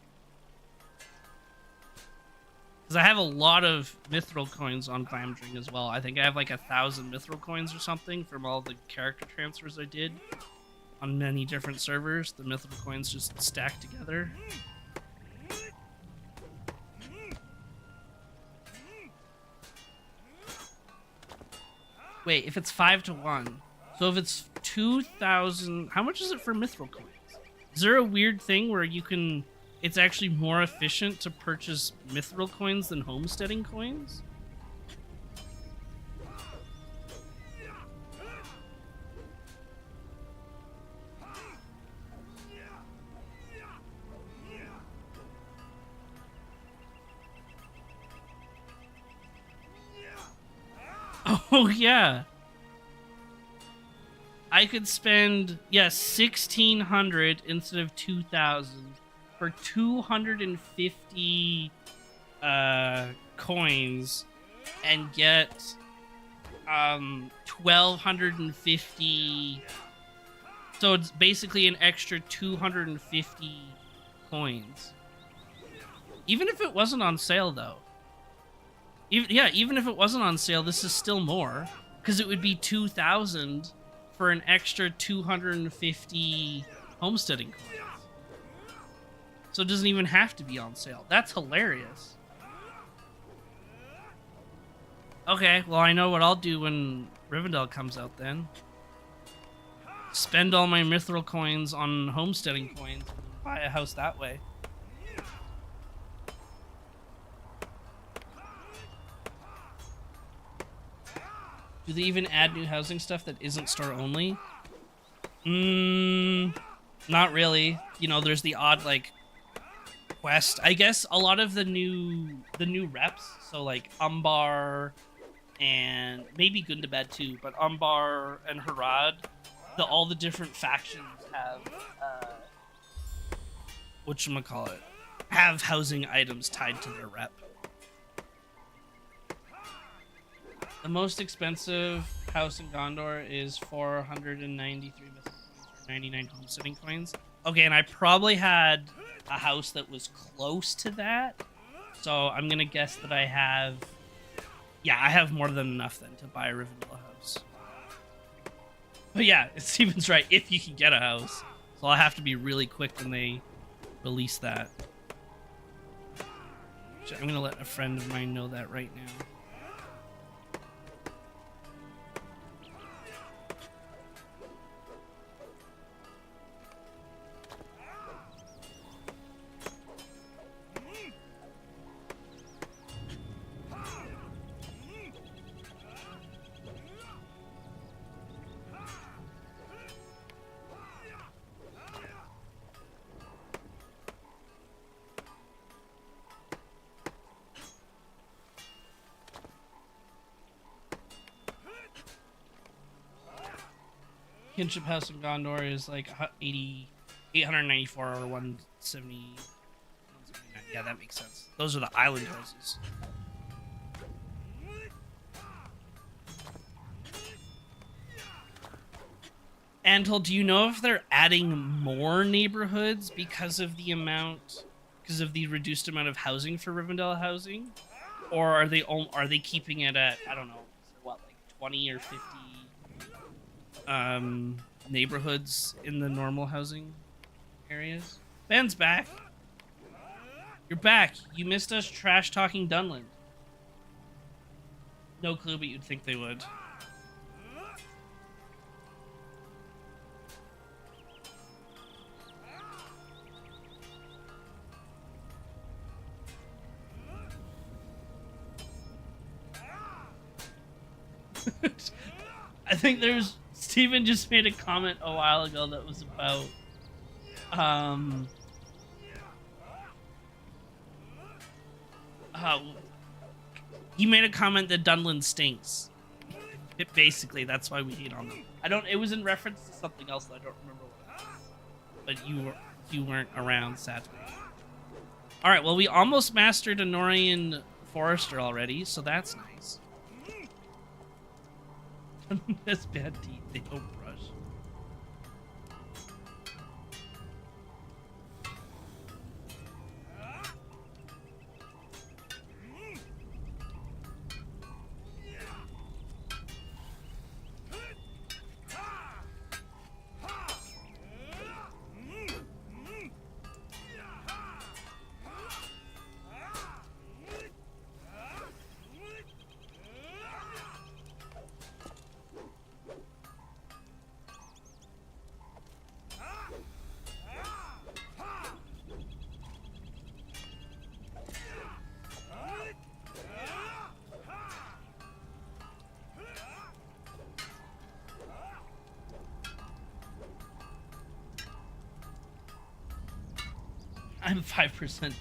Because I have a lot of mithril coins on Glamdring as well. I think I have like 1,000 mithril coins or something from all the character transfers I did on many different servers. The mithril coins just stack together. Wait, if it's 5-to-1, so if it's 2,000, how much is it for mithril coins? Is there a weird thing where you can, it's actually more efficient to purchase mithril coins than homesteading coins? Oh, yeah. I could spend, 1,600 instead of 2,000 for 250 coins and get 1,250. So it's basically an extra 250 coins. Even if it wasn't on sale, though. Even if it wasn't on sale, this is still more, because it would be 2,000 for an extra 250 homesteading coins. So it doesn't even have to be on sale. That's hilarious. Okay, well, I know what I'll do when Rivendell comes out then. Spend all my mithril coins on homesteading coins, buy a house that way. Do they even add new housing stuff that isn't store only? Not really. You know, there's the odd like quest. I guess a lot of the new reps, so like Umbar and maybe Gundabad too, but Umbar and Harad, all the different factions have whatchamacallit, have housing items tied to their rep. The most expensive house in Gondor is 493 mithril coins for 99 homesteading coins. Okay, and I probably had a house that was close to that. So I'm going to guess that I have... Yeah, I have more than enough then to buy a Rivendell house. But yeah, Steven's right, if you can get a house. So I'll have to be really quick when they release that. So I'm going to let a friend of mine know that right now. Kinship House in Gondor is like 894 or 170. Yeah, that makes sense. Those are the island houses. Antle, do you know if they're adding more neighborhoods because of the reduced amount of housing for Rivendell housing, or are they keeping it at, I don't know, what, like 20 or 50 neighborhoods in the normal housing areas? Ben's back. You're back. You missed us trash talking Dunland. No clue, but you'd think they would. I think Steven just made a comment a while ago that was about he made a comment that Dunland stinks. Basically, that's why we hate on them. It was in reference to something else that I don't remember what it was. But you weren't around, sadly. Alright, well, we almost mastered a Norian Forester already, so that's nice. has bad teeth. They don't brush. I'm 5% done.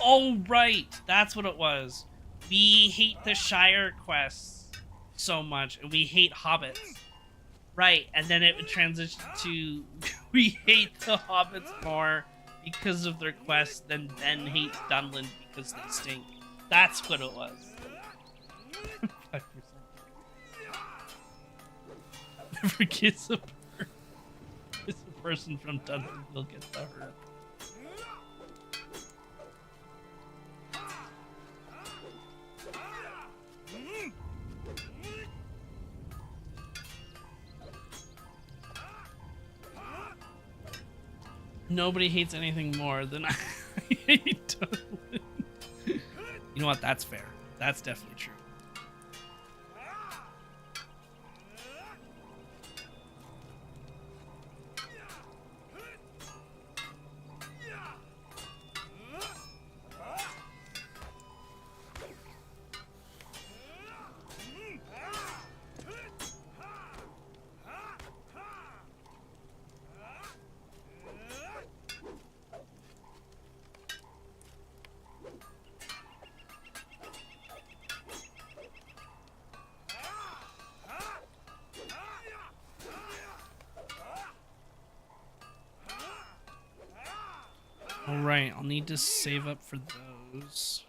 Oh, right. That's what it was. We hate the Shire quests so much, and we hate hobbits. Right, and then it would transition to we hate the hobbits more because of their quests than Ben hates Dunland because they stink. That's what it was. 5%. Never kiss a bird. Kiss a person from Dunland, you'll get the hurt. Nobody hates anything more than I hate Dunland. You know what? That's fair. That's definitely true. Alright, I'll need to save up for those.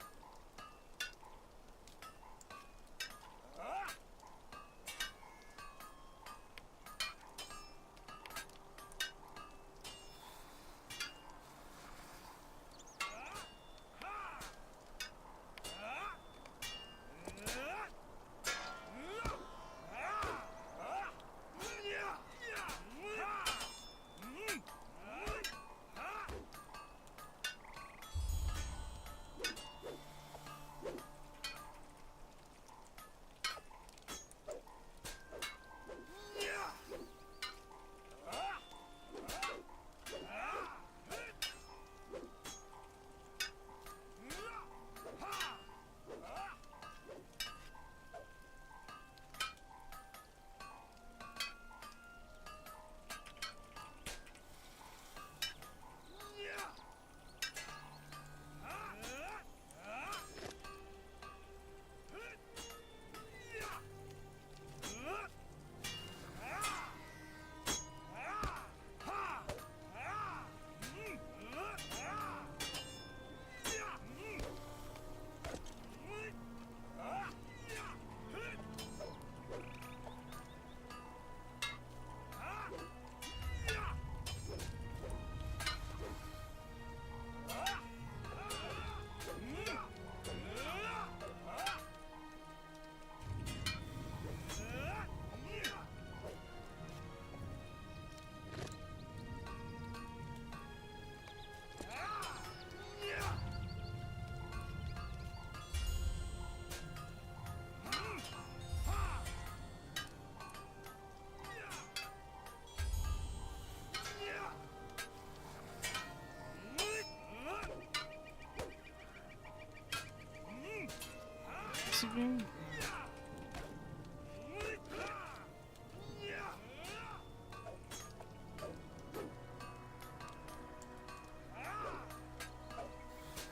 Again?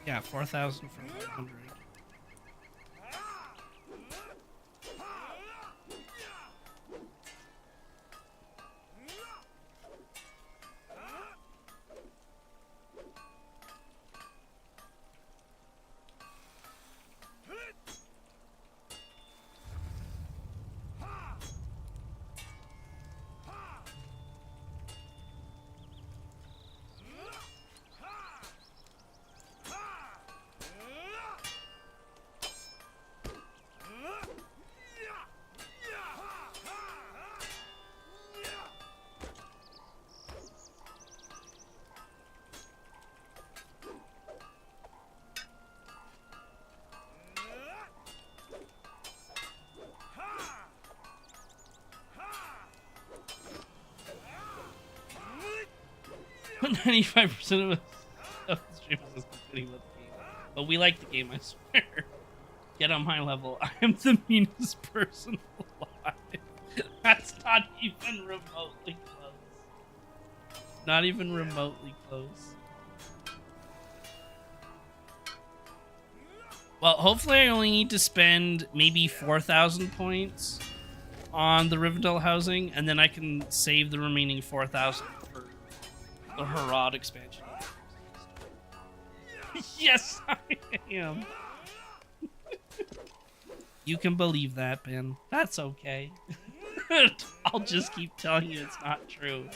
Yeah, 4,000 from 100. 95% of the streamers is complaining about the game. But we like the game, I swear. Get on my level. I am the meanest person alive. That's not even remotely close. Not even remotely close. Well, hopefully I only need to spend maybe 4,000 points on the Rivendell housing, and then I can save the remaining 4,000 for the Harad expansion. Yes, I am. You can believe that, Ben. That's okay. I'll just keep telling you it's not true.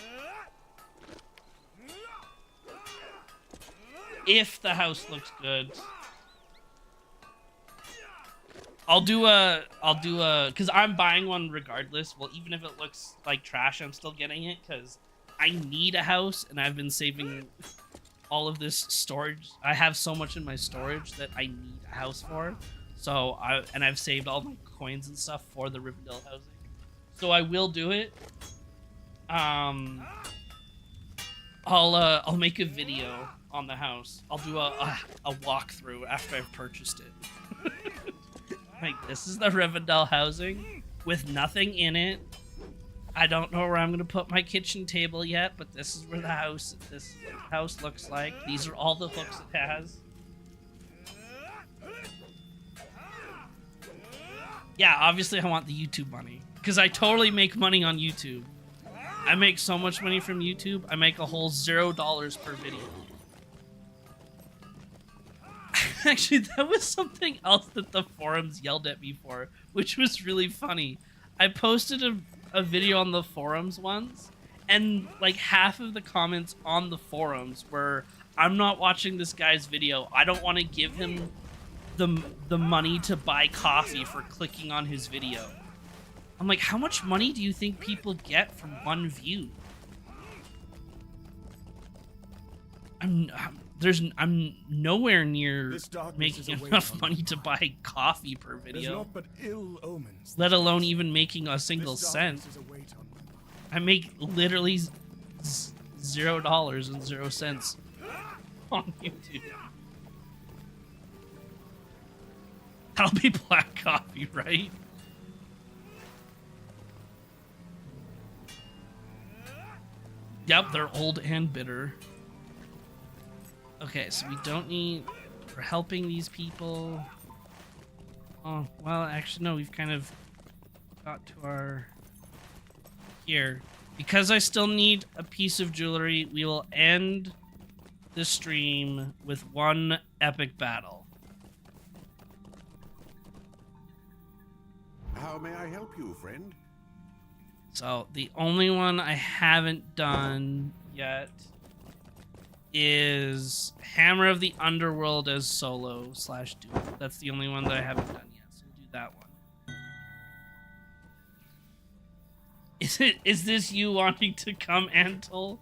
If the house looks good, I'll do a, because I'm buying one regardless. Well, even if it looks like trash, I'm still getting it because I need a house, and I've been saving all of this storage. I have so much in my storage that I need a house for. So I've saved all my coins and stuff for the Rivendell housing. So I will do it. I'll make a video on the house. I'll do a walkthrough after I've purchased it. Like, this is the Rivendell housing with nothing in it. I don't know where I'm gonna put my kitchen table yet, but this is where this house looks like. These are all the hooks it has. Yeah, obviously I want the YouTube money, because I totally make money on YouTube. I make so much money from YouTube, I make a whole $0 per video. Actually, that was something else that the forums yelled at me for, which was really funny. I posted a video on the forums once, and like half of the comments on the forums were, I'm not watching this guy's video. I don't want to give him the money to buy coffee for clicking on his video. I'm like, how much money do you think people get from one view? I'm nowhere near making enough money to buy coffee per video, but ill omens, let alone even making a single cent. I make literally $0 and 0 cents on YouTube. That'll be black coffee, right? Yep, they're old and bitter. Okay, so we don't need... We're helping these people. Oh, well, actually, no, we've kind of got to our... Here. Because I still need a piece of jewelry, we will end the stream with one epic battle. How may I help you, friend? So, the only one I haven't done yet is Hammer of the Underworld as solo/duo. That's the only one that I haven't done yet, so we'll do that one. Is this you wanting to come, Antle?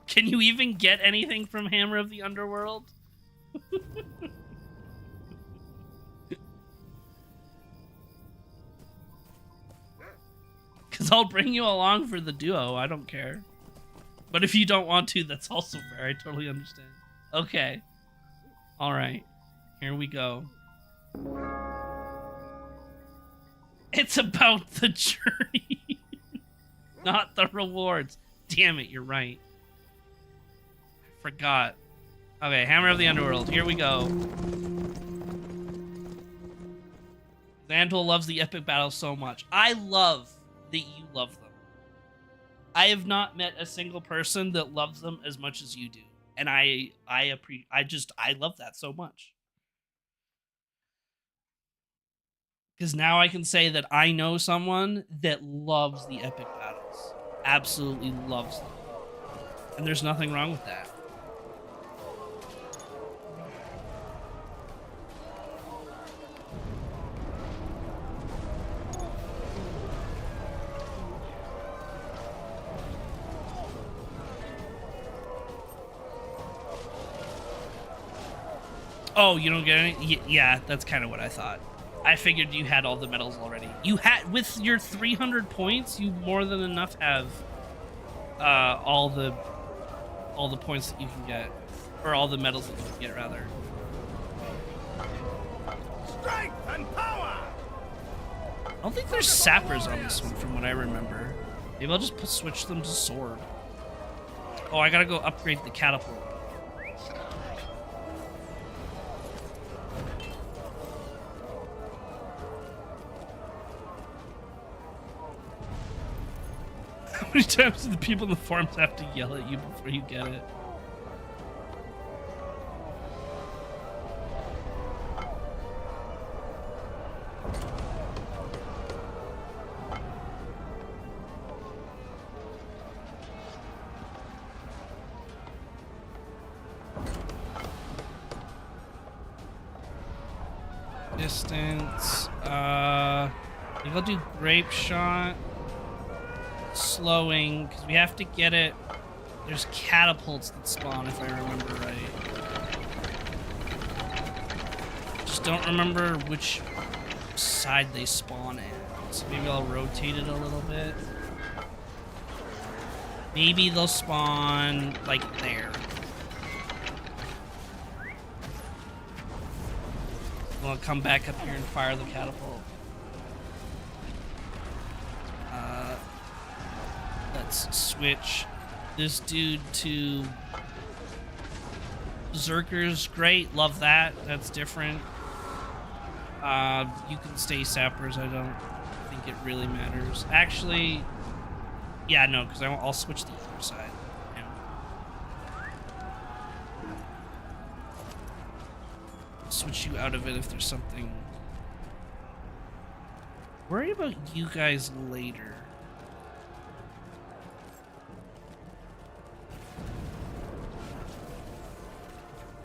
Can you even get anything from Hammer of the Underworld? Because I'll bring you along for the duo, I don't care. But if you don't want to, that's also fair, I totally understand. Okay. Alright. Here we go. It's about the journey, not the rewards. Damn it, you're right. I forgot. Okay, Hammer of the Underworld, here we go. Xandal loves the epic battles so much. I love that you love them. I have not met a single person that loves them as much as you do. And I love that so much. Because now I can say that I know someone that loves the epic battles. Absolutely loves them. And there's nothing wrong with that. Oh, you don't get any? Yeah, that's kind of what I thought. I figured you had all the medals already. You had, with your 300 points, you more than enough have all the all the points that you can get, or all the medals that you can get, rather. Strength and power! I don't think there's sappers on this one, from what I remember. Maybe I'll just switch them to sword. Oh, I gotta go upgrade the catapult. How many times do the people in the forums have to yell at you before you get it? Distance. Maybe I'll do grape shot. Slowing, because we have to get it. There's catapults that spawn, if I remember right. Just don't remember which side they spawn at. So maybe I'll rotate it a little bit. Maybe they'll spawn like there. I'll come back up here and fire the catapult. Let's switch this dude to Berserkers. Great, love that. That's different. You can stay sappers. I don't think it really matters. Actually, yeah, no, because I'll switch the other side. Switch you out of it if there's something. Worry about you guys later.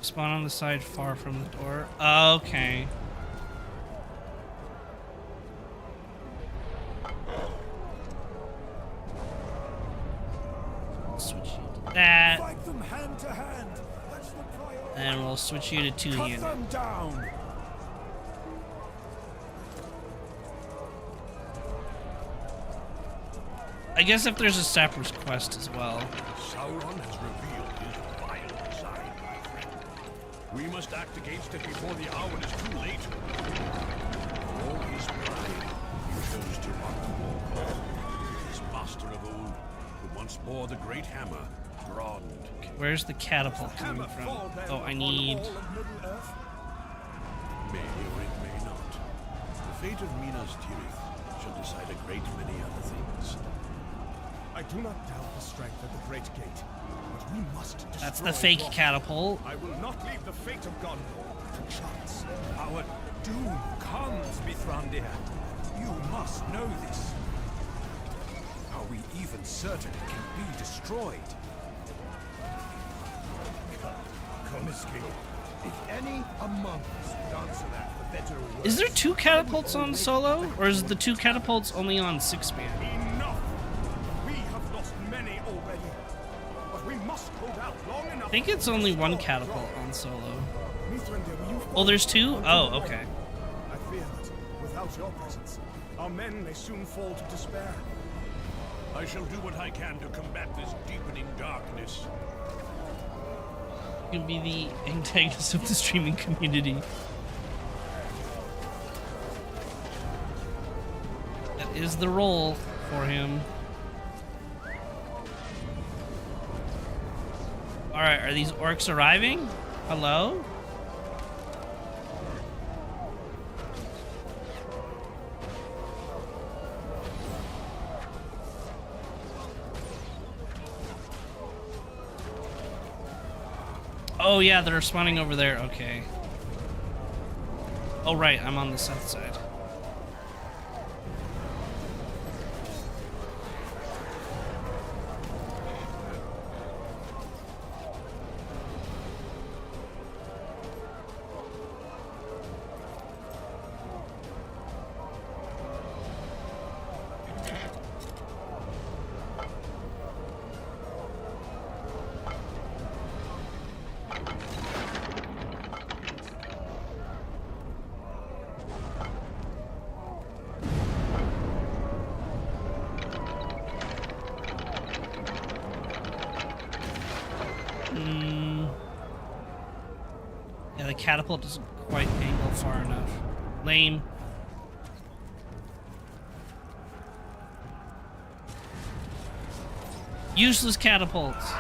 Spawn on the side far from the door. Okay. Switch you to that. Fight them hand to hand. That's the priority. And we'll switch you to two-handed. Cut them down. I guess if there's a sapper's quest as well. Sauron has revealed his vile side, my friend. We must act against it before the hour is too late. For all his pride, he chose to honor Mordor, his master of old, who once bore the great hammer, Grond. Where's the catapult coming from? Oh, I need... May or it may not. The fate of Minas Tirith shall decide a great many other things. I do not doubt the strength of the Great Gate, but we must destroy That's the fake Gondor. catapult. I will not leave the fate of Gondor to chance. Our doom comes, Mithrandir. You must know this. Are we even certain it can be destroyed? Comiskey, if any among us would answer that for better or worse. Is there two catapults on solo? Or is the two catapults only on 6-man? Enough! We have lost many already, but we must hold out long enough. I think it's only one catapult on solo. Mithrandir, will you Oh, there's two? Oh, okay. I fear that, without your presence, our men may soon fall to despair. I shall do what I can to combat this deepening darkness. You can be the antagonist of the streaming community. That is the role for him. Alright, are these orcs arriving? Hello? Oh yeah, they're spawning over there. Okay. Oh right, I'm on the south side. catapult doesn't quite angle far enough. Lame. Useless catapults.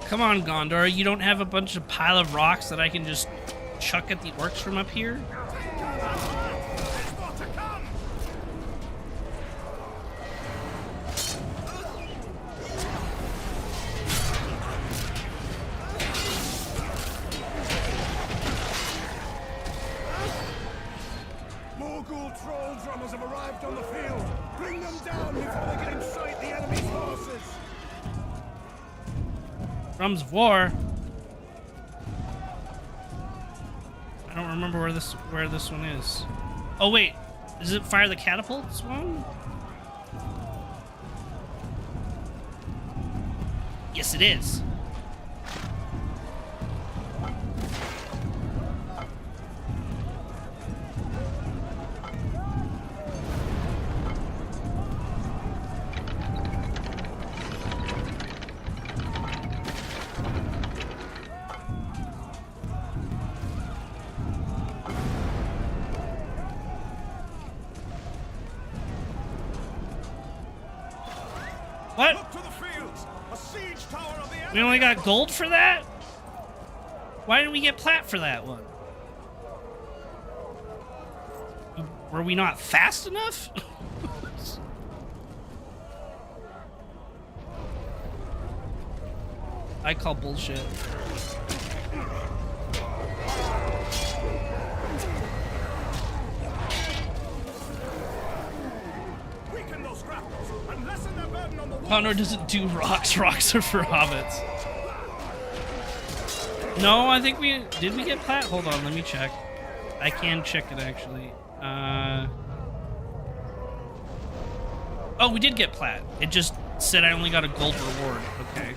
Come on, Gondor. You don't have a bunch of pile of rocks that I can just chuck at the orcs from up here? Morgul troll drummers have arrived on the field. Bring them down before they get inside the enemy's forces. Drums of War. I don't remember where this one is. Oh wait, is it fire the catapults one? Yes, it is. What? Look to the fields. A siege tower of the enemy. We only got gold for that? Why didn't we get plat for that one? Were we not fast enough? I call bullshit. Weaken those grapnels and lessen their burden on the wall. Gondor doesn't do rocks. Rocks are for hobbits. No, I think we... Did we get plat? Hold on, let me check. I can check it, actually. Oh, we did get plat. It just said I only got a gold reward. Okay.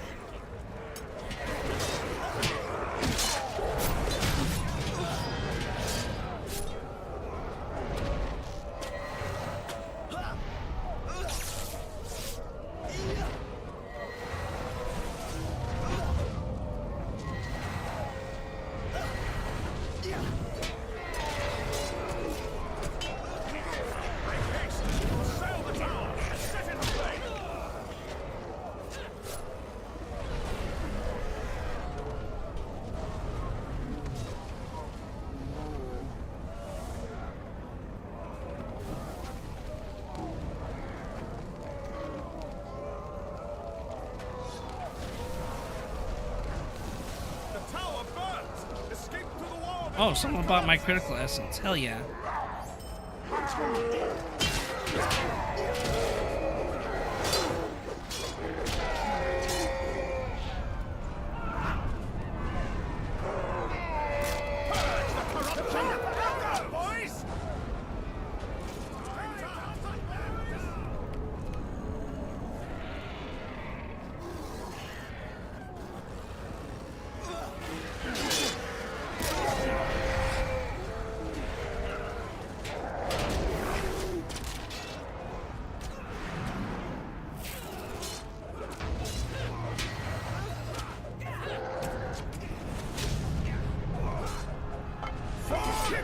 Oh, someone bought my critical essence. Hell yeah.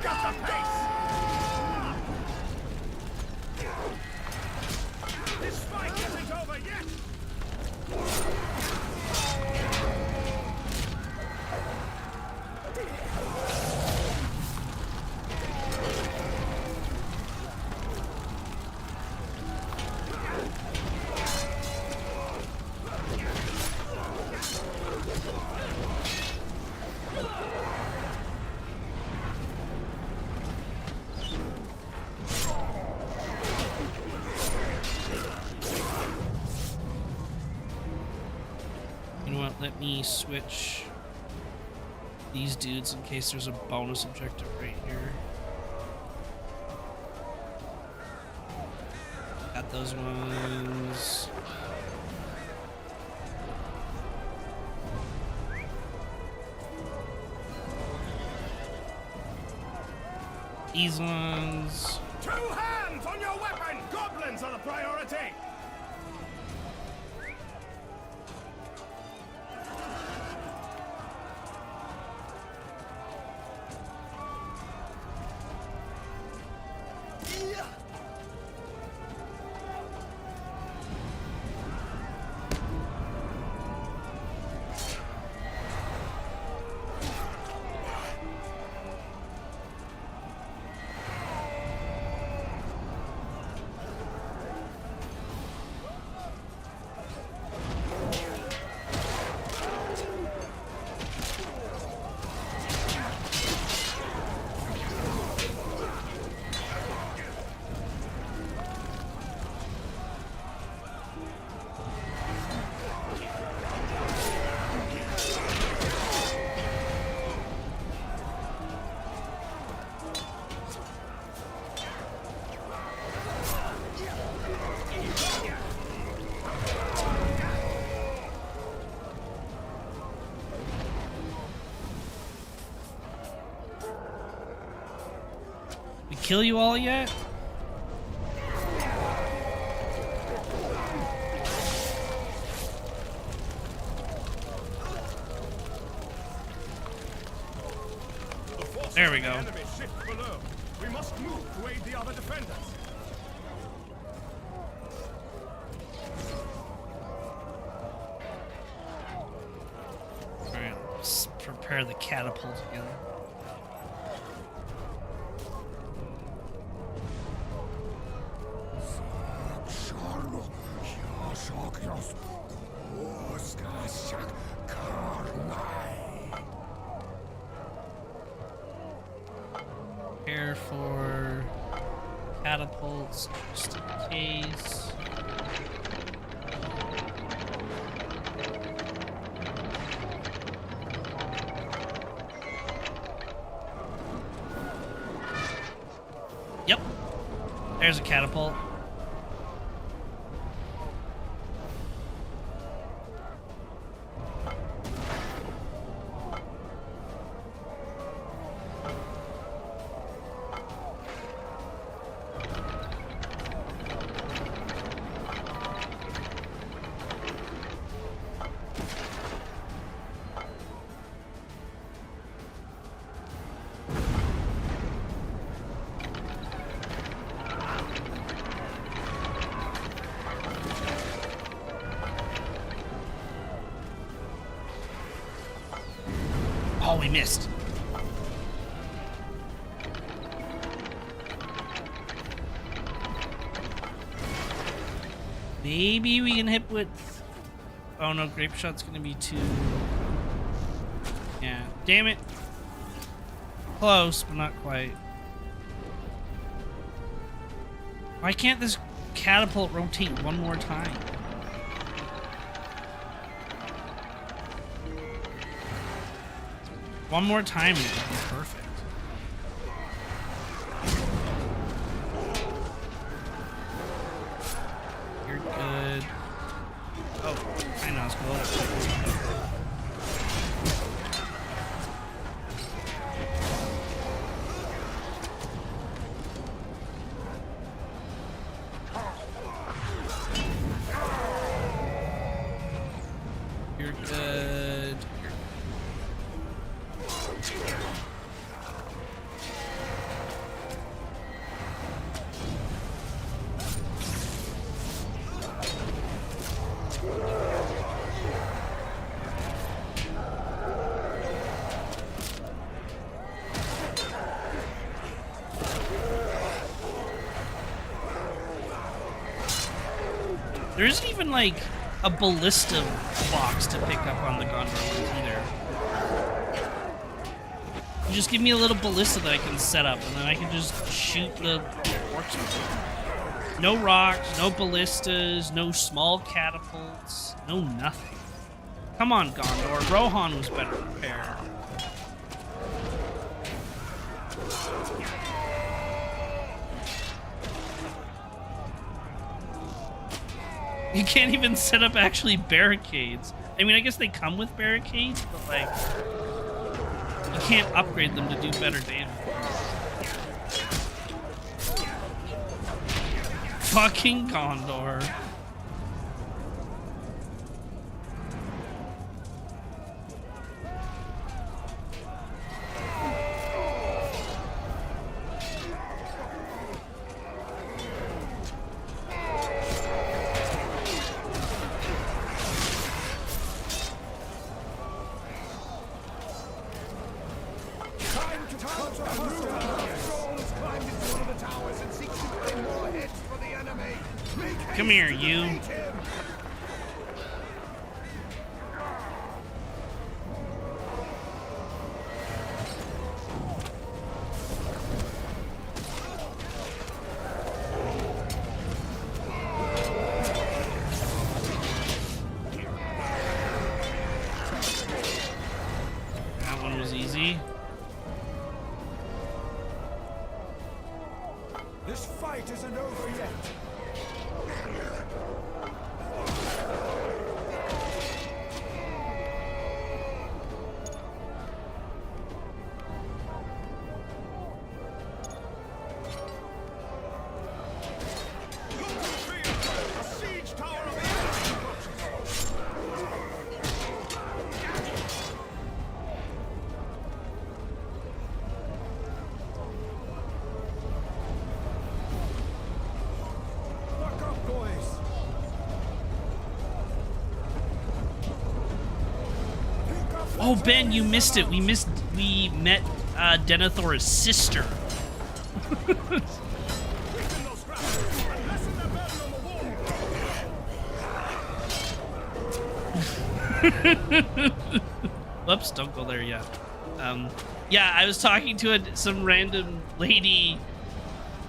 Pick up the pace! This fight isn't over yet! You know what? Let me switch these dudes in case there's a bonus objective right here. Got those ones. These ones. 2 hands on your weapon! Goblins are the priority! We kill you all yet? There we go. Enemy shift below. We must move to aid the other defenders. Alright, let's prepare the catapult again. Prepare for catapults just in case. Yep. There's a catapult. Oh, we missed. Maybe we can hit with... Oh no, grape shot's gonna be too... Yeah, damn it. Close, but not quite. Why can't this catapult rotate one more time? One more time and it would be perfect. You're good. Oh, I know it's cool. You're good. There isn't even like a ballista box to pick up on the Gondor ones either. You just give me a little ballista that I can set up, and then I can just shoot the orcs with it. No rocks, no ballistas, no small catapults, no nothing. Come on, Gondor. Rohan was better prepared. You can't even set up actually barricades. I mean, I guess they come with barricades, but like, you can't upgrade them to do better damage. Fucking Gondor. Come here, you. That one was easy. This fight isn't over yet. Oh, Ben, you missed it. We met Denethor's sister. Whoops, don't go there yet. Yeah, I was talking to some random lady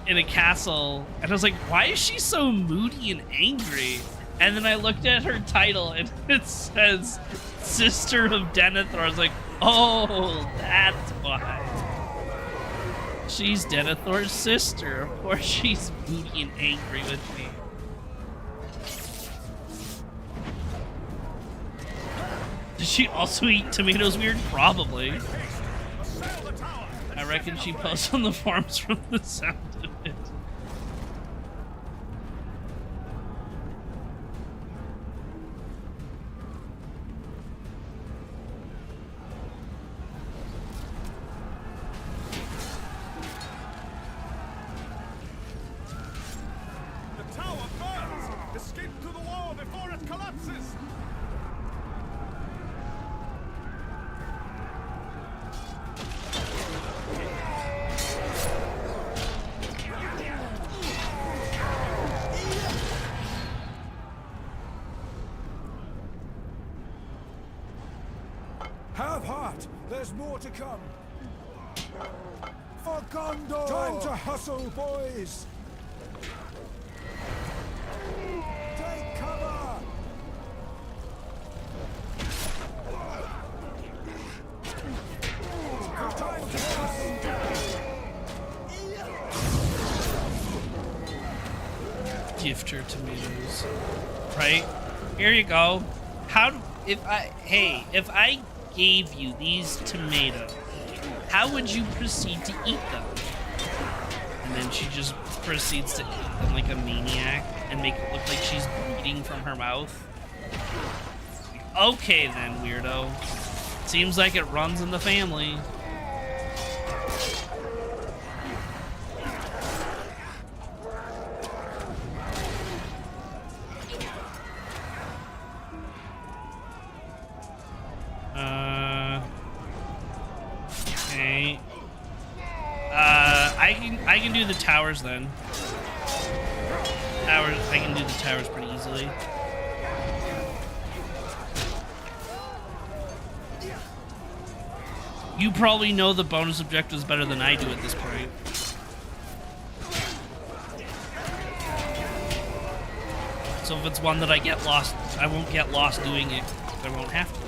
in a castle, and I was like, why is she so moody and angry? And then I looked at her title, and it says Sister of Denethor. I was like, oh, that's why. She's Denethor's sister. Of course she's moody and angry with me. Does she also eat tomatoes weird? Probably. I reckon she posts on the forums from the sound of it. The tower burns! Escape to the wall before it collapses! Have heart. There's more to come. For Gondor! Time to hustle, boys! Take cover! Time to Gifter tomatoes. Right? Here you go. If I gave you these tomatoes, how would you proceed to eat them? And then she just proceeds to eat them like a maniac and make it look like she's bleeding from her mouth. Okay then, weirdo. Seems like it runs in the family. Okay. I can do the towers then. towers. I can do the towers pretty easily. You probably know the bonus objectives better than I do at this point. So if it's one that I get lost, I won't get lost doing it. I won't have to.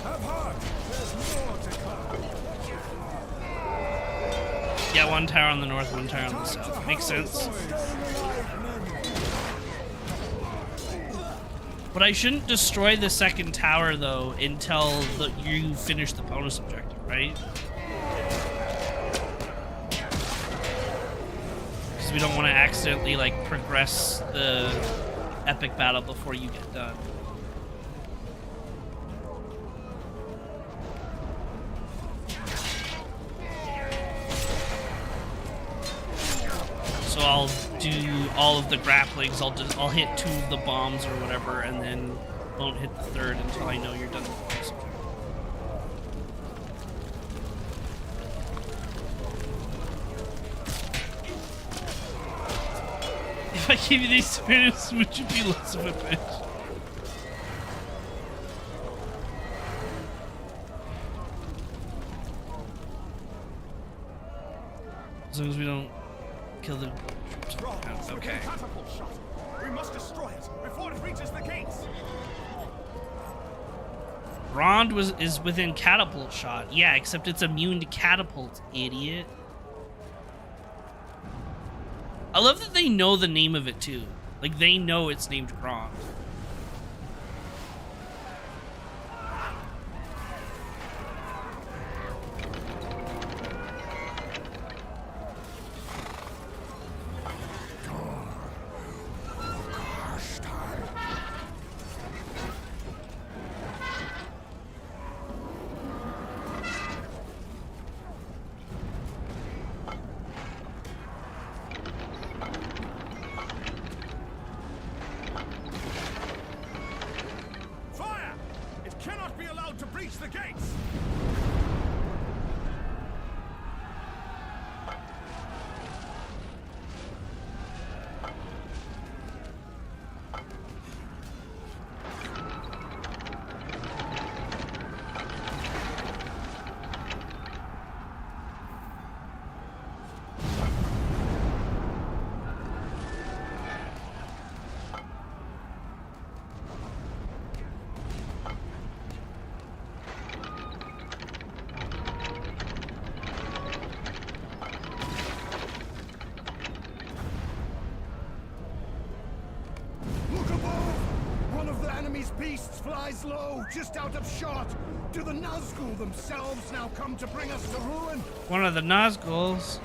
Have heart. There's more to come. Yeah, one tower on the north, one tower on the south. Makes sense. But I shouldn't destroy the second tower, though, until you finish the bonus objective, right? Because we don't want to accidentally, like, progress the epic battle before you get done. So I'll do all of the grapplings. I'll hit 2 of the bombs or whatever, and then won't hit the third until I know you're done with this. If I give you these minutes, would you be less of a bitch? As long as we don't kill the troops. Okay. Catapult shot. We must destroy it before it reaches the gates. Rond is within catapult shot. Yeah, except it's immune to catapults, idiot. I love that they know the name of it too. Like they know it's named Grond. Fire! It cannot be allowed to breach the gates. Look above! One of the enemy's beasts flies low, just out of shot. Do the Nazgul themselves now come to bring us to ruin? One of the Nazguls.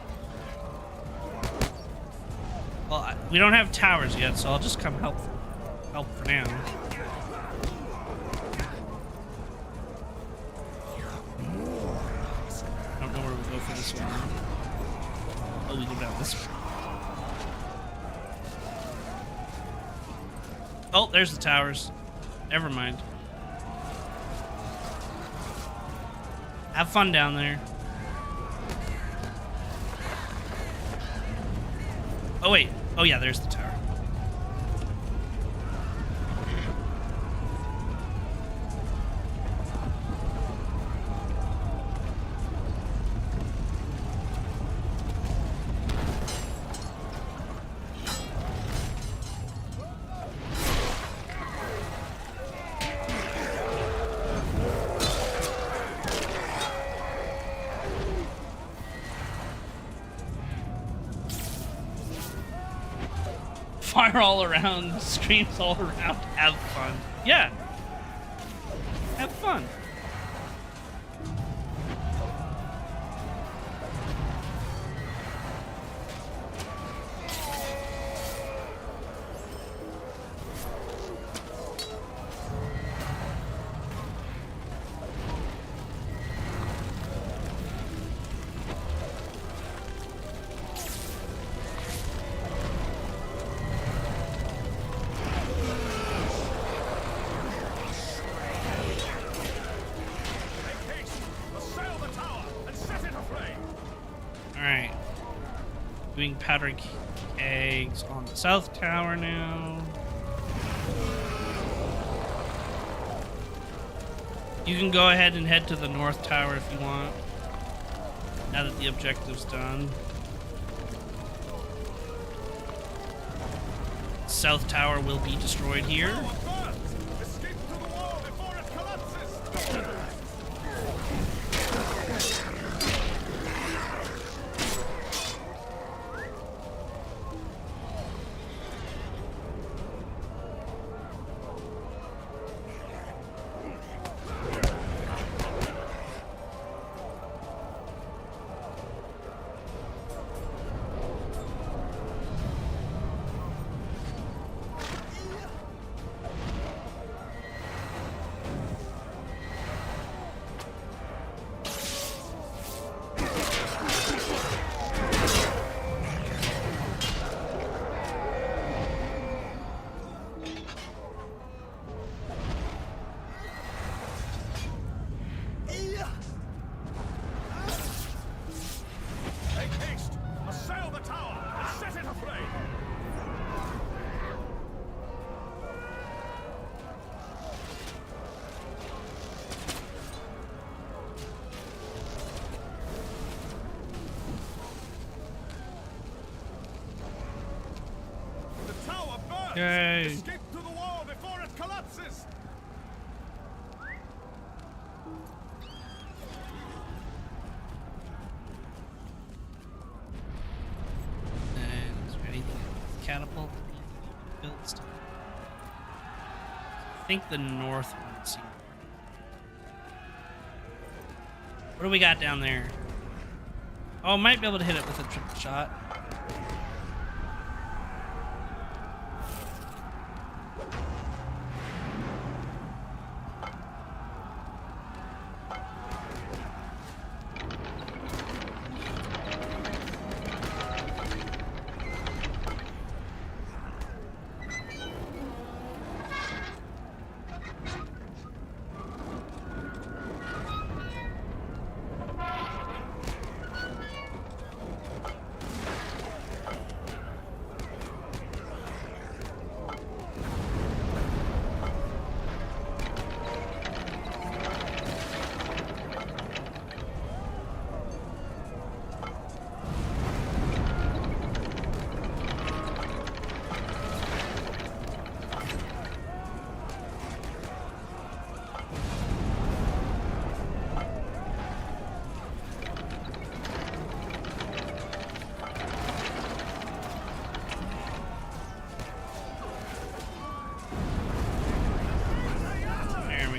Well, we don't have towers yet, so I'll just come help for now. I don't know where we go for this one. Oh, we go down this way. Oh, there's the towers. Never mind. Have fun down there. Oh, wait. Oh, yeah, there's the tower. Fire all around, screams all around, have fun. Yeah. Have fun. doing powder kegs on the south tower now. You can go ahead and head to the north tower if you want, now that the objective's done. South tower will be destroyed here. Escape to the wall before it collapses! Yay. Escape to the wall before it collapses! And is there anything else? Catapult built stuff. I think the north one seems. What do we got down there? Oh, might be able to hit it with a triple shot.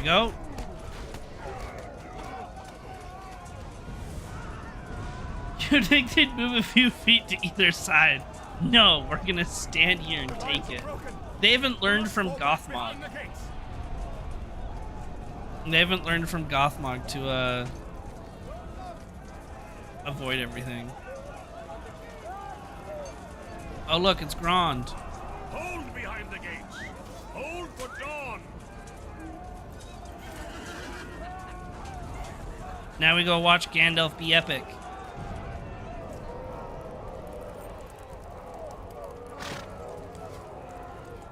Go. You think they'd move a few feet to either side? No, we're gonna stand here and take it. They haven't learned from Gothmog. They haven't learned from Gothmog to avoid everything. Oh look, it's Grond. Hold behind the gates. Hold for dawn. Now we go watch Gandalf be epic.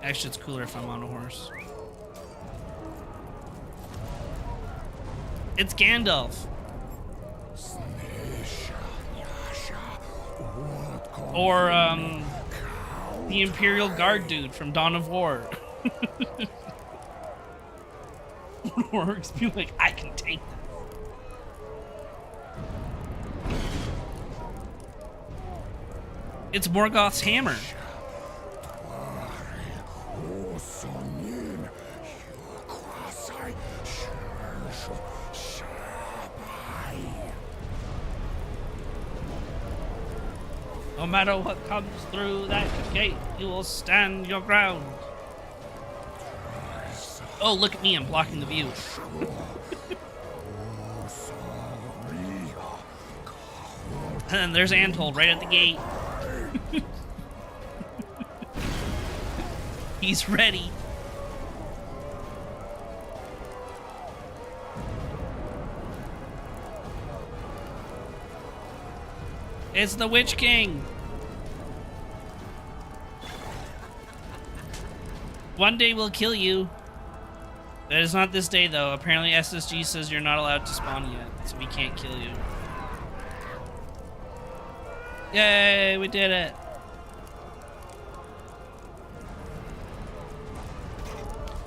Actually, it's cooler if I'm on a horse. It's Gandalf. Or, the Imperial Guard dude from Dawn of War. Orcs be like, I can take them. It's Morgoth's hammer. No matter what comes through that gate, you will stand your ground. Oh, look at me, I'm blocking the view. And then there's Antold right at the gate. He's ready. It's the Witch King. One day we'll kill you. That is not this day, though. Apparently SSG says you're not allowed to spawn yet, so we can't kill you. Yay, we did it.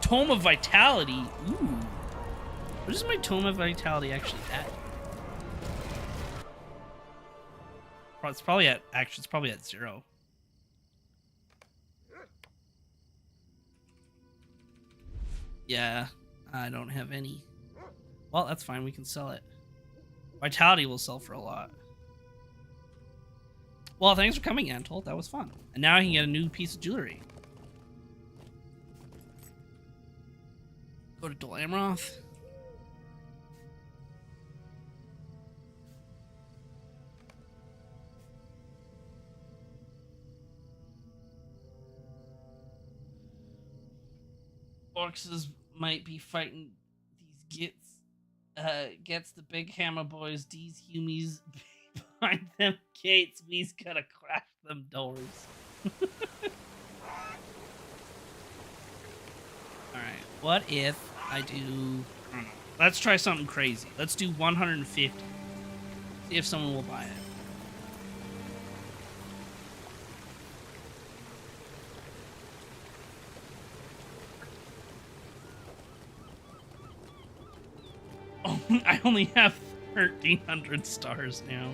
Tome of Vitality. Ooh. What is my Tome of Vitality actually at? It's probably at, actually, it's probably at 0. Yeah, I don't have any. Well, that's fine. We can sell it. Vitality will sell for a lot. Well, thanks for coming, Antol. That was fun. And now I can get a new piece of jewelry. Go to Dol Amroth. Orcs might be fighting these gets the big hammer boys, these humies behind them gates. We's gotta crash them doors. Alright, what if I do... Let's try something crazy. Let's do 150. See if someone will buy it. I only have 1,300 stars now.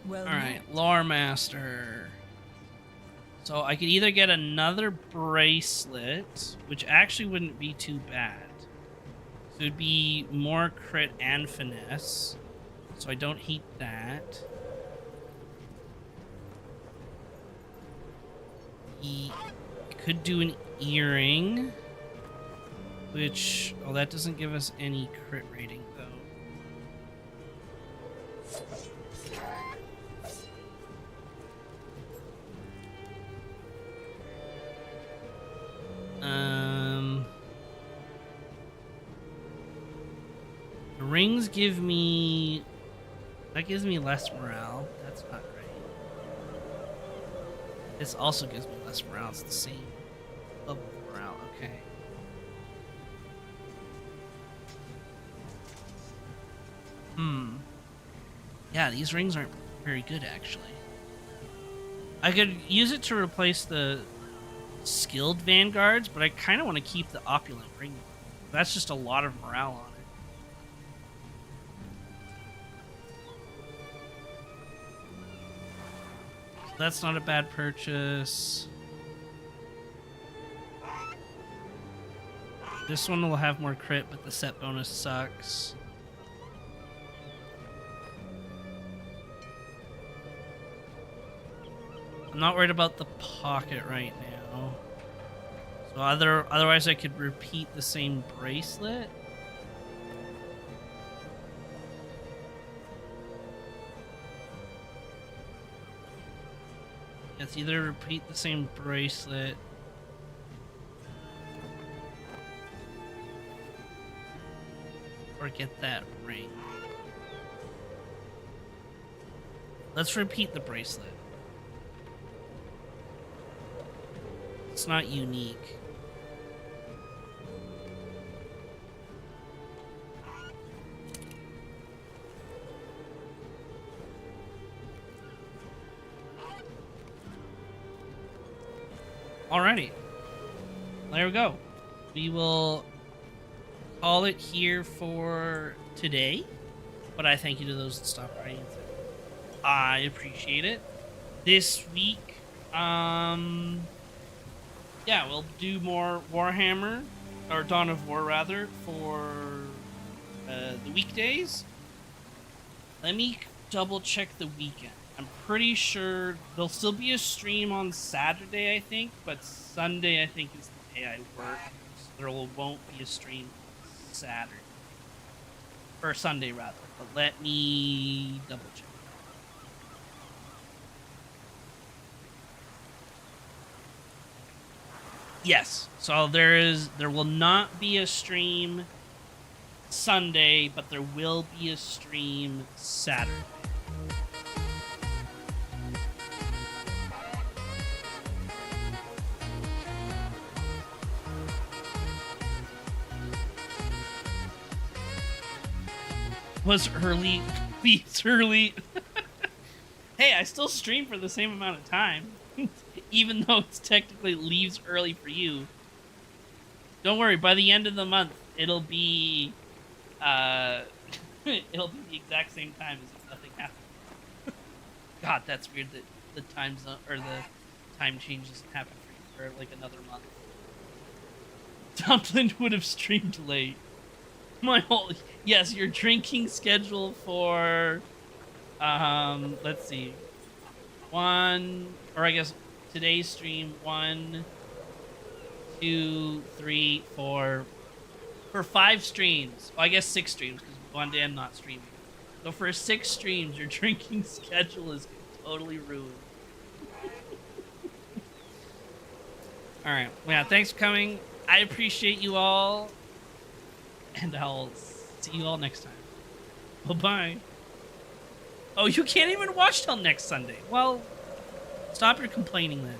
Well, alright, Lore Master. So I could either get another bracelet, which actually wouldn't be too bad. So it'd be more crit and finesse. So I don't hate that. I could do an earring. Which, oh, that doesn't give us any crit rating, though. The rings give me... That gives me less morale. That's not great. This also gives me less morale. It's the same level of morale. Okay. Yeah, these rings aren't very good, actually. I could use it to replace the skilled vanguards, but I kind of want to keep the opulent ring. That's just a lot of morale on it. That's not a bad purchase. This one will have more crit, but the set bonus sucks. I'm not worried about the pocket right now. So otherwise I could repeat the same bracelet. It's either repeat the same bracelet or get that ring. Let's repeat the bracelet. It's not unique. Alrighty. There we go. We will call it here for today. But I thank you to those that stopped by. I appreciate it. This week, yeah, we'll do more Warhammer, or Dawn of War rather, for the weekdays. Let me double check the weekend. I'm pretty sure there'll still be a stream on Saturday, I think, but Sunday I think is the day I work. So there won't be a stream Saturday. Or Sunday rather, but let me double check. Yes, so there will not be a stream Sunday, but there will be a stream Saturday. Was early, leaves early. Hey, I still stream for the same amount of time, even though it's technically leaves early for you. Don't worry, by the end of the month, it'll be, it'll be the exact same time as if nothing happened. God, that's weird that the time zone, or the time change doesn't happen for you for like another month. Dumpling would have streamed late. My whole, yes, your drinking schedule for, let's see, today's stream, 1, 2, 3, 4, for 5 streams. Well, I guess 6 streams, because one day I'm not streaming. So for 6 streams, your drinking schedule is totally ruined. Alright, yeah, thanks for coming. I appreciate you all. And I'll see you all next time. Bye-bye. Oh, you can't even watch till next Sunday. Well, stop your complaining then.